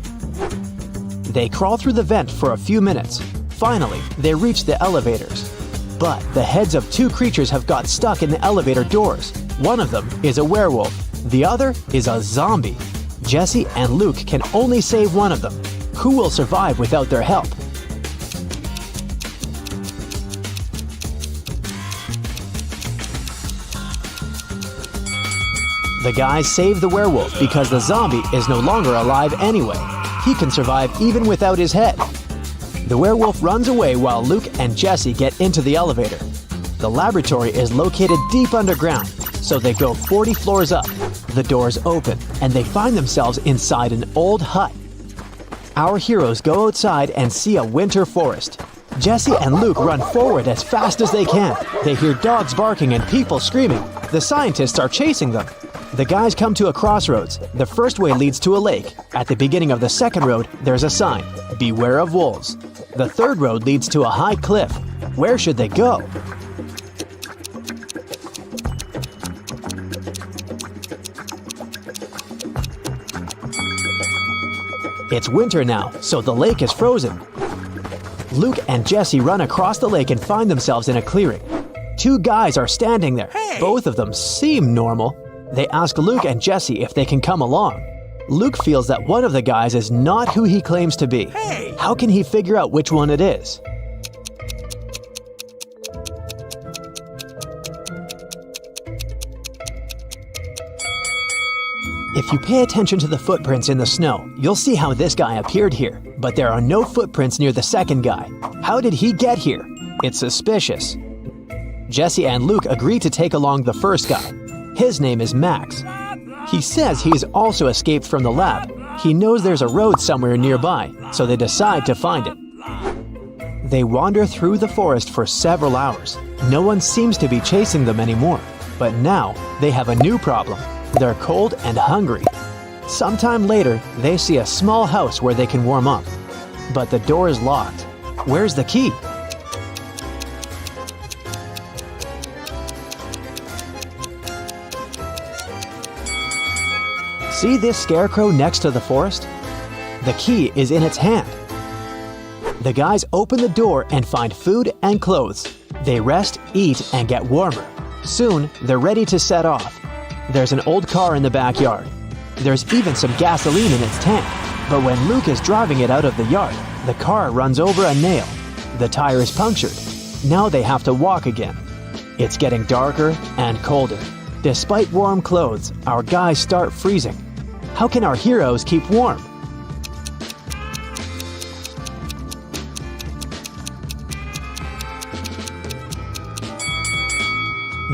S2: They crawl through the vent for a few minutes. Finally, they reach the elevators. But the heads of 2 creatures have got stuck in the elevator doors. One of them is a werewolf. The other is a zombie. Jesse and Luke can only save one of them. Who will survive without their help? The guys save the werewolf because the zombie is no longer alive anyway. He can survive even without his head. The werewolf runs away while Luke and Jesse get into the elevator. The laboratory is located deep underground, so they go 40 floors up. The doors open, and they find themselves inside an old hut. Our heroes go outside and see a winter forest. Jesse and Luke run forward as fast as they can. They hear dogs barking and people screaming. The scientists are chasing them. The guys come to a crossroads. The first way leads to a lake. At the beginning of the second road, there's a sign, "Beware of wolves." The third road leads to a high cliff. Where should they go? It's winter now, so the lake is frozen. Luke and Jesse run across the lake and find themselves in a clearing. 2 guys are standing there. Both of them seem normal. They ask Luke and Jesse if they can come along. Luke feels that one of the guys is not who he claims to be. How can he figure out which one it is? If you pay attention to the footprints in the snow, you'll see how this guy appeared here, but there are no footprints near the second guy. How did he get here? It's suspicious. Jesse and Luke agree to take along the first guy. His name is Max. He says he's also escaped from the lab. He knows there's a road somewhere nearby, so they decide to find it. They wander through the forest for several hours. No one seems to be chasing them anymore. But now, they have a new problem. They're cold and hungry. Sometime later, they see a small house where they can warm up. But the door is locked. Where's the key? See this scarecrow next to the forest? The key is in its hand. The guys open the door and find food and clothes. They rest, eat, and get warmer. Soon, they're ready to set off. There's an old car in the backyard. There's even some gasoline in its tank. But when Luke is driving it out of the yard, the car runs over a nail. The tire is punctured. Now they have to walk again. It's getting darker and colder. Despite warm clothes, our guys start freezing. How can our heroes keep warm?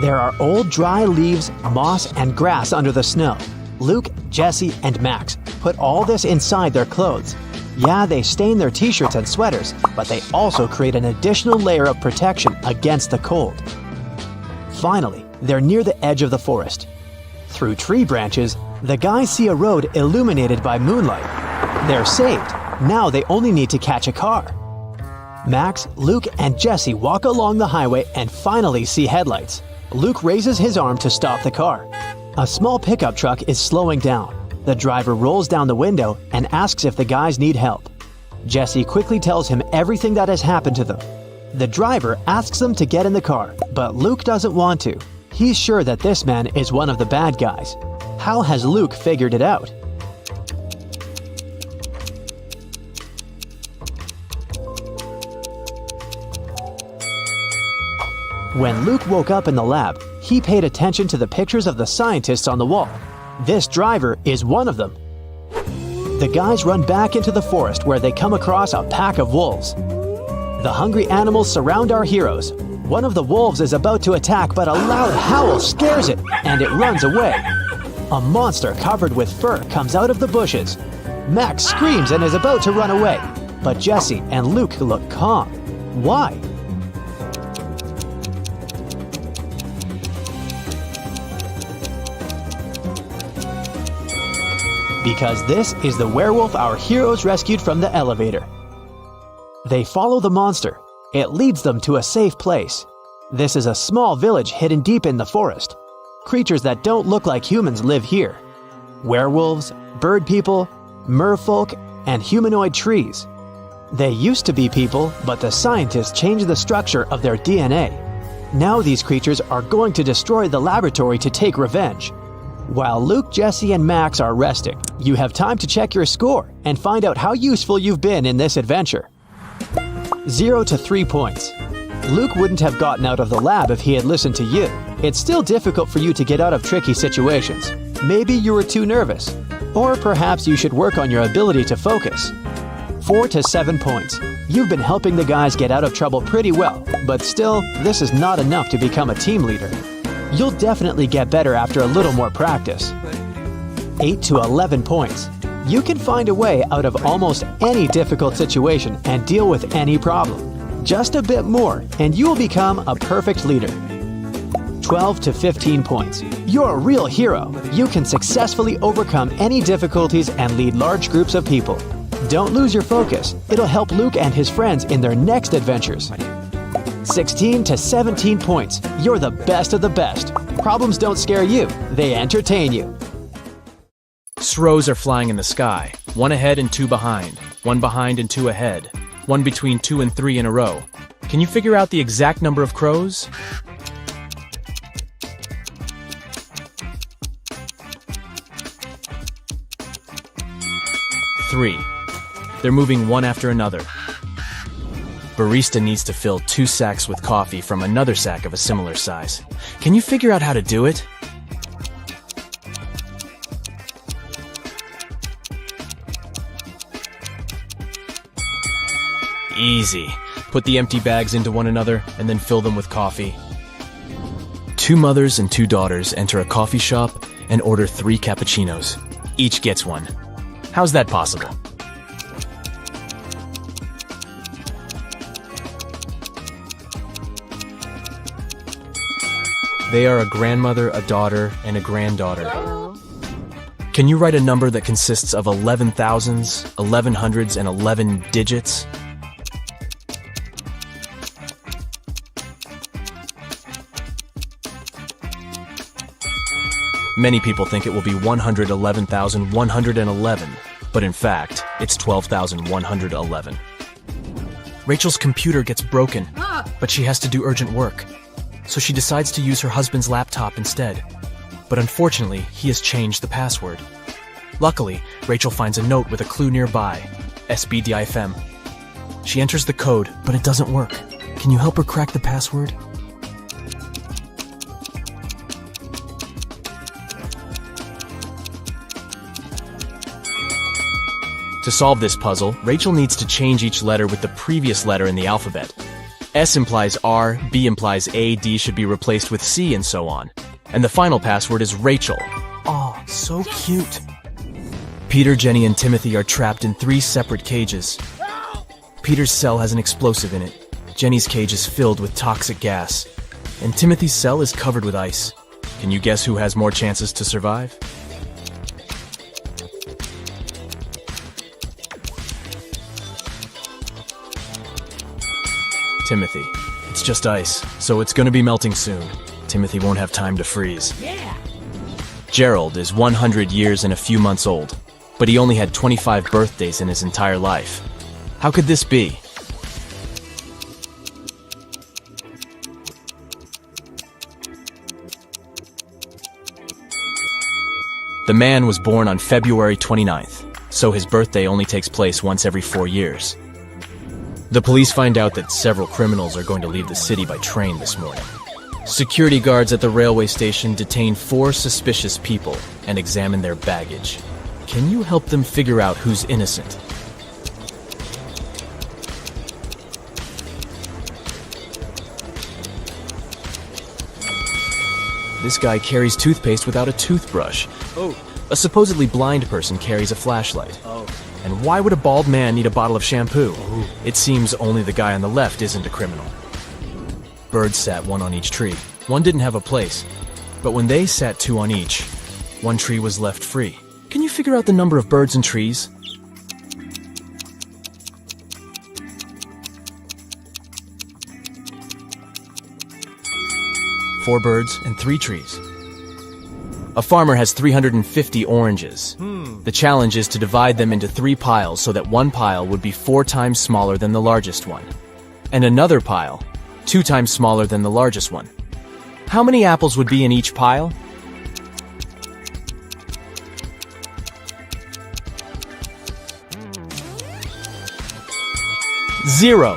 S2: There are old dry leaves, moss, and grass under the snow. Luke, Jesse, and Max put all this inside their clothes. Yeah, they stain their t-shirts and sweaters, but they also create an additional layer of protection against the cold. Finally, they're near the edge of the forest. Through tree branches, the guys see a road illuminated by moonlight. They're saved. Now they only need to catch a car. Max, Luke, and Jesse walk along the highway and finally see headlights. Luke raises his arm to stop the car. A small pickup truck is slowing down. The driver rolls down the window and asks if the guys need help. Jesse quickly tells him everything that has happened to them. The driver asks them to get in the car, but Luke doesn't want to. He's sure that this man is one of the bad guys. How has Luke figured it out? When Luke woke up in the lab, he paid attention to the pictures of the scientists on the wall. This driver is one of them. The guys run back into the forest where they come across a pack of wolves. The hungry animals surround our heroes. One of the wolves is about to attack, but a loud howl scares it, and it runs away. A monster covered with fur comes out of the bushes. Max screams and is about to run away, but Jesse and Luke look calm. Why? Because this is the werewolf our heroes rescued from the elevator. They follow the monster. It leads them to a safe place. This is a small village hidden deep in the forest. Creatures that don't look like humans live here. Werewolves, bird people, merfolk, and humanoid trees. They used to be people, but the scientists changed the structure of their DNA. Now these creatures are going to destroy the laboratory to take revenge. While Luke, Jesse, and Max are resting, you have time to check your score and find out how useful you've been in this adventure. 0 to 3 points. Luke wouldn't have gotten out of the lab if he had listened to you. It's still difficult for you to get out of tricky situations. Maybe you were too nervous. Or perhaps you should work on your ability to focus. 4 to 7 points. You've been helping the guys get out of trouble pretty well, but still, this is not enough to become a team leader. You'll definitely get better after a little more practice. 8 to 11 points. You can find a way out of almost any difficult situation and deal with any problem. Just a bit more, and you will become a perfect leader. 12 to 15 points. You're a real hero. You can successfully overcome any difficulties and lead large groups of people. Don't lose your focus. It'll help Luke and his friends in their next adventures. 16 to 17 points. You're the best of the best. Problems don't scare you. They entertain you.
S7: Crows are flying in the sky. 1 ahead and 2 behind. 1 behind and 2 ahead. 1 between 2 and 3 in a row. Can you figure out the exact number of crows? 3. They're moving one after another. Barista needs to fill 2 sacks with coffee from another sack of a similar size. Can you figure out how to do it? Easy. Put the empty bags into one another and then fill them with coffee. 2 mothers and 2 daughters enter a coffee shop and order 3 cappuccinos. Each gets one. How's that possible? They are a grandmother, a daughter, and a granddaughter. Can you write a number that consists of 11 thousands, 11 hundreds, and 11 digits? Many people think it will be 111,111, but in fact, it's 12,111. Rachel's computer gets broken, but she has to do urgent work. So she decides to use her husband's laptop instead. But unfortunately, he has changed the password. Luckily, Rachel finds a note with a clue nearby, SBDIFM. She enters the code, but it doesn't work. Can you help her crack the password? To solve this puzzle, Rachel needs to change each letter with the previous letter in the alphabet. S implies R, B implies A, D should be replaced with C, and so on. And the final password is Rachel. Oh, so cute. Peter, Jenny, and Timothy are trapped in 3 separate cages. Peter's cell has an explosive in it. Jenny's cage is filled with toxic gas. And Timothy's cell is covered with ice. Can you guess who has more chances to survive? Timothy. It's just ice, so it's gonna be melting soon. Timothy won't have time to freeze. Yeah. Gerald is 100 years and a few months old, but he only had 25 birthdays in his entire life. How could this be? The man was born on February 29th, so his birthday only takes place once every 4 years. The police find out that several criminals are going to leave the city by train this morning. Security guards at the railway station detain 4 suspicious people and examine their baggage. Can you help them figure out who's innocent? This guy carries toothpaste without a toothbrush.
S2: Oh.
S7: A supposedly blind person carries a flashlight.
S2: Oh.
S7: And why would a bald man need a bottle of shampoo? It seems only the guy on the left isn't a criminal. Birds sat one on each tree. One didn't have a place. But when they sat two on each, one tree was left free. Can you figure out the number of birds and trees? Four birds and 3 trees. A farmer has 350 oranges. The challenge is to divide them into 3 piles so that one pile would be 4 times smaller than the largest one, and another pile 2 times smaller than the largest one. How many apples would be in each pile? Zero.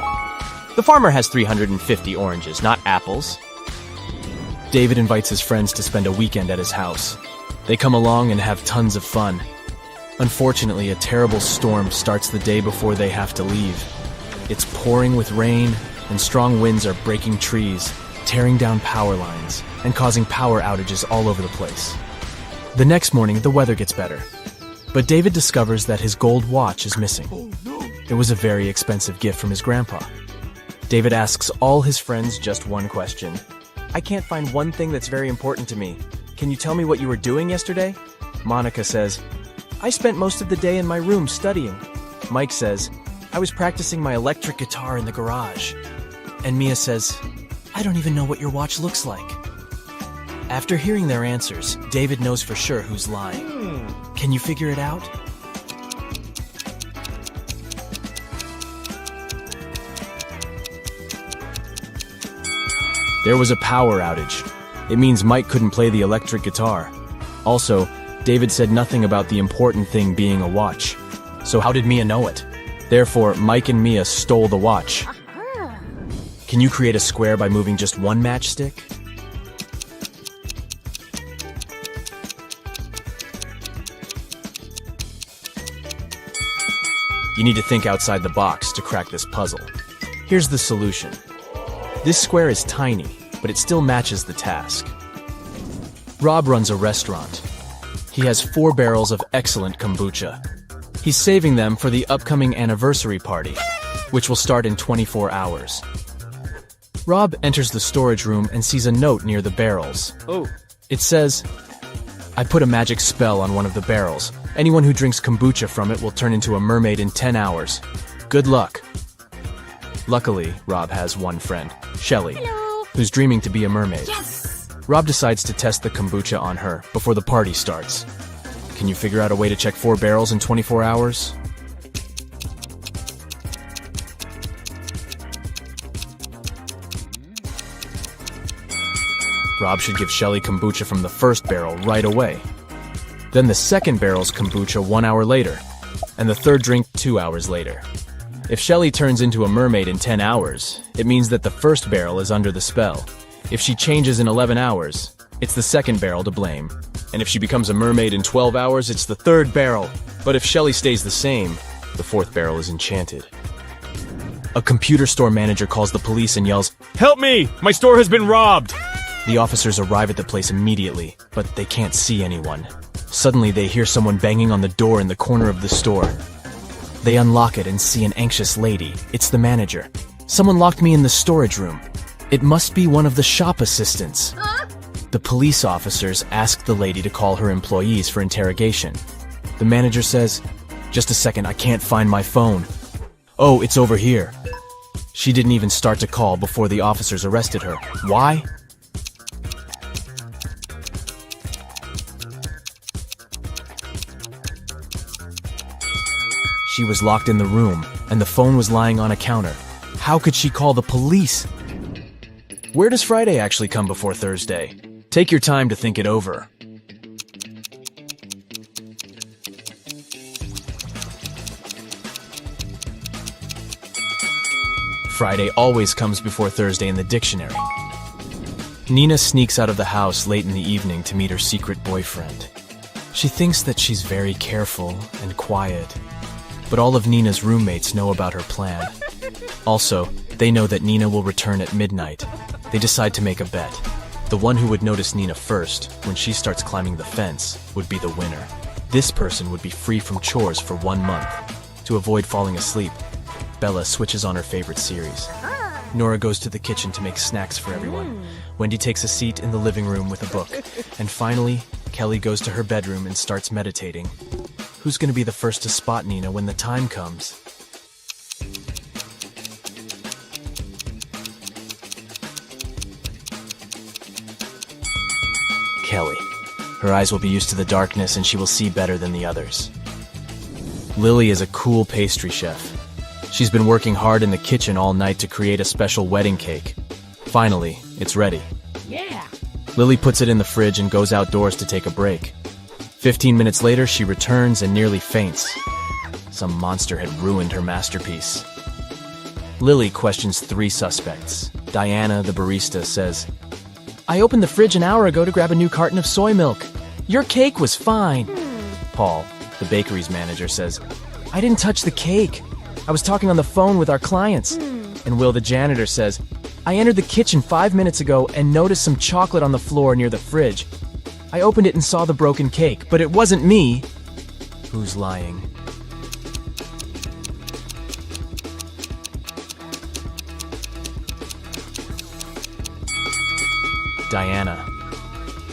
S7: The farmer has 350 oranges, not apples. David invites his friends to spend a weekend at his house. They come along and have tons of fun. Unfortunately, a terrible storm starts the day before they have to leave. It's pouring with rain, and strong winds are breaking trees, tearing down power lines, and causing power outages all over the place. The next morning, the weather gets better. But David discovers that his gold watch is missing. It was a very expensive gift from his grandpa. David asks all his friends just one question. I can't find one thing that's very important to me. Can you tell me what you were doing yesterday? Monica says, I spent most of the day in my room studying. Mike says, I was practicing my electric guitar in the garage. And Mia says, I don't even know what your watch looks like. After hearing their answers, David knows for sure who's lying. Can you figure it out? There was a power outage. It means Mike couldn't play the electric guitar. Also, David said nothing about the important thing being a watch. So how did Mia know it? Therefore, Mike and Mia stole the watch. Can you create a square by moving just one matchstick? You need to think outside the box to crack this puzzle. Here's the solution. This square is tiny, but it still matches the task. Rob runs a restaurant. He has 4 barrels of excellent kombucha. He's saving them for the upcoming anniversary party, which will start in 24 hours. Rob enters the storage room and sees a note near the barrels.
S2: Oh.
S7: It says, I put a magic spell on one of the barrels. Anyone who drinks kombucha from it will turn into a mermaid in 10 hours. Good luck. Luckily, Rob has one friend, Shelly, who's dreaming to be a mermaid.
S8: Yes!
S7: Rob decides to test the kombucha on her before the party starts. Can you figure out a way to check 4 barrels in 24 hours? Rob should give Shelly kombucha from the first barrel right away. Then the second barrel's kombucha 1 hour later, and the third drink 2 hours later. If Shelly turns into a mermaid in 10 hours, it means that the first barrel is under the spell. If she changes in 11 hours, it's the second barrel to blame. And if she becomes a mermaid in 12 hours, it's the third barrel. But if Shelly stays the same, the fourth barrel is enchanted. A computer store manager calls the police and yells, "Help me! My store has been robbed!" The officers arrive at the place immediately, but they can't see anyone. Suddenly, they hear someone banging on the door in the corner of the store. They unlock it and see an anxious lady. It's the manager. Someone locked me in the storage room. It must be one of the shop assistants. The police officers ask the lady to call her employees for interrogation. The manager says, "Just a second, I can't find my phone." "Oh, it's over here." She didn't even start to call before the officers arrested her. Why? She was locked in the room, and the phone was lying on a counter. How could she call the police? Where does Friday actually come before Thursday? Take your time to think it over. Friday always comes before Thursday in the dictionary. Nina sneaks out of the house late in the evening to meet her secret boyfriend. She thinks that she's very careful and quiet, but all of Nina's roommates know about her plan. Also, they know that Nina will return at midnight. They decide to make a bet. The one who would notice Nina first, when she starts climbing the fence, would be the winner. This person would be free from chores for 1 month. To avoid falling asleep, Bella switches on her favorite series. Nora goes to the kitchen to make snacks for everyone. Wendy takes a seat in the living room with a book. And finally, Kelly goes to her bedroom and starts meditating. Who's going to be the first to spot Nina when the time comes? Kelly. Her eyes will be used to the darkness and she will see better than the others. Lily is a cool pastry chef. She's been working hard in the kitchen all night to create a special wedding cake. Finally, it's ready.
S8: Yeah.
S7: Lily puts it in the fridge and goes outdoors to take a break. 15 minutes later, she returns and nearly faints. Some monster had ruined her masterpiece. Lily questions 3 suspects. Diana, the barista, says, "I opened the fridge an hour ago to grab a new carton of soy milk. Your cake was fine." Paul, the bakery's manager, says, "I didn't touch the cake. I was talking on the phone with our clients." And Will, the janitor, says, "I entered the kitchen 5 minutes ago and noticed some chocolate on the floor near the fridge. I opened it and saw the broken cake, but it wasn't me." Who's lying? Diana.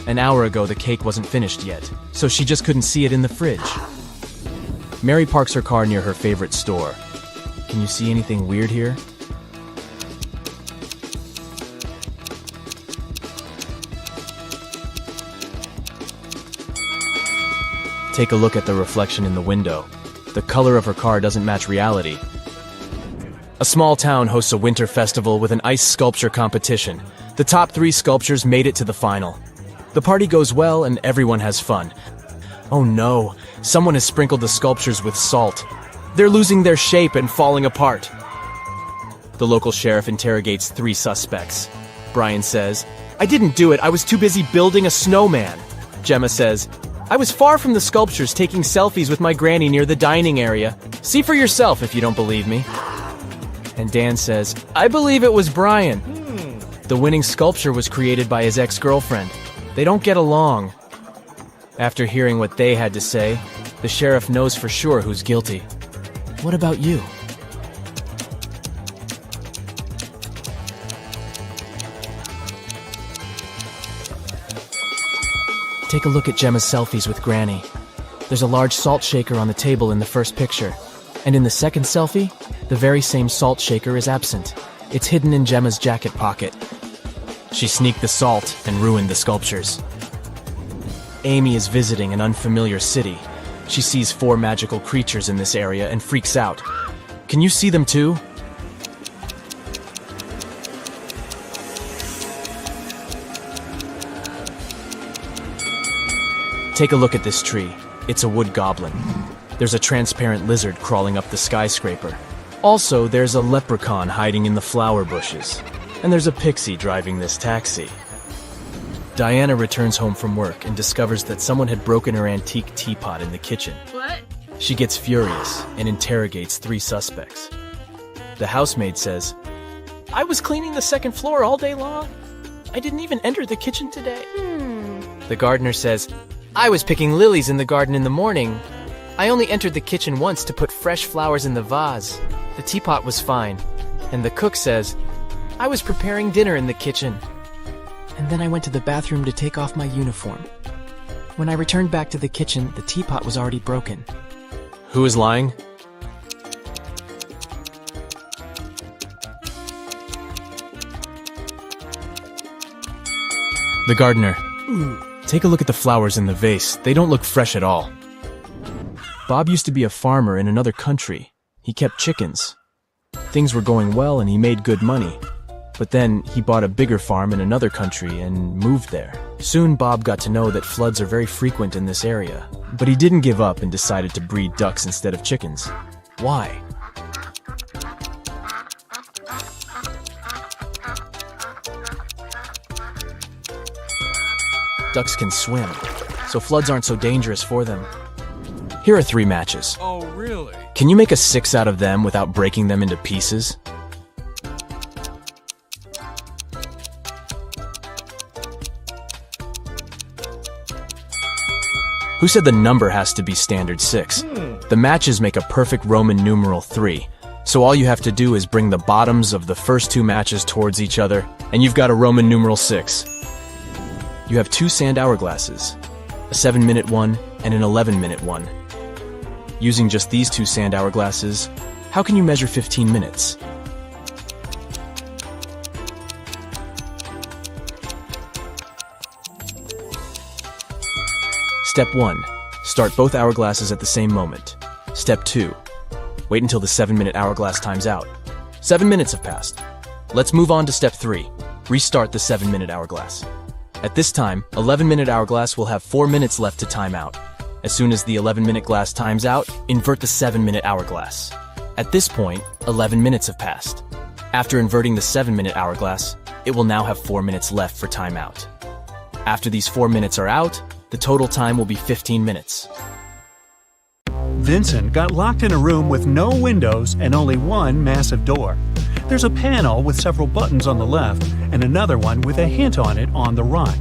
S7: An hour ago, the cake wasn't finished yet, so she just couldn't see it in the fridge. Mary parks her car near her favorite store. Can you see anything weird here? Take a look at the reflection in the window. The color of her car doesn't match reality. A small town hosts a winter festival with an ice sculpture competition. The top 3 sculptures made it to the final. The party goes well and everyone has fun. Oh no, someone has sprinkled the sculptures with salt. They're losing their shape and falling apart. The local sheriff interrogates 3 suspects. Brian says, "I didn't do it, I was too busy building a snowman." Gemma says, "I was far from the sculptures taking selfies with my granny near the dining area. See for yourself if you don't believe me." And Dan says, "I believe it was Brian. The winning sculpture was created by his ex-girlfriend. They don't get along." After hearing what they had to say, the sheriff knows for sure who's guilty. What about you? Take a look at Gemma's selfies with Granny. There's a large salt shaker on the table in the first picture. And in the second selfie, the very same salt shaker is absent. It's hidden in Gemma's jacket pocket. She sneaked the salt and ruined the sculptures. Amy is visiting an unfamiliar city. She sees 4 magical creatures in this area and freaks out. Can you see them too? Take a look at this tree. It's a wood goblin. There's a transparent lizard crawling up the skyscraper. Also, there's a leprechaun hiding in the flower bushes. And there's a pixie driving this taxi. Diana returns home from work and discovers that someone had broken her antique teapot in the kitchen.
S8: What?
S7: She gets furious and interrogates 3 suspects. The housemaid says, "I was cleaning the second floor all day long. I didn't even enter the kitchen today." The gardener says, "I was picking lilies in the garden in the morning. I only entered the kitchen once to put fresh flowers in the vase. The teapot was fine." And the cook says, "I was preparing dinner in the kitchen. And then I went to the bathroom to take off my uniform. When I returned back to the kitchen, the teapot was already broken." Who is lying? The gardener. Take a look at the flowers in the vase. They don't look fresh at all. Bob used to be a farmer in another country. He kept chickens. Things were going well and he made good money. But then he bought a bigger farm in another country and moved there. Soon Bob got to know that floods are very frequent in this area. But he didn't give up and decided to breed ducks instead of chickens. Why? Ducks can swim, so floods aren't so dangerous for them. Here are 3 matches.
S9: Oh, really?
S7: Can you make a 6 out of them without breaking them into pieces? Who said the number has to be standard 6? The matches make a perfect Roman numeral 3. So all you have to do is bring the bottoms of the first 2 matches towards each other, and you've got a Roman numeral 6. You have 2 sand hourglasses, a 7-minute one and an 11-minute one. Using just these 2 sand hourglasses, how can you measure 15 minutes? Step 1. Start both hourglasses at the same moment. Step 2. Wait until the 7-minute hourglass times out. 7 minutes have passed. Let's move on to step 3. Restart the 7-minute hourglass. At this time, 11-minute hourglass will have 4 minutes left to time out. As soon as the 11-minute glass times out, invert the 7-minute hourglass. At this point, 11 minutes have passed. After inverting the 7-minute hourglass, it will now have 4 minutes left for timeout. After these 4 minutes are out, the total time will be 15 minutes.
S1: Vincent got locked in a room with no windows and only one massive door. There's a panel with several buttons on the left and another one with a hint on it on the right.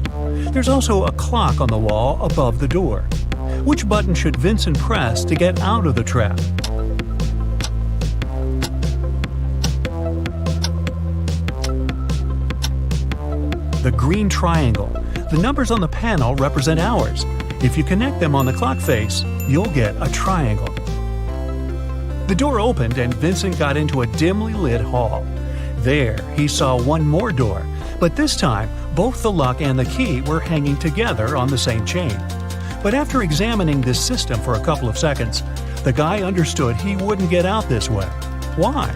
S1: There's also a clock on the wall above the door. Which button should Vincent press to get out of the trap? The green triangle. The numbers on the panel represent hours. If you connect them on the clock face, you'll get a triangle. The door opened and Vincent got into a dimly lit hall. There, he saw one more door, but this time, both the lock and the key were hanging together on the same chain. But after examining this system for a couple of seconds, the guy understood he wouldn't get out this way. Why?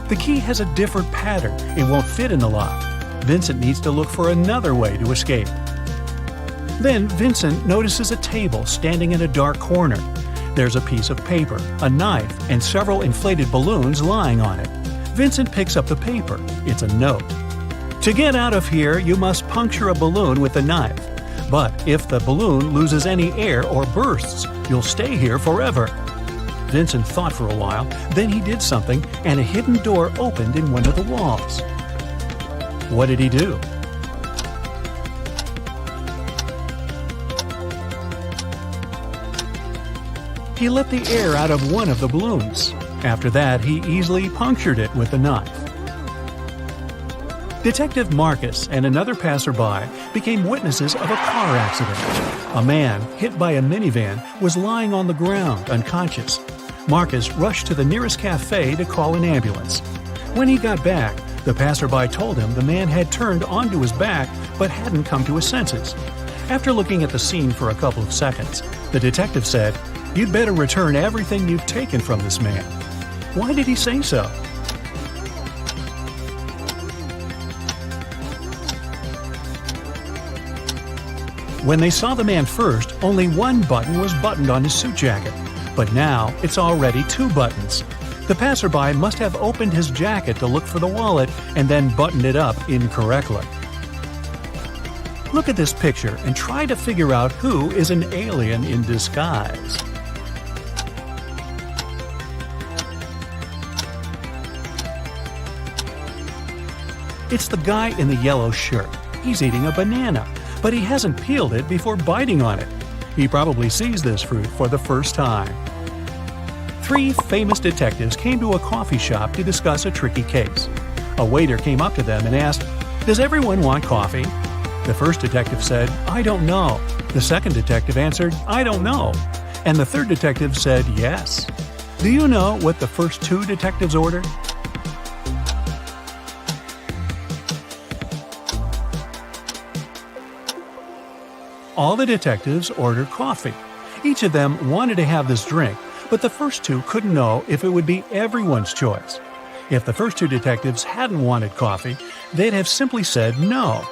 S1: The key has a different pattern. It won't fit in the lock. Vincent needs to look for another way to escape. Then Vincent notices a table standing in a dark corner. There's a piece of paper, a knife, and several inflated balloons lying on it. Vincent picks up the paper. It's a note. To get out of here, you must puncture a balloon with a knife. But if the balloon loses any air or bursts, you'll stay here forever. Vincent thought for a while, then he did something, and a hidden door opened in one of the walls. What did he do? He let the air out of one of the balloons. After that, he easily punctured it with a knife. Detective Marcus and another passerby became witnesses of a car accident. A man, hit by a minivan, was lying on the ground, unconscious. Marcus rushed to the nearest cafe to call an ambulance. When he got back, the passerby told him the man had turned onto his back but hadn't come to his senses. After looking at the scene for a couple of seconds, the detective said, "You'd better return everything you've taken from this man." Why did he say so? When they saw the man first, only one button was buttoned on his suit jacket. But now, it's already 2 buttons. The passerby must have opened his jacket to look for the wallet and then buttoned it up incorrectly. Look at this picture and try to figure out who is an alien in disguise. It's the guy in the yellow shirt. He's eating a banana, but he hasn't peeled it before biting on it. He probably sees this fruit for the first time. 3 famous detectives came to a coffee shop to discuss a tricky case. A waiter came up to them and asked, "Does everyone want coffee?" The first detective said, "I don't know." The second detective answered, "I don't know." And the third detective said, "Yes." Do you know what the first 2 detectives ordered? All the detectives ordered coffee. Each of them wanted to have this drink, but the first 2 couldn't know if it would be everyone's choice. If the first 2 detectives hadn't wanted coffee, they'd have simply said no.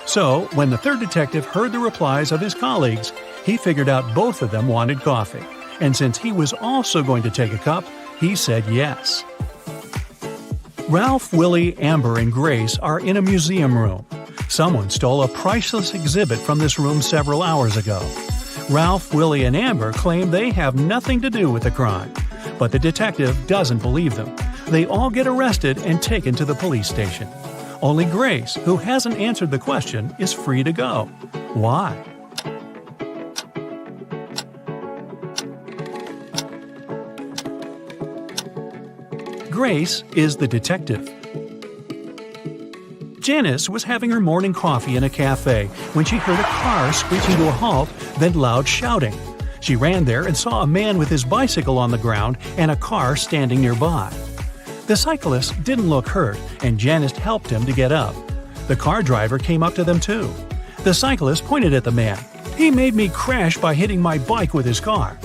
S1: So, when the third detective heard the replies of his colleagues, he figured out both of them wanted coffee. And since he was also going to take a cup, he said yes. Ralph, Willie, Amber, and Grace are in a museum room. Someone stole a priceless exhibit from this room several hours ago. Ralph, Willie, and Amber claim they have nothing to do with the crime, but the detective doesn't believe them. They all get arrested and taken to the police station. Only Grace, who hasn't answered the question, is free to go. Why? Grace is the detective. Janice was having her morning coffee in a cafe when she heard a car screeching to a halt, then loud shouting. She ran there and saw a man with his bicycle on the ground and a car standing nearby. The cyclist didn't look hurt, and Janice helped him to get up. The car driver came up to them too. The cyclist pointed at the man. "He made me crash by hitting my bike with his car."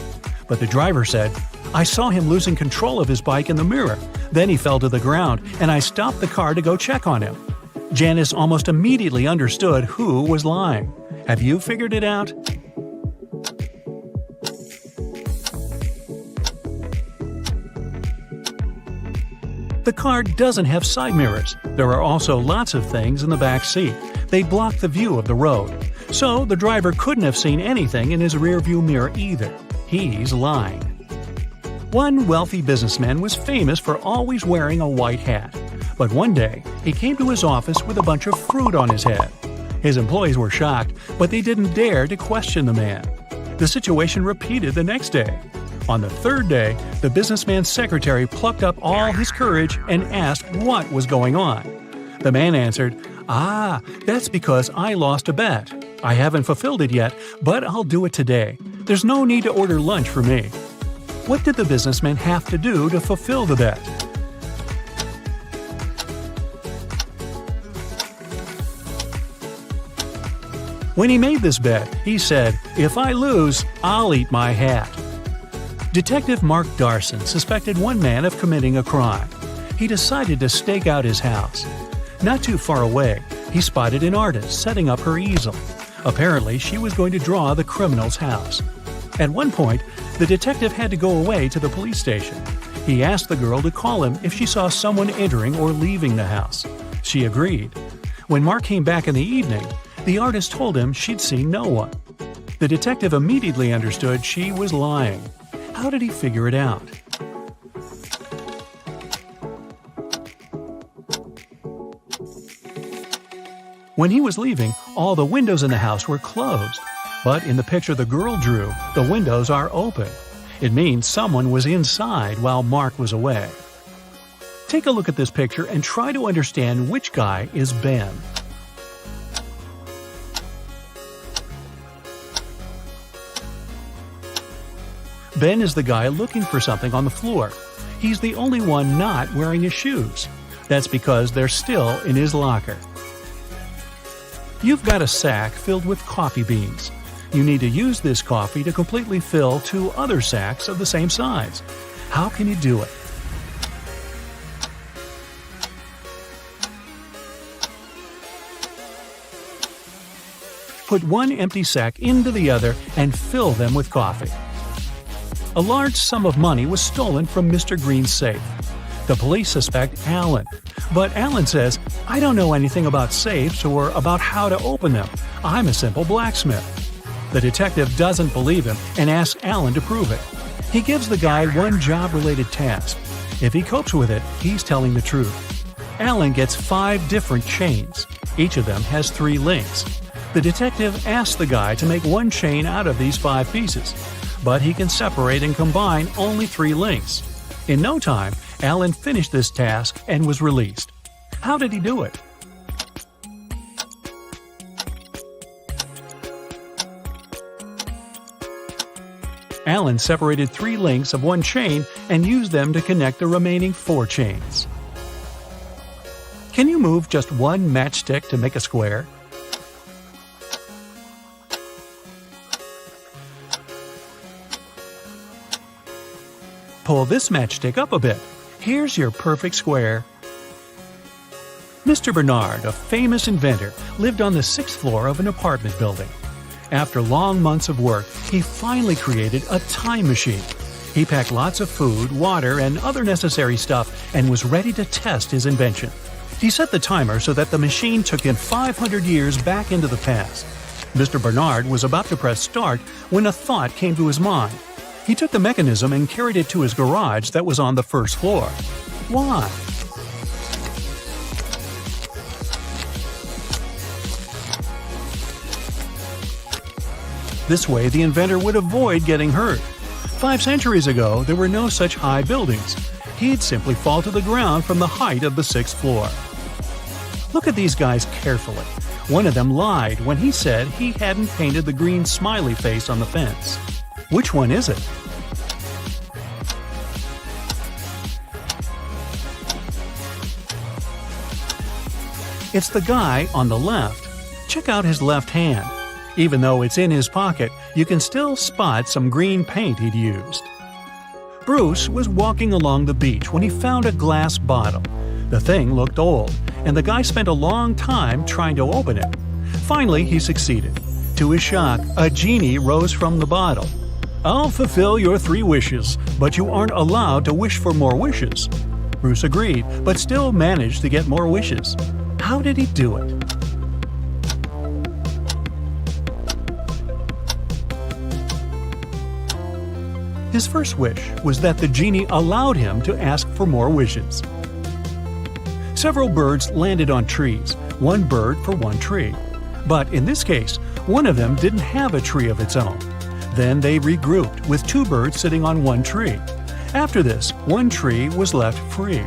S1: But the driver said, "I saw him losing control of his bike in the mirror. Then he fell to the ground, and I stopped the car to go check on him." Janice almost immediately understood who was lying. Have you figured it out? The car doesn't have side mirrors. There are also lots of things in the back seat. They block the view of the road. So the driver couldn't have seen anything in his rearview mirror either. He's lying. One wealthy businessman was famous for always wearing a white hat. But one day, he came to his office with a bunch of fruit on his head. His employees were shocked, but they didn't dare to question the man. The situation repeated the next day. On the third day, the businessman's secretary plucked up all his courage and asked what was going on. The man answered, "That's because I lost a bet. I haven't fulfilled it yet, but I'll do it today. There's no need to order lunch for me." What did the businessman have to do to fulfill the bet? When he made this bet, he said, "If I lose, I'll eat my hat." Detective Mark Darson suspected one man of committing a crime. He decided to stake out his house. Not too far away, he spotted an artist setting up her easel. Apparently, she was going to draw the criminal's house. At one point, the detective had to go away to the police station. He asked the girl to call him if she saw someone entering or leaving the house. She agreed. When Mark came back in the evening, the artist told him she'd seen no one. The detective immediately understood she was lying. How did he figure it out? When he was leaving, all the windows in the house were closed. But in the picture the girl drew, the windows are open. It means someone was inside while Mark was away. Take a look at this picture and try to understand which guy is Ben. Ben is the guy looking for something on the floor. He's the only one not wearing his shoes. That's because they're still in his locker. You've got a sack filled with coffee beans. You need to use this coffee to completely fill 2 other sacks of the same size. How can you do it? Put one empty sack into the other and fill them with coffee. A large sum of money was stolen from Mr. Green's safe. The police suspect Alan. But Alan says, "I don't know anything about safes or about how to open them. I'm a simple blacksmith." The detective doesn't believe him and asks Alan to prove it. He gives the guy one job-related task. If he copes with it, he's telling the truth. Alan gets 5 different chains. Each of them has 3 links. The detective asks the guy to make one chain out of these 5 pieces, but he can separate and combine only 3 links. In no time, Alan finished this task and was released. How did he do it? Alan separated 3 links of one chain and used them to connect the remaining 4 chains. Can you move just one matchstick to make a square? Pull this matchstick up a bit. Here's your perfect square. Mr. Bernard, a famous inventor, lived on the 6th floor of an apartment building. After long months of work, he finally created a time machine. He packed lots of food, water, and other necessary stuff and was ready to test his invention. He set the timer so that the machine took him 500 years back into the past. Mr. Bernard was about to press start when a thought came to his mind. He took the mechanism and carried it to his garage that was on the 1st floor. Why? This way, the inventor would avoid getting hurt. 5 centuries ago, there were no such high buildings. He'd simply fall to the ground from the height of the 6th floor. Look at these guys carefully. One of them lied when he said he hadn't painted the green smiley face on the fence. Which one is it? It's the guy on the left. Check out his left hand. Even though it's in his pocket, you can still spot some green paint he'd used. Bruce was walking along the beach when he found a glass bottle. The thing looked old, and the guy spent a long time trying to open it. Finally, he succeeded. To his shock, a genie rose from the bottle. "I'll fulfill your 3 wishes, but you aren't allowed to wish for more wishes." Bruce agreed, but still managed to get more wishes. How did he do it? His first wish was that the genie allowed him to ask for more wishes. Several birds landed on trees, 1 bird for 1 tree. But in this case, one of them didn't have a tree of its own. Then they regrouped, with 2 birds sitting on 1 tree. After this, 1 tree was left free.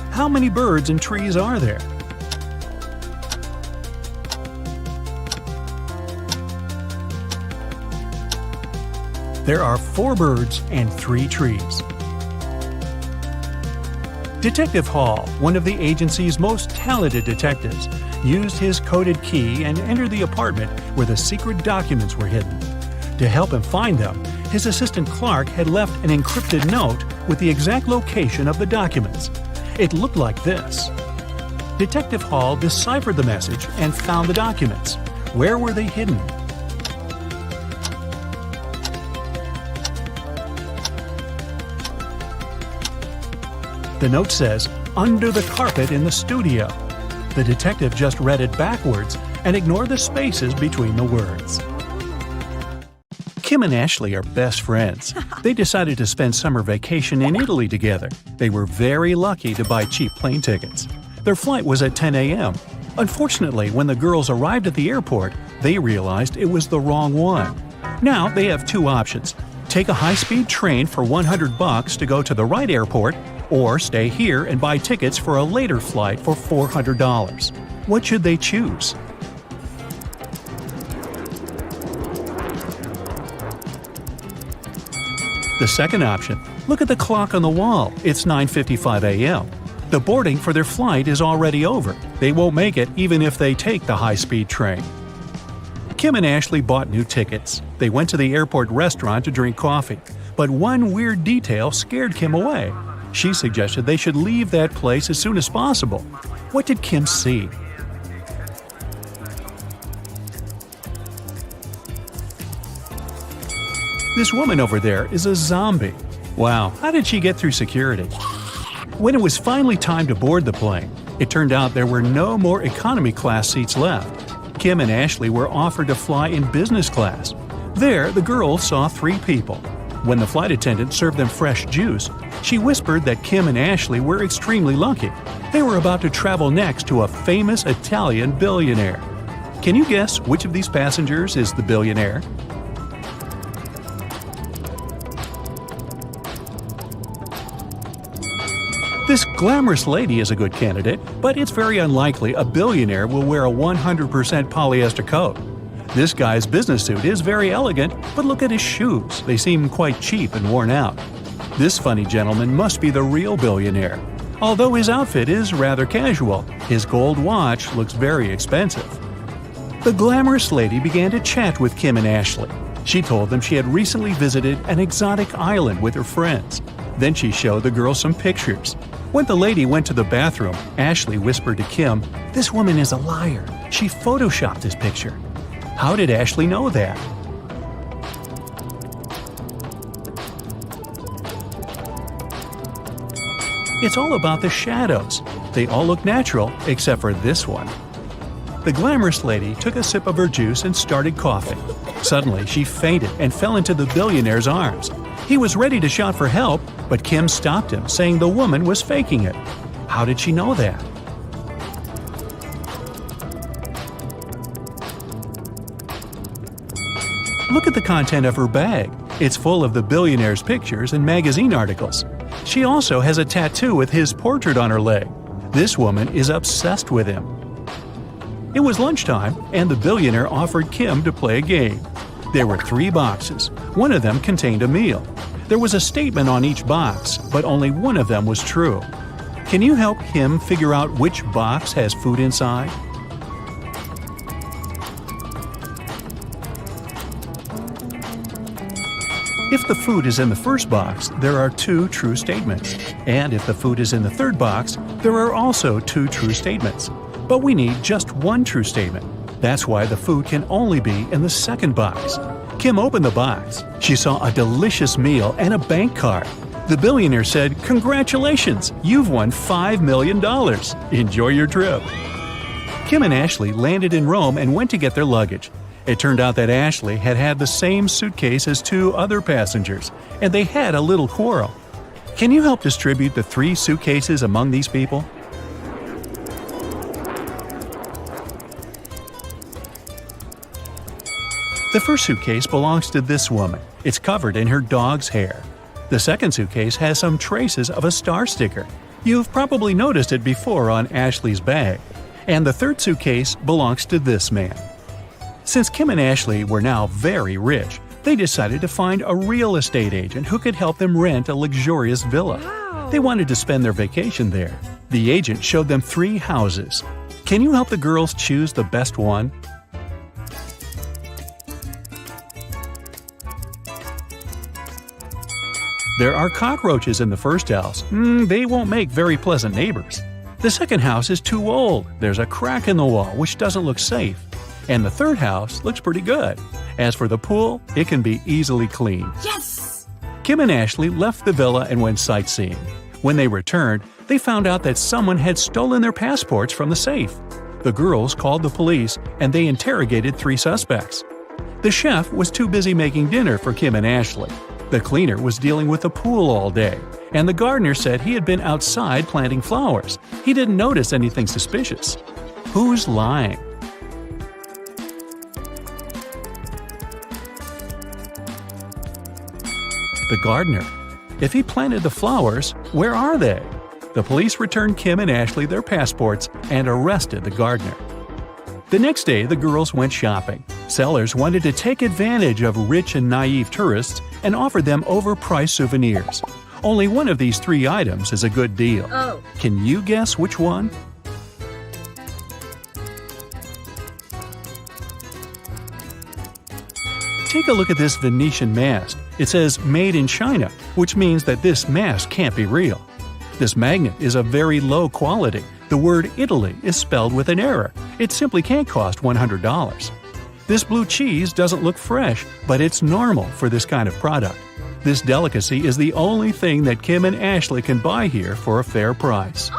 S1: How many birds and trees are there? There are 4 birds and 3 trees. Detective Hall, one of the agency's most talented detectives, used his coded key and entered the apartment where the secret documents were hidden. To help him find them, his assistant Clark had left an encrypted note with the exact location of the documents. It looked like this. Detective Hall deciphered the message and found the documents. Where were they hidden? The note says, "Under the carpet in the studio." The detective just read it backwards and ignored the spaces between the words. Kim and Ashley are best friends. They decided to spend summer vacation in Italy together. They were very lucky to buy cheap plane tickets. Their flight was at 10 a.m. Unfortunately, when the girls arrived at the airport, they realized it was the wrong one. Now they have 2 options. Take a high-speed train for $100 to go to the right airport, or stay here and buy tickets for a later flight for $400. What should they choose? The second option. Look at the clock on the wall. It's 9:55 a.m. The boarding for their flight is already over. They won't make it even if they take the high-speed train. Kim and Ashley bought new tickets. They went to the airport restaurant to drink coffee. But one weird detail scared Kim away. She suggested they should leave that place as soon as possible. What did Kim see? This woman over there is a zombie. Wow, how did she get through security? When it was finally time to board the plane, it turned out there were no more economy class seats left. Kim and Ashley were offered to fly in business class. There, the girls saw 3 people. When the flight attendant served them fresh juice, she whispered that Kim and Ashley were extremely lucky. They were about to travel next to a famous Italian billionaire. Can you guess which of these passengers is the billionaire? This glamorous lady is a good candidate, but it's very unlikely a billionaire will wear a 100% polyester coat. This guy's business suit is very elegant, but look at his shoes. They seem quite cheap and worn out. This funny gentleman must be the real billionaire. Although his outfit is rather casual, his gold watch looks very expensive. The glamorous lady began to chat with Kim and Ashley. She told them she had recently visited an exotic island with her friends. Then she showed the girls some pictures. When the lady went to the bathroom, Ashley whispered to Kim, "This woman is a liar. She photoshopped this picture." How did Ashley know that? It's all about the shadows. They all look natural except for this one. The glamorous lady took a sip of her juice and started coughing. Suddenly, she fainted and fell into the billionaire's arms. He was ready to shout for help, but Kim stopped him, saying the woman was faking it. How did she know that? Look at the content of her bag. It's full of the billionaire's pictures and magazine articles. She also has a tattoo with his portrait on her leg. This woman is obsessed with him. It was lunchtime, and the billionaire offered Kim to play a game. There were 3 boxes. One of them contained a meal. There was a statement on each box, but only one of them was true. Can you help Kim figure out which box has food inside? If the food is in the first box, there are 2 true statements. And if the food is in the third box, there are also 2 true statements. But we need just 1 true statement. That's why the food can only be in the second box. Kim opened the box. She saw a delicious meal and a bank card. The billionaire said, "Congratulations, you've won $5 million. Enjoy your trip." Kim and Ashley landed in Rome and went to get their luggage. It turned out that Ashley had had the same suitcase as 2 other passengers, and they had a little quarrel. Can you help distribute the 3 suitcases among these people? The first suitcase belongs to this woman. It's covered in her dog's hair. The second suitcase has some traces of a star sticker. You've probably noticed it before on Ashley's bag. And the third suitcase belongs to this man. Since Kim and Ashley were now very rich, they decided to find a real estate agent who could help them rent a luxurious villa. They wanted to spend their vacation there. The agent showed them 3 houses. Can you help the girls choose the best one? There are cockroaches in the first house. They won't make very pleasant neighbors. The second house is too old. There's a crack in the wall, which doesn't look safe. And the third house looks pretty good. As for the pool, it can be easily cleaned. Yes! Kim and Ashley left the villa and went sightseeing. When they returned, they found out that someone had stolen their passports from the safe. The girls called the police, and they interrogated 3 suspects. The chef was too busy making dinner for Kim and Ashley. The cleaner was dealing with the pool all day, and the gardener said he had been outside planting flowers. He didn't notice anything suspicious. Who's lying? The gardener. If he planted the flowers, where are they? The police returned Kim and Ashley their passports and arrested the gardener. The next day, the girls went shopping. Sellers wanted to take advantage of rich and naive tourists and offered them overpriced souvenirs. Only one of these 3 items is a good deal. Can you guess which one? Take a look at this Venetian mask. It says "Made in China," which means that this mask can't be real. This magnet is of very low quality. The word Italy is spelled with an error. It simply can't cost $100. This blue cheese doesn't look fresh, but it's normal for this kind of product. This delicacy is the only thing that Kim and Ashley can buy here for a fair price.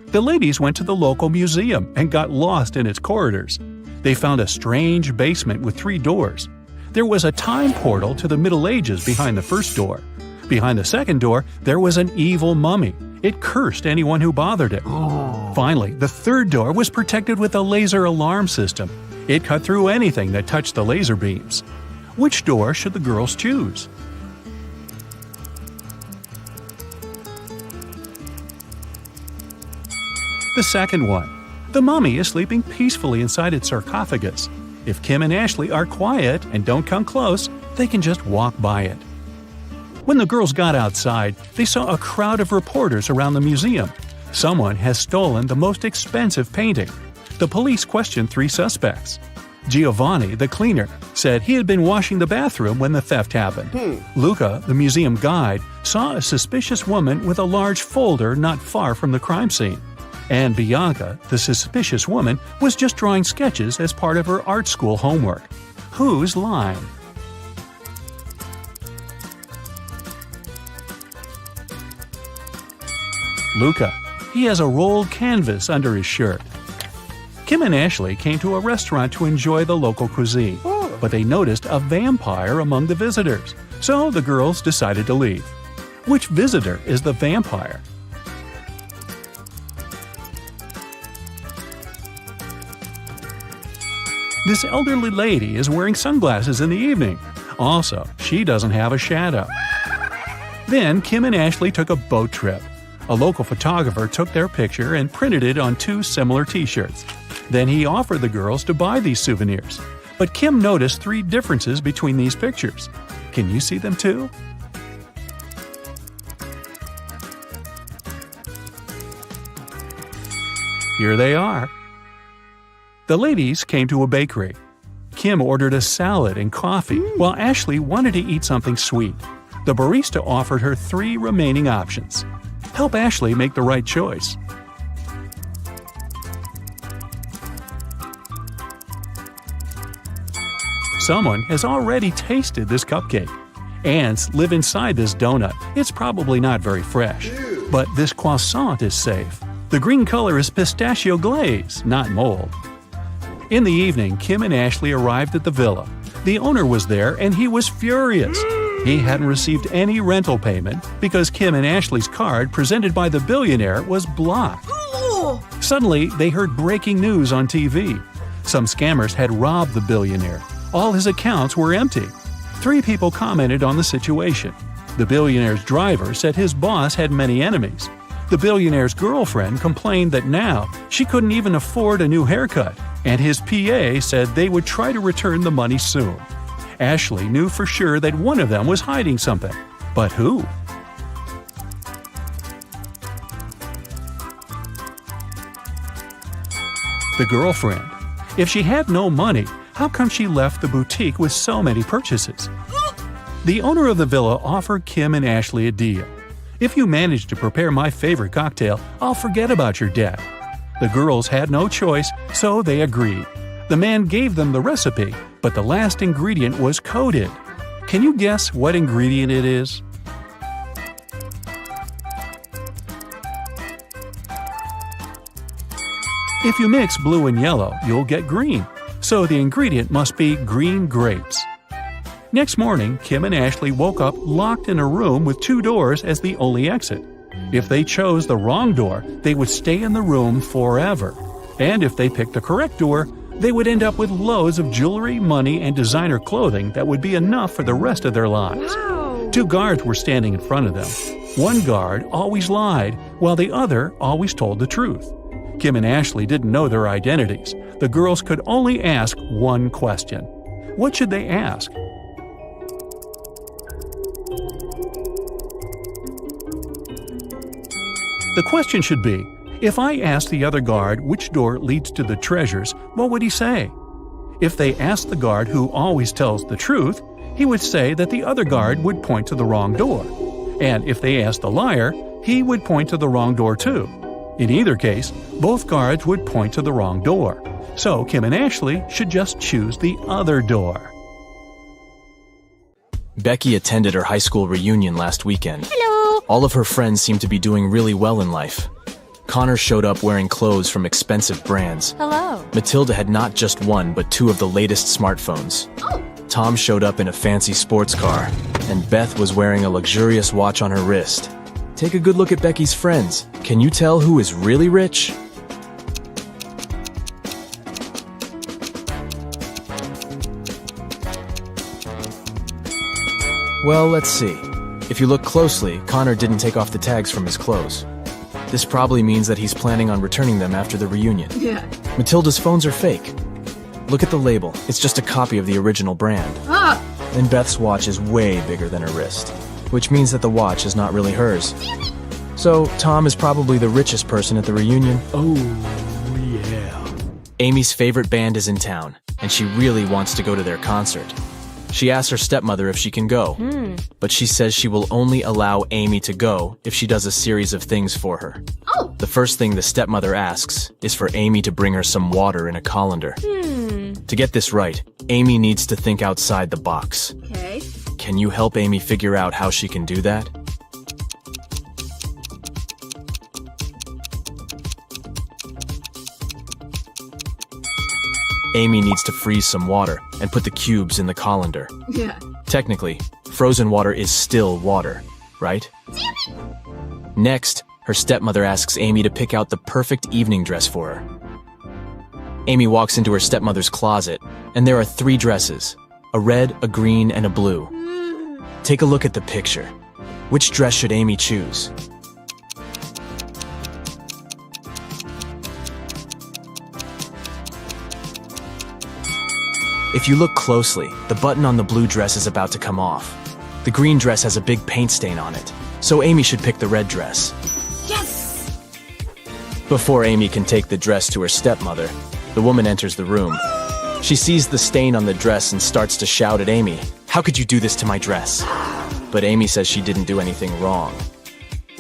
S1: The ladies went to the local museum and got lost in its corridors. They found a strange basement with 3 doors. There was a time portal to the Middle Ages behind the first door. Behind the second door, there was an evil mummy. It cursed anyone who bothered it. Finally, the third door was protected with a laser alarm system. It cut through anything that touched the laser beams. Which door should the girls choose? The second one. The mummy is sleeping peacefully inside its sarcophagus. If Kim and Ashley are quiet and don't come close, they can just walk by it. When the girls got outside, they saw a crowd of reporters around the museum. Someone has stolen the most expensive painting. The police questioned 3 suspects. Giovanni, the cleaner, said he had been washing the bathroom when the theft happened. Luca, the museum guide, saw a suspicious woman with a large folder not far from the crime scene. And Bianca, the suspicious woman, was just drawing sketches as part of her art school homework. Who's lying? Luca. He has a rolled canvas under his shirt. Kim and Ashley came to a restaurant to enjoy the local cuisine, but they noticed a vampire among the visitors, so the girls decided to leave. Which visitor is the vampire? This elderly lady is wearing sunglasses in the evening. Also, she doesn't have a shadow. Then Kim and Ashley took a boat trip. A local photographer took their picture and printed it on 2 similar t-shirts. Then he offered the girls to buy these souvenirs. But Kim noticed 3 differences between these pictures. Can you see them too? Here they are. The ladies came to a bakery. Kim ordered a salad and coffee, while Ashley wanted to eat something sweet. The barista offered her 3 remaining options. Help Ashley make the right choice. Someone has already tasted this cupcake. Ants live inside this donut. It's probably not very fresh. But this croissant is safe. The green color is pistachio glaze, not mold. In the evening, Kim and Ashley arrived at the villa. The owner was there and he was furious. He hadn't received any rental payment because Kim and Ashley's card presented by the billionaire was blocked. Suddenly, they heard breaking news on TV. Some scammers had robbed the billionaire. All his accounts were empty. 3 people commented on the situation. The billionaire's driver said his boss had many enemies. The billionaire's girlfriend complained that now she couldn't even afford a new haircut, and his PA said they would try to return the money soon. Ashley knew for sure that one of them was hiding something. But who? The girlfriend. If she had no money, how come she left the boutique with so many purchases? The owner of the villa offered Kim and Ashley a deal. If you manage to prepare my favorite cocktail, I'll forget about your debt. The girls had no choice, so they agreed. The man gave them the recipe, but the last ingredient was coded. Can you guess what ingredient it is? If you mix blue and yellow, you'll get green. So the ingredient must be green grapes. Next morning, Kim and Ashley woke up locked in a room with 2 doors as the only exit. If they chose the wrong door, they would stay in the room forever. And if they picked the correct door, they would end up with loads of jewelry, money, and designer clothing that would be enough for the rest of their lives. Wow. 2 guards were standing in front of them. One guard always lied, while the other always told the truth. Kim and Ashley didn't know their identities. The girls could only ask one question. What should they ask? The question should be, if I asked the other guard which door leads to the treasures, what would he say? If they asked the guard who always tells the truth, he would say that the other guard would point to the wrong door. And if they asked the liar, he would point to the wrong door too. In either case, both guards would point to the wrong door. So Kim and Ashley should just choose the other door.
S7: Becky attended her high school reunion last weekend.
S8: Hello!
S7: All of her friends seemed to be doing really well in life. Connor showed up wearing clothes from expensive brands.
S8: Hello!
S7: Matilda had not just 1 but 2 of the latest smartphones.
S8: Oh!
S7: Tom showed up in a fancy sports car, and Beth was wearing a luxurious watch on her wrist. Take a good look at Becky's friends. Can you tell who is really rich? Well, let's see. If you look closely, Connor didn't take off the tags from his clothes. This probably means that he's planning on returning them after the reunion.
S8: Yeah.
S7: Matilda's phones are fake. Look at the label. It's just a copy of the original brand.
S8: Ah!
S7: And Beth's watch is way bigger than her wrist, which means that the watch is not really hers. So, Tom is probably the richest person at the reunion.
S1: Oh, yeah.
S7: Amy's favorite band is in town, and she really wants to go to their concert. She asks her stepmother if she can go, but she says she will only allow Amy to go if she does a series of things for her.
S8: Oh!
S7: The first thing the stepmother asks is for Amy to bring her some water in a colander. To get this right, Amy needs to think outside the box.
S8: Okay.
S7: Can you help Amy figure out how she can do that? Amy needs to freeze some water and put the cubes in the colander.
S8: Yeah.
S7: Technically, frozen water is still water, right? Next, her stepmother asks Amy to pick out the perfect evening dress for her. Amy walks into her stepmother's closet, and there are 3 dresses, a red, a green, and a blue. Take a look at the picture. Which dress should Amy choose? If you look closely, the button on the blue dress is about to come off. The green dress has a big paint stain on it, so Amy should pick the red dress.
S8: Yes!
S7: Before Amy can take the dress to her stepmother, the woman enters the room. She sees the stain on the dress and starts to shout at Amy, "How could you do this to my dress?" But Amy says she didn't do anything wrong,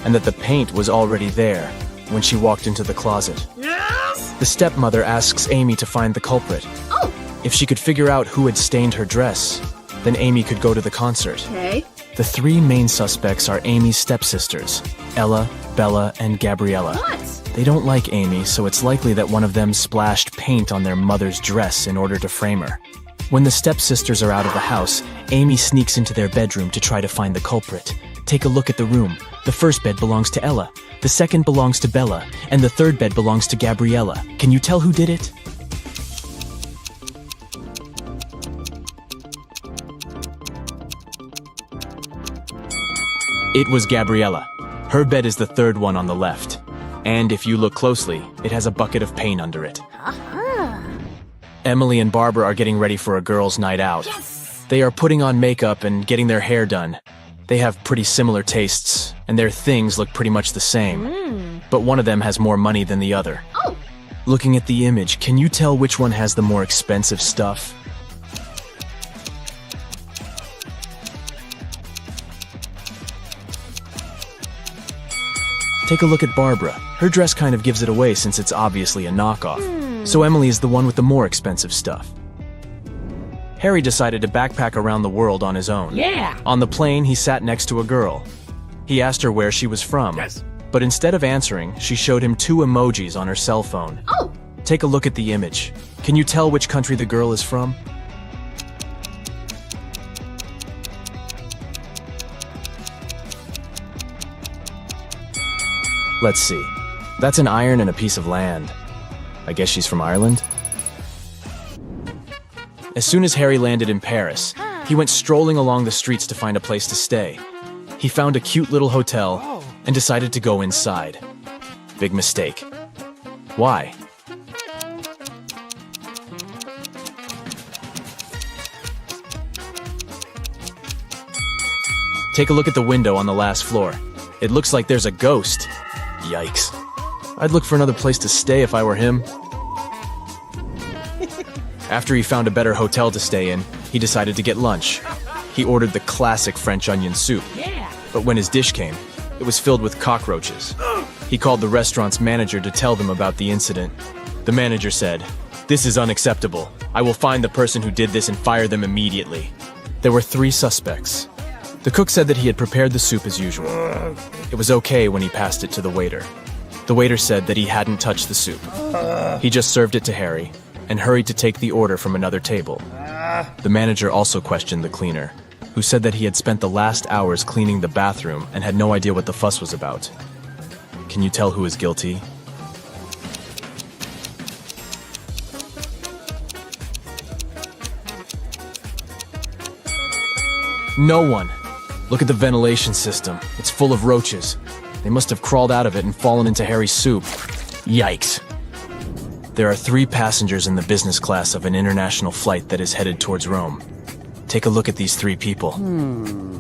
S7: and that the paint was already there when she walked into the closet.
S8: Yes!
S7: The stepmother asks Amy to find the culprit.
S8: Oh,
S7: If she could figure out who had stained her dress, then Amy could go to the concert.
S8: okay.
S7: The 3 main suspects are Amy's stepsisters, Ella, Bella, and Gabriella.
S8: What?
S7: They don't like Amy, so it's likely that one of them splashed paint on their mother's dress in order to frame her. When the stepsisters are out of the house, Amy sneaks into their bedroom to try to find the culprit. Take a look at the room. The first bed belongs to Ella, the second belongs to Bella, and the third bed belongs to Gabriella. Can you tell who did it? It was Gabriella. Her bed is the third one on the left. And if you look closely, it has a bucket of paint under it. Emily and Barbara are getting ready for a girls' night out.
S8: Yes!
S7: They are putting on makeup and getting their hair done. They have pretty similar tastes, and their things look pretty much the same. But one of them has more money than the other.
S8: Oh,
S7: Looking at the image, can you tell which one has the more expensive stuff? Take a look at Barbara. Her dress kind of gives it away since it's obviously a knockoff. So Emily is the one with the more expensive stuff. Harry decided to backpack around the world on his own.
S8: yeah!
S7: On the plane, he sat next to a girl. He asked her where she was from.
S9: Yes.
S7: But instead of answering, she showed him 2 emojis on her cell phone.
S8: Oh,
S7: Take a look at the image. Can you tell which country the girl is from? Let's see. That's an iron and a piece of land. I guess she's from Ireland? As soon as Harry landed in Paris, he went strolling along the streets to find a place to stay. He found a cute little hotel and decided to go inside. Big mistake. Why? Take a look at the window on the last floor. It looks like there's a ghost. Yikes. I'd look for another place to stay if I were him. After he found a better hotel to stay in, he decided to get lunch. He ordered the classic French onion soup.
S8: yeah!
S7: But when his dish came, it was filled with cockroaches. He called the restaurant's manager to tell them about the incident. The manager said, "This is unacceptable. I will find the person who did this and fire them immediately." There were 3 suspects. The cook said that he had prepared the soup as usual. It was okay when he passed it to the waiter. The waiter said that he hadn't touched the soup. He just served it to Harry and hurried to take the order from another table. The manager also questioned the cleaner, who said that he had spent the last hours cleaning the bathroom and had no idea what the fuss was about. Can you tell who is guilty? No one. Look at the ventilation system. It's full of roaches. They must have crawled out of it and fallen into Harry's soup. Yikes. There are 3 passengers in the business class of an international flight that is headed towards Rome. Take a look at these 3 people.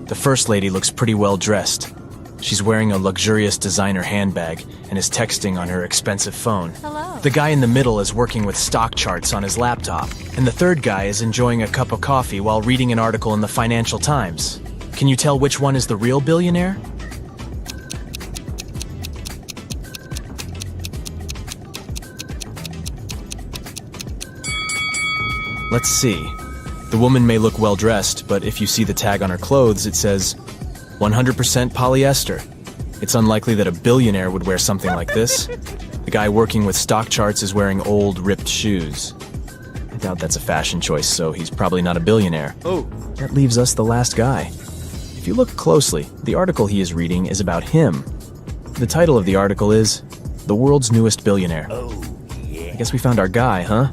S7: The first lady looks pretty well dressed. She's wearing a luxurious designer handbag and is texting on her expensive phone.
S8: Hello.
S7: The guy in the middle is working with stock charts on his laptop, and the third guy is enjoying a cup of coffee while reading an article in the Financial Times. Can you tell which one is the real billionaire? Let's see. The woman may look well dressed, but if you see the tag on her clothes, it says 100% polyester. It's unlikely that a billionaire would wear something like this. The guy working with stock charts is wearing old, ripped shoes. I doubt that's a fashion choice, so he's probably not a billionaire.
S9: Oh.
S7: That leaves us the last guy. If you look closely, the article he is reading is about him. The title of the article is The World's Newest Billionaire. I guess we found our guy, huh?